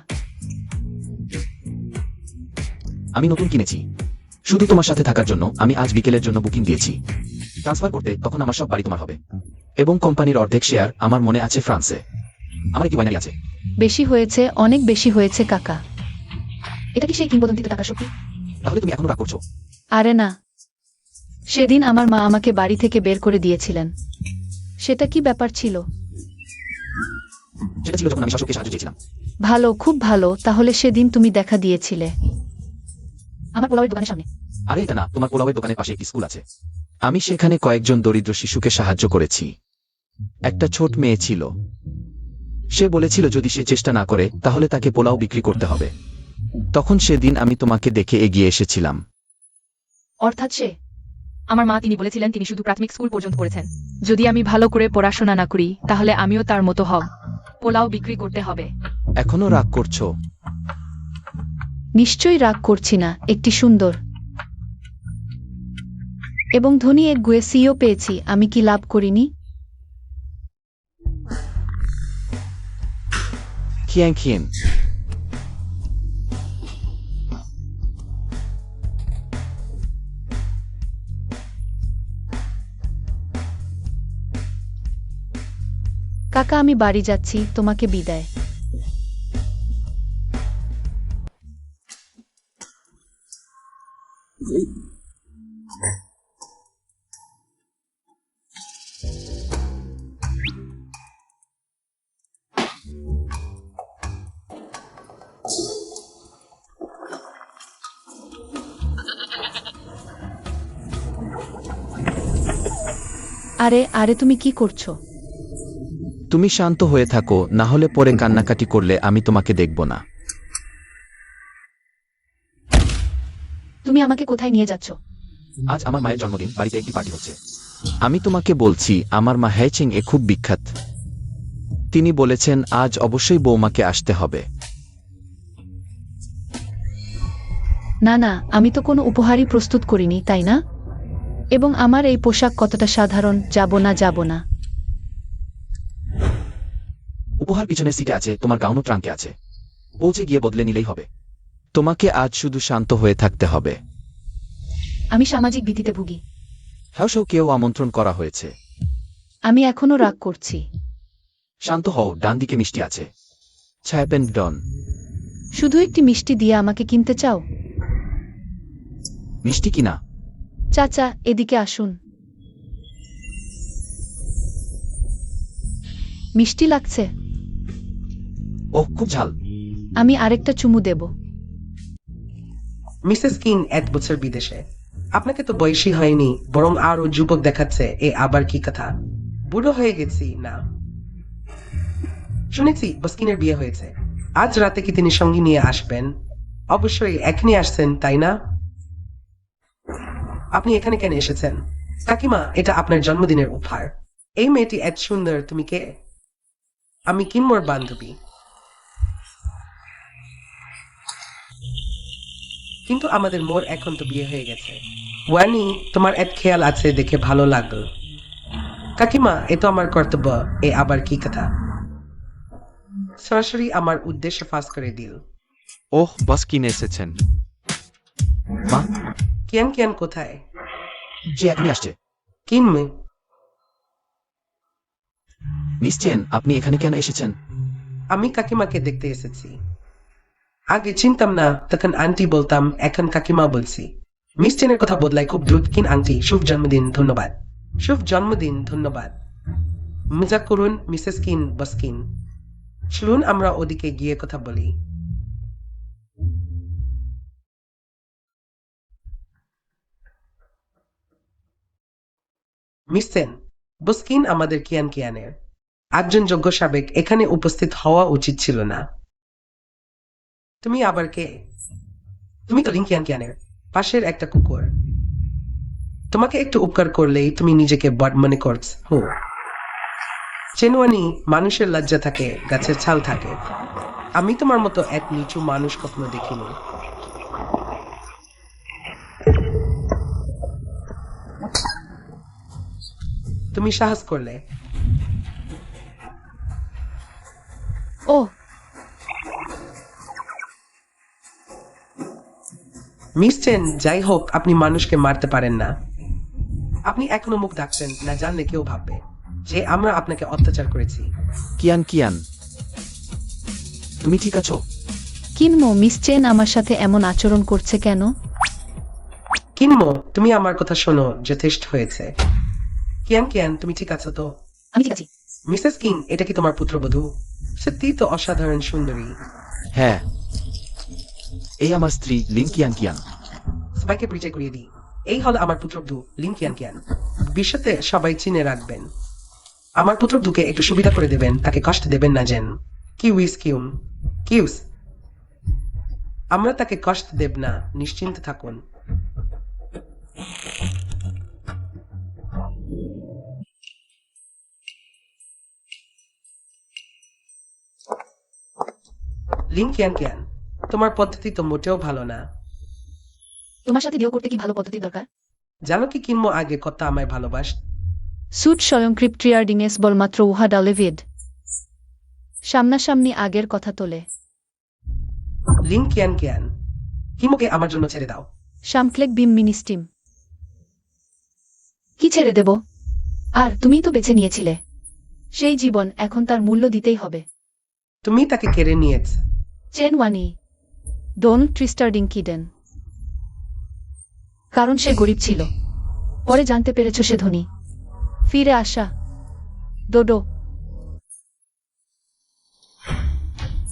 আমি নতুন কিনেছি শুধু তোমার সাথে থাকার জন্য। আমি আজ বিকেলের জন্য বুকিং দিয়েছি। ট্রান্সফার করতে তখন আমার সব বাড়ি তোমার হবে, এবং কোম্পানির অর্ধেক শেয়ার আমার মনে আছে ফ্রান্সে। আমার কি ওয়াইনারি আছে।
বেশি হয়েছে, অনেক বেশি হয়েছে কাকা। এটা কি সেই কিংবদন্তিতে টাকা সত্যি?
তাহলে তুমি এখনো রাগ করছো?
আরে না, সেদিন আমার মা আমাকে বাড়ি থেকে বের করে দিয়েছিলেন। সেটা কি ব্যাপার ছিল?
সেটা ছিল যখন আমি শাসককে সাহায্য চেয়েছিলাম।
ভালো, খুব ভালো। তাহলে সেদিন তুমি দেখা দিয়েছিলে আমার পোলাওয়ের দোকানের সামনে।
আরে এটা না, তোমার পোলাওয়ের দোকানের পাশে একটি স্কুল আছে। আমি সেখানে কয়েকজন দরিদ্র শিশুকে সাহায্য করেছি। একটা ছোট মেয়ে ছিল, সে বলেছিল যদি সে চেষ্টা না করে তাহলে তাকে পোলাও বিক্রি করতে হবে। তখন সেদিন আমি তোমাকে দেখে এগিয়ে এসেছিলাম।
অর্থাৎ সে আমার মা তিনি বলেছিলেন তিনি শুধু প্রাথমিক স্কুল পর্যন্ত পড়েছেন। যদি আমি ভালো করে পড়াশোনা না করি তাহলে আমিও তার মতো হব। পোলাও বিক্রি করতে হবে।
এখনো রাগ করছো?
নিশ্চয়ই রাগ করছি না, একটি সুন্দর এবং ধনী এক গুয়েসিও পেয়েছি, আমি কি লাভ করিনি?
খিয়াং খিয়েন।
কাকা আমি বাড়ি যাচ্ছি, তোমাকে বিদায়। আরে আরে তুমি কি করছো?
তুমি শান্ত হয়ে থাকো, না হলে পরে কান্নাকাটি করলে আমি তোমাকে দেখব না।
তুমি আমাকে কোথায় নিয়ে যাচ্ছ?
আজ আমার মায়ের জন্মদিন, বাড়িতে একটি পার্টি হচ্ছে। আমি তোমাকে বলছি আমার মা হ্যাচিং এ খুব বিখ্যাত। তিনি বলেছেন আজ অবশ্যই বৌমাকে আসতে হবে।
না না, আমি তো কোনো উপহারই প্রস্তুত করিনি, তাই না? এবং আমার এই পোশাক কতটা সাধারণ, যাব না যাব না।
উপহার পিছনের সিটে আছে, তোমার গাউনও ট্রাঙ্কে আছে, পৌঁছে গিয়ে বদলে নিলেই হবে। তোমাকে আজ শুধু শান্ত হয়ে থাকতে হবে।
আমি সামাজিক ভীতিতে ভুগি।
হাউসেও কেউ আমন্ত্রণ করা হয়েছে।
আমি এখনো রাগ করছি।
শান্ত হও, ডান দিকে মিষ্টি আছে। ছায়াপেন ডন।
শুধু একটি মিষ্টি দিয়ে আমাকে কিনতে চাও?
মিষ্টি কিনা?
চাচা এদিকে আসুন। মিষ্টি লাগছে?
ওহ খুব ঝাল।
আমি আরেকটা চুমু দেব।
মিসেস কিন 1 বছর বিদেশে। আপনাকে তো বয়সী হয়নি, বরং আরো যুবক দেখাচ্ছে। এ আবার কি কথা? বুড়ো হয়ে গেছি না? শুনেছি বস্কিনের বিয়ে হয়েছে। আজ রাতে কি তিনি সঙ্গী নিয়ে আসবেন? অবশ্যই এখনই আসছেন, তাই না? আপনি এখানে কেন এসেছেন? কাকিমা, এটা আপনার জন্মদিনের উপহার। এই মেয়েটি এত সুন্দর, তুমি কে? আমি কিনমোর বান্ধবী। কিন্তু আমাদের মোর এখন তো বিয়ে হয়ে গেছে। ওয়ানি, তোমার এত খেয়াল আছে দেখে ভালো লাগলো। কাকিমা, এ তো আমার কর্তব্য। এ আবার কি কথা? সরাসরি আমার উদ্দেশ্য ফাঁস করে দিল।
ওহ বাস কিনে এসেছেন। মা,
কিয়ান কিয়ান কোথায়?
যে এখনই আসছে।
কিনমে?
নিশ্চেন আপনি এখানে কেন এসেছেন?
আমি কাকিমাকে দেখতে এসেছি। আগে চিনতাম না, তখন আন্টি বলতাম, এখন কাকিমা বলছি। মিস চেনের কথা বদলায় খুব দ্রুত। কিন আন্টি, শুভ জন্মদিন, ধন্যবাদ। শুভ জন্মদিন, ধন্যবাদ। মজা করুন মিসেস কিন বসকিন। চলুন আমরা ওদিকে গিয়ে কথা বলি। মিস চেন, বসকিন আমাদের কিয়ান কিয়ানের একজন যোগ্য সাবেক, এখানে উপস্থিত হওয়া উচিত ছিল না। তুমি আবার কে? তুমি তো লিংকিয়ান কিয়ানের পাশের একটা কুকুর। তোমাকে একটু উপকার করলেই তুমি নিজেকে বড় মনে করছ। হো চেনওয়ানি, মানুষের লজ্জা থাকে, গাছের ছাল থাকে। আমি তোমার মতো এক নিচু মানুষ কখনো দেখিনি। তুমি সাহস করলে।
ও
মিস চেন, যাই হোক, আপনি মানুষকে মারতে পারেন না। আপনি এখনো মুখ ডাকছেন না, জানলে কেউ ভাববে যে আমরা আপনাকে অত্যাচার করেছি।
কিয়ান কিয়ান, তুমি ঠিক আছো?
কিনমো, মিস চেন আমার সাথে এমন আচরণ করছে কেন?
কিনমো, তুমি আমার কথা শোনো, যথেষ্ট হয়েছে। কিয়ান কিয়ান, তুমি ঠিক আছো তো?
আমি ঠিক আছি।
মিসেস কিং, এটা কি তোমার পুত্রবধূ? সত্যি তো অসাধারণ সুন্দরী।
হ্যাঁ, এই আমার স্ত্রী লিং কিয়ান কিয়ান।
সবাইকে পরিচয় করিয়ে দিই। এই হলো আমার পুত্রবধূ লিন কিয়ান কিয়ান। ভবিষ্যতে সবাই চিনে রাখবেন। আমার পুত্র দুকে একটু সুবিধা করে দেবেন, তাকে কষ্ট দেবেন না যেন। কিউস। আমরা তাকে কষ্ট দেব না, নিশ্চিন্ত থাকুন। লিং কিয়ান, তোমার পদ্ধতি তো মোটেও ভালো না।
তোমার সাথে ডিও করতে কি ভালো পদ্ধতি দরকার?
জানো কি কিনবো আগে কত আমায় ভালোবাস।
সুট স্বয়ংক্রিপ ট্রিয়ার্ডিংএস বলমাত্র উহা ডালেভিড সামনাসামনি আগের কথা তোলে।
লিং কিয়ান, কিমোকে আমার জন্য ছেড়ে দাও।
শামক্লেক বিম মিনিস্টিম। কি ছেড়ে দেব? আর তুমিই তো বেছে নিয়েছিলে সেই জীবন, এখন তার মূল্য দিতেই হবে।
তুমি তাকে কেড়ে নিয়েছ।
চেন ওয়ানি ডোন ট্রিস্টার্ডিং কিডেন। কারণ সে গরিব ছিল, পরে জানতে পেরেছ সে ধনী। ফিরে আসা ডোডো।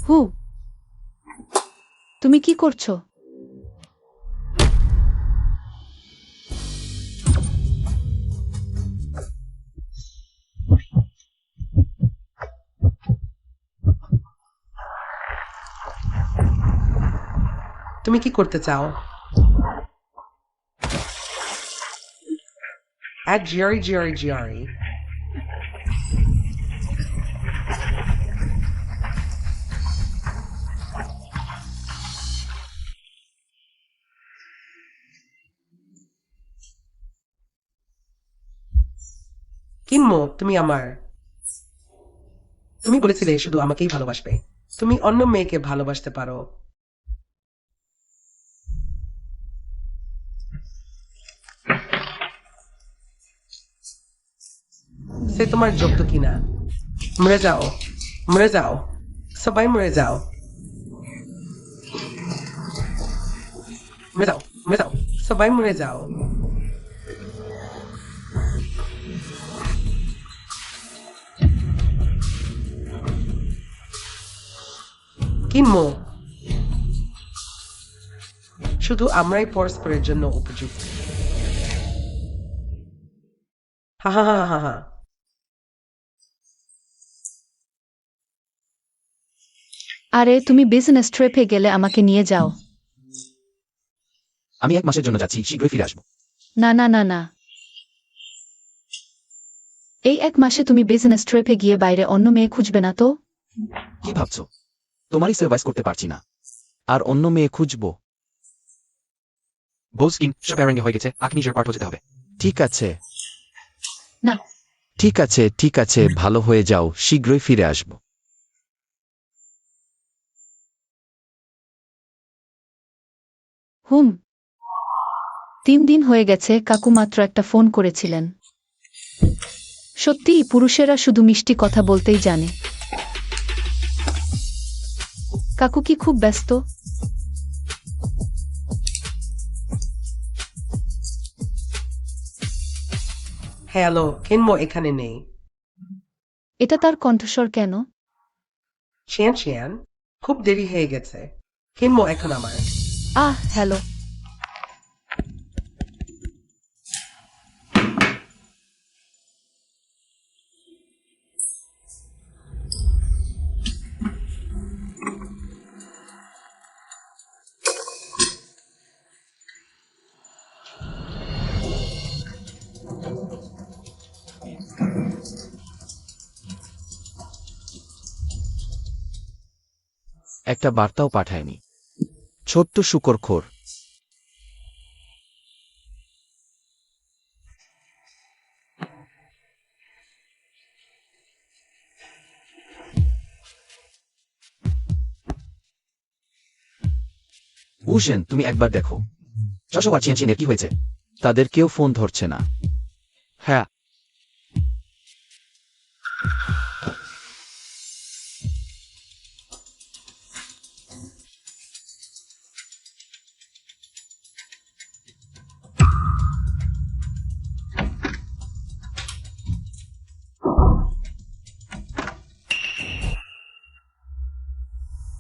হু, তুমি কি করছো?
তুমি কি করতে চাও? Add Giari. কিনমো, তুমি বলেছিলে শুধু আমাকেই ভালোবাসবে। তুমি অন্য মেয়েকে ভালোবাসতে পারো। সে তোমার যোগ্য কিনা। মরে যাও, সবাই মরে যাও। সবাই মরে যাও। কিনমো, শুধু আমরাই পরস্পরের জন্য উপযুক্ত। হা।
আরে তুমি বিজনেস ট্রিপে গেলে আমাকে নিয়ে যাও।
আমি 1 মাসের জন্য যাচ্ছি, শীঘ্রই ফিরে আসবো।
না। এই 1 মাসে তুমি বিজনেস ট্রিপে গিয়ে বাইরে অন্য মেয়ে খুঁজবে না তো?
কি ভাবছো? তোমারই সার্ভাইস করতে পারছি না, আর অন্য মেয়ে খুঁজবো? বোস্কিন সব অ্যারেঞ্জ হয়ে গেছে, আপনি নিজের পার্ট যেতে হবে।
ঠিক আছে।
না।
ঠিক আছে, ভালো হয়ে যাও, শীঘ্রই ফিরে আসব।
হুম, 3 দিন হয়ে গেছে, কাকু মাত্র একটা ফোন করেছিলেন। সত্যিই পুরুষেরা শুধু মিষ্টি কথা বলতেই জানে। কাকু কি খুব ব্যস্ত?
হ্যালো, কিনমো এখানে নেই।
এটা তার কণ্ঠস্বর কেন?
শিয়ান, খুব দেরি হয়ে গেছে। কিনমো এখন আমার।
হ্যালো।
একটা বার্তাও পাঠায়নি, ছোট্ট শুকরখোর।
উশেন, তুমি একবার দেখো শশো আর চিনের কি হয়েছে।
তাদের কেউ ফোন ধরছে না।
হ্যাঁ,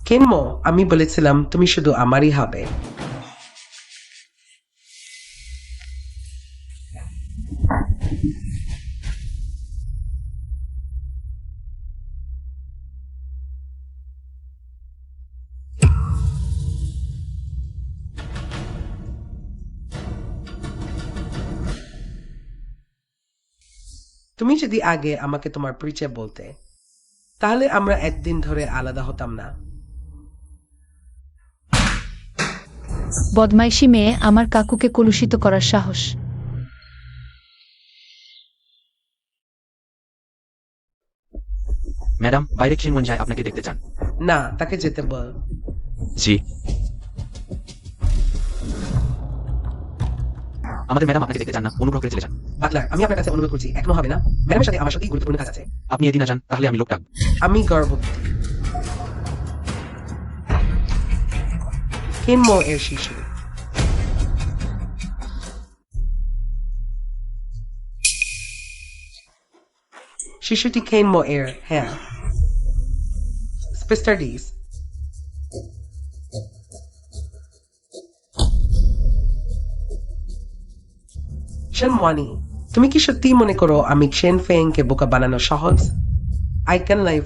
কিনমো, আমি বলেছিলাম তুমি শুধু আমারই হবে। তুমি যদি আগে আমাকে তোমার পরিচয় বলতে, তাহলে আমরা একদিন ধরে আলাদা হতাম না।
বদমাইশি মেয়ে আমার কাকুকে কলুষিত করার সাহস।
ম্যাডাম, বাইরে চিনমন যায় আপনাকে দেখতে চান।
না, তাকে যেতে বল।
জি। আমাদের ম্যাডাম আপনাকে দেখতে চান না, অনুগ্রহ করে চলে যান।
বাটলার, আমি আপনার কাছে অনুরোধ করছি, এখনো হবে না। ম্যাডামের সাথে আমার সত্যি গুরুত্বপূর্ণ কাজ আছে।
আপনি এদিন না যান, তাহলে আমি লোক ডাকব।
আমি গর্ভবতী। কিনমো এর শিশু। শিশুটি কেনমো এর, হ্যাঁ। স্পেস্টারডিস। শেনওয়ানি, তুমি কি সত্যি মনে করো আমি শেন ফেংকে বোকা বানানো সহজ? I can live.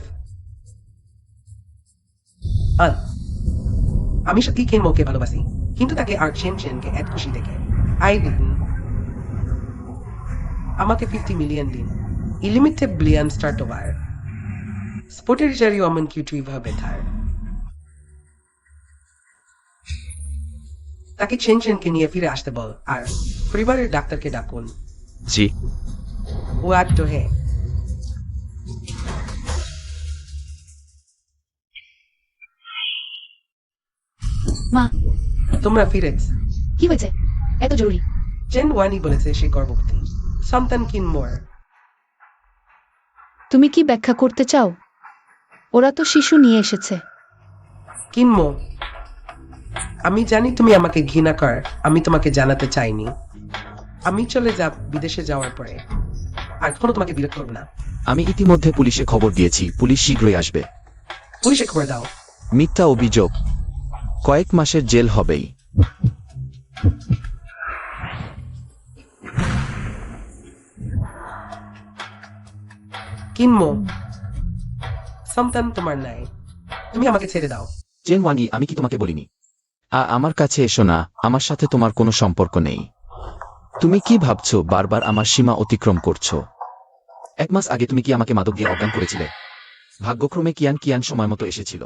আমি সত্যি কেনমোকে ভালোবাসি, কিন্তু তাকে আর শেন শেনকে এক খুশি দেখে। I didn't. আমাকে 50 মিলিয়ন দিন। ইলিমিটেড বিলিয়ন স্টার্ট ওভার। স্পোর্টের জারি অমন কিউটুইভাবে থার। তাকে শেন শেনকে নিয়ে ফিরে আসতে বল, আর পরিবারের ডাক্তারকে ডাকুন।
জি।
ও আটটো হে।
মা,
তোমরা ফিরেছ।
কি হয়েছে? এত জরুরি?
চেন ওয়ানি বলেছে সে গর্ভবতী। সন্তান কিনমোর।
তুমি কি ব্যাখ্যা করতে চাও? ওরা তো শিশু নিয়ে এসেছে।
কিনমো, আমি জানি তুমি আমাকে ঘৃণা কর, আমি তোমাকে জানাতে চাইনি। আমি চলে যাব বিদেশে যাওয়ার পরে, আর কখনো তোমাকে বিরক্ত করব না।
আমি ইতিমধ্যে পুলিশে খবর দিয়েছি, পুলিশ শীঘ্রই আসবে।
পুলিশে খবর দাও।
মিথ্যা অভিযোগ, কয়েক মাসের জেল হবেই।
কিনমো, সন্তান তোমার নাই, তুমি আমাকে ছেড়ে দাও।
চেন ওয়ানি, আমি কি তোমাকে বলিনি?
আমার কাছে এসো না, আমার সাথে তোমার কোনো সম্পর্ক নেই। তুমি কি ভাবছো বারবার আমার সীমা অতিক্রম করছো?
1 মাস আগে তুমি কি আমাকে মাদক দিয়ে অজ্ঞান করেছিলে? ভাগ্যক্রমে কিয়ান কিয়ান সময় মতো এসেছিল।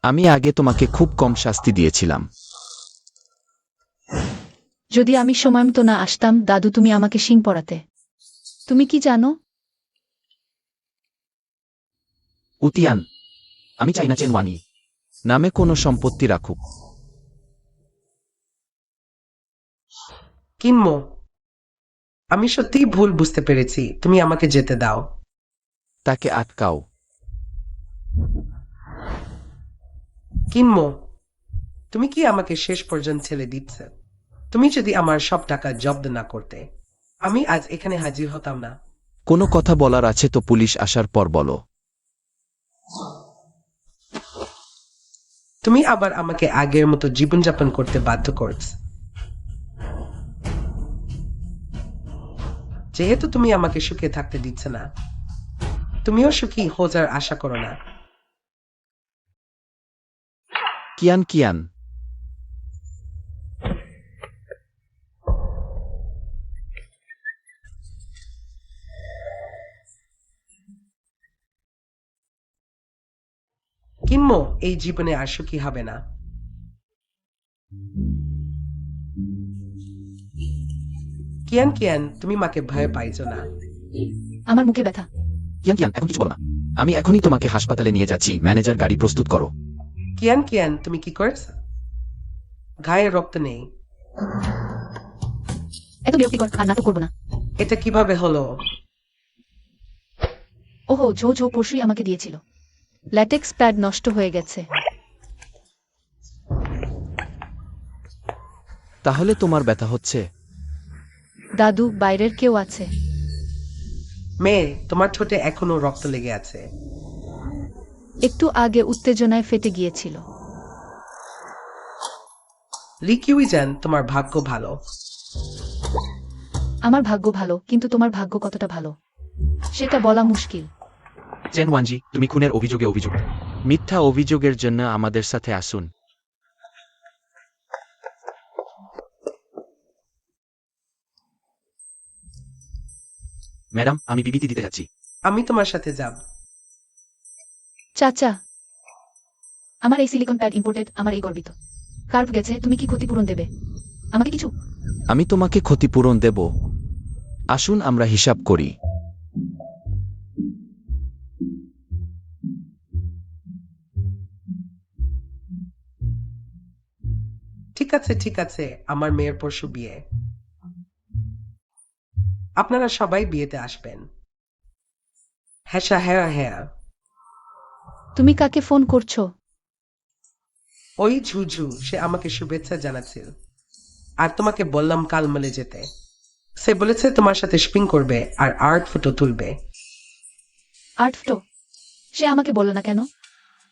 আমি আগে তোমাকে খুব কম শাস্তি দিয়েছিলাম।
যদি আমি সময়মতো না আসতাম, দাদু তুমি আমাকে শিং পড়াতে। তুমি কি জানো?
উতিয়ান, আমি চাই না চেন ওয়ানি
নামে কোনো সম্পত্তি রাখুক।
কিনমো, আমি সত্যিই ভুল বুঝতে পেরেছি, তুমি আমাকে যেতে দাও।
তাকে আটকাও।
কিনমো, তুমি কি আমাকে শেষ পর্যন্ত ছেড়ে দিচ্ছ? তুমি যদি আমার সব টাকা জব্দ না করতে, আমি আজ এখানে হাজির হতাম না।
কোনো কথা বলার আছে তো পুলিশ আসার পর বলো।
তুমি আবার আমাকে আগের মতো জীবনযাপন করতে বাধ্য করছ। যেহেতু তুমি আমাকে সুখে থাকতে দিচ্ছ না, তুমিও সুখী হোজার আশা করো না।
কিয়ান কিয়ান,
কিনমো এই জীবনে আর সুখী হবে না। কিয়ান কিয়ান, তুমি মাকে ভয় পাইছো না।
আমার মুখে ব্যথা।
কিয়ান কিয়ান, এখন কিছু বলো না। আমি এখনই তোমাকে হাসপাতালে নিয়ে যাচ্ছি। ম্যানেজার গাড়ি প্রস্তুত করো।
কিয়ান কিয়ান, তুমি কি করছ? গায়ে রক্ত নেই।
এত বিরক্তিকর, আর নাটক করবো না।
এটা কিভাবে হলো?
ওহো, ঝো পরশুই আমাকে দিয়েছিল। ল্যাটেক্স প্যাড নষ্ট হয়ে গেছে।
তাহলে তোমার ব্যথা হচ্ছে?
দাদু, বাইরের কেউ আছে?
মেয়ে, তোমার ঠোঁটে এখনো রক্ত লেগে আছে।
একটু আগে উত্তেজনায় ফেটে গিয়েছিল।
লিকিউইজান, তোমার ভাগ্য ভালো।
আমার ভাগ্য ভালো, কিন্তু তোমার ভাগ্য কতটা ভালো সেটা বলা মুশকিল।
চেন ওয়ানজি, তুমি খুনের অভিযোগে অভিযুক্ত।
মিথ্যা অভিযোগের জন্য আমাদের সাথে আসুন।
ম্যাডাম, আমি বিবৃতি দিতে যাচ্ছি।
আমি তোমার সাথে যাব।
চাচা, আমার এই সিলিকন প্যাড ইম্পোর্টেড, আমার এই গর্বিত। কার্ভ গেছে, তুমি কি ক্ষতিপূরণ দেবে আমাকে কিছু?
আমি তোমাকে ক্ষতিপূরণ দেব। আসুন আমরা হিসাব করি।
ঠিক আছে, আমার মেয়ের পরশু বিয়ে। আপনারা সবাই বিয়েতে আসবেন। হ্যাঁ।
তুমি কাকে ফোন করছো?
ওই ঝুঝু, সে আমাকে শুভেচ্ছা জানাচ্ছিল। আর তোমাকে বললাম কাল মেলে যেতে। সে বলেছে তোমার সাথে শপিং করবে আর আর্ট ফটো তুলবে।
Art photo? সে আমাকে বলল না কেন?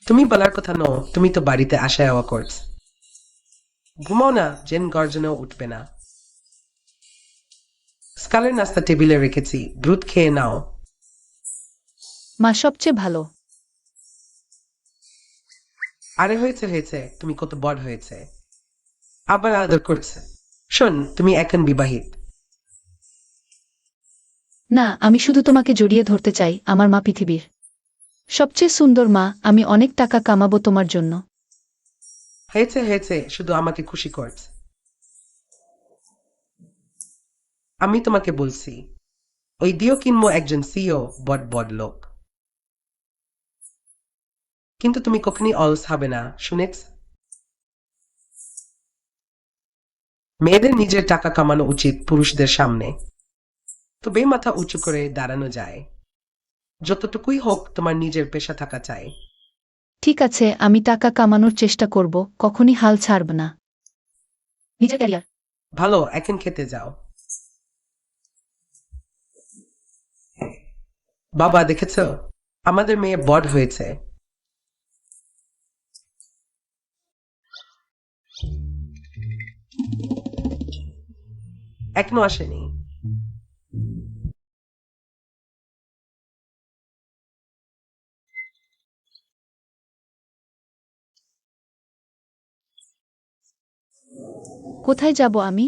তুমি বলার কথা নো, তুমি তো বাড়িতে আসা যাওয়া করছ। ঘুমাও না, জেন গর্জনেও উঠবে না। সকালের নাস্তা টেবিলে রেখেছি, দ্রুত খেয়ে নাও।
মা সবচেয়ে ভালো।
আরে হয়েছে, তুমি কত বড় হয়েছে। আবার আদর করছে। শোন, তুমি এখন বিবাহিত।
না, আমি শুধু তোমাকে জড়িয়ে ধরতে চাই, আমার মা পৃথিবীর সবচেয়ে সুন্দর মা। আমি অনেক টাকা কামাবো তোমার জন্য।
হয়েছে, শুধু আমাকে খুশি করছ। আমি তোমাকে বলছি, ওই দিও কিনবো একজন সিও, বড় লোক। কিন্তু তুমি কখনই অলস হবে না, শুনেছ? মেয়েদের নিজের টাকা কামানো উচিত পুরুষদের সামনে, তবেই মাথা উঁচু করে দাঁড়ানো যায়। যতটুকুই হোক তোমার নিজের পেশা থাকা চাই।
ঠিক আছে, আমি টাকা কামানোর চেষ্টা করব, কখনই হাল ছাড়ব না। নিজের ক্যারিয়ার।
ভালো, এখন খেতে যাও। বাবা দেখেছ, আমাদের মেয়ে বড় হয়েছে। এখনো আসেনি।
কোথায় যাব আমি?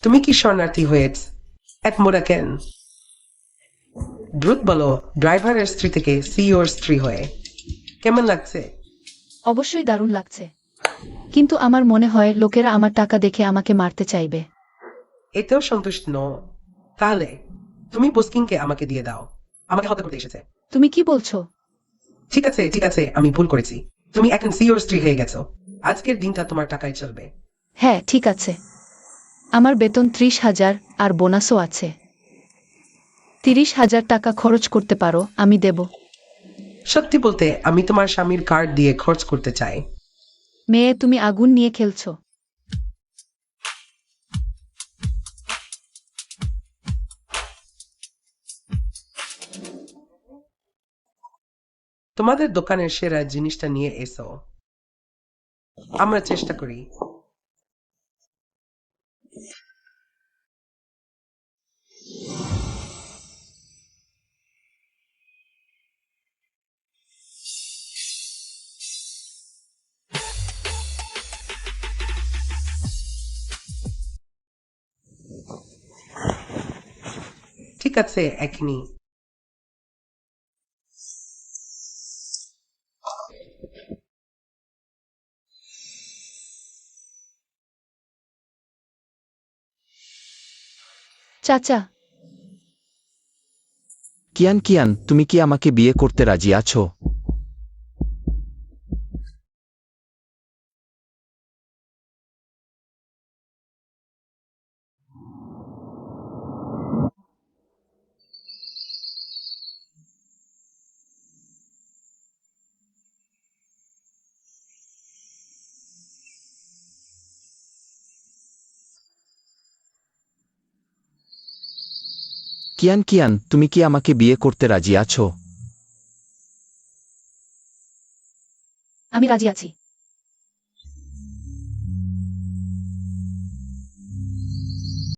তুমি কি শরণার্থী হয়েছ? এক মোড়া কেন? দ্রুত বলো, ড্রাইভারের স্ত্রী থেকে সিইওর স্ত্রী হয়ে কেমন লাগছে?
অবশ্যই দারুণ লাগছে, কিন্তু আমার মনে হয় লোকেরা আমার টাকা দেখে আমাকে মারতে চাইবে।
এতেও সন্তুষ্ট নও? তাহলে তুমি বস্কিংকে আমাকে দিয়ে দাও, আমাকে হত্যা করতে এসেছে।
তুমি কি বলছো?
ঠিক আছে, আমি ভুল করেছি। তুমি এখন সিইওর স্ত্রী হয়ে গেছো। আজকের দিনটা তোমার টাকায় চলবে।
হ্যাঁ, ঠিক আছে। আমার বেতন 30,000 আর বোনাসও আছে। 30,000 টাকা খরচ করতে পারো, আমি দেব।
সত্যি বলতে, আমি তোমার স্বামীর কার্ড দিয়ে খরচ করতে চাই।
মেয়ে, তুমি আগুন নিয়ে খেলছো।
তোমাদের দোকানের সেরা জিনিসটা নিয়ে এসো, আমরা চেষ্টা করি। ঠিক আছে, এখনই।
চাচা,
কিয়ান, তুমি কি আমাকে বিয়ে করতে রাজি আছো? কিয়ান, তুমি কি আমাকে বিয়ে করতে রাজি আছো?
আমি রাজি আছি।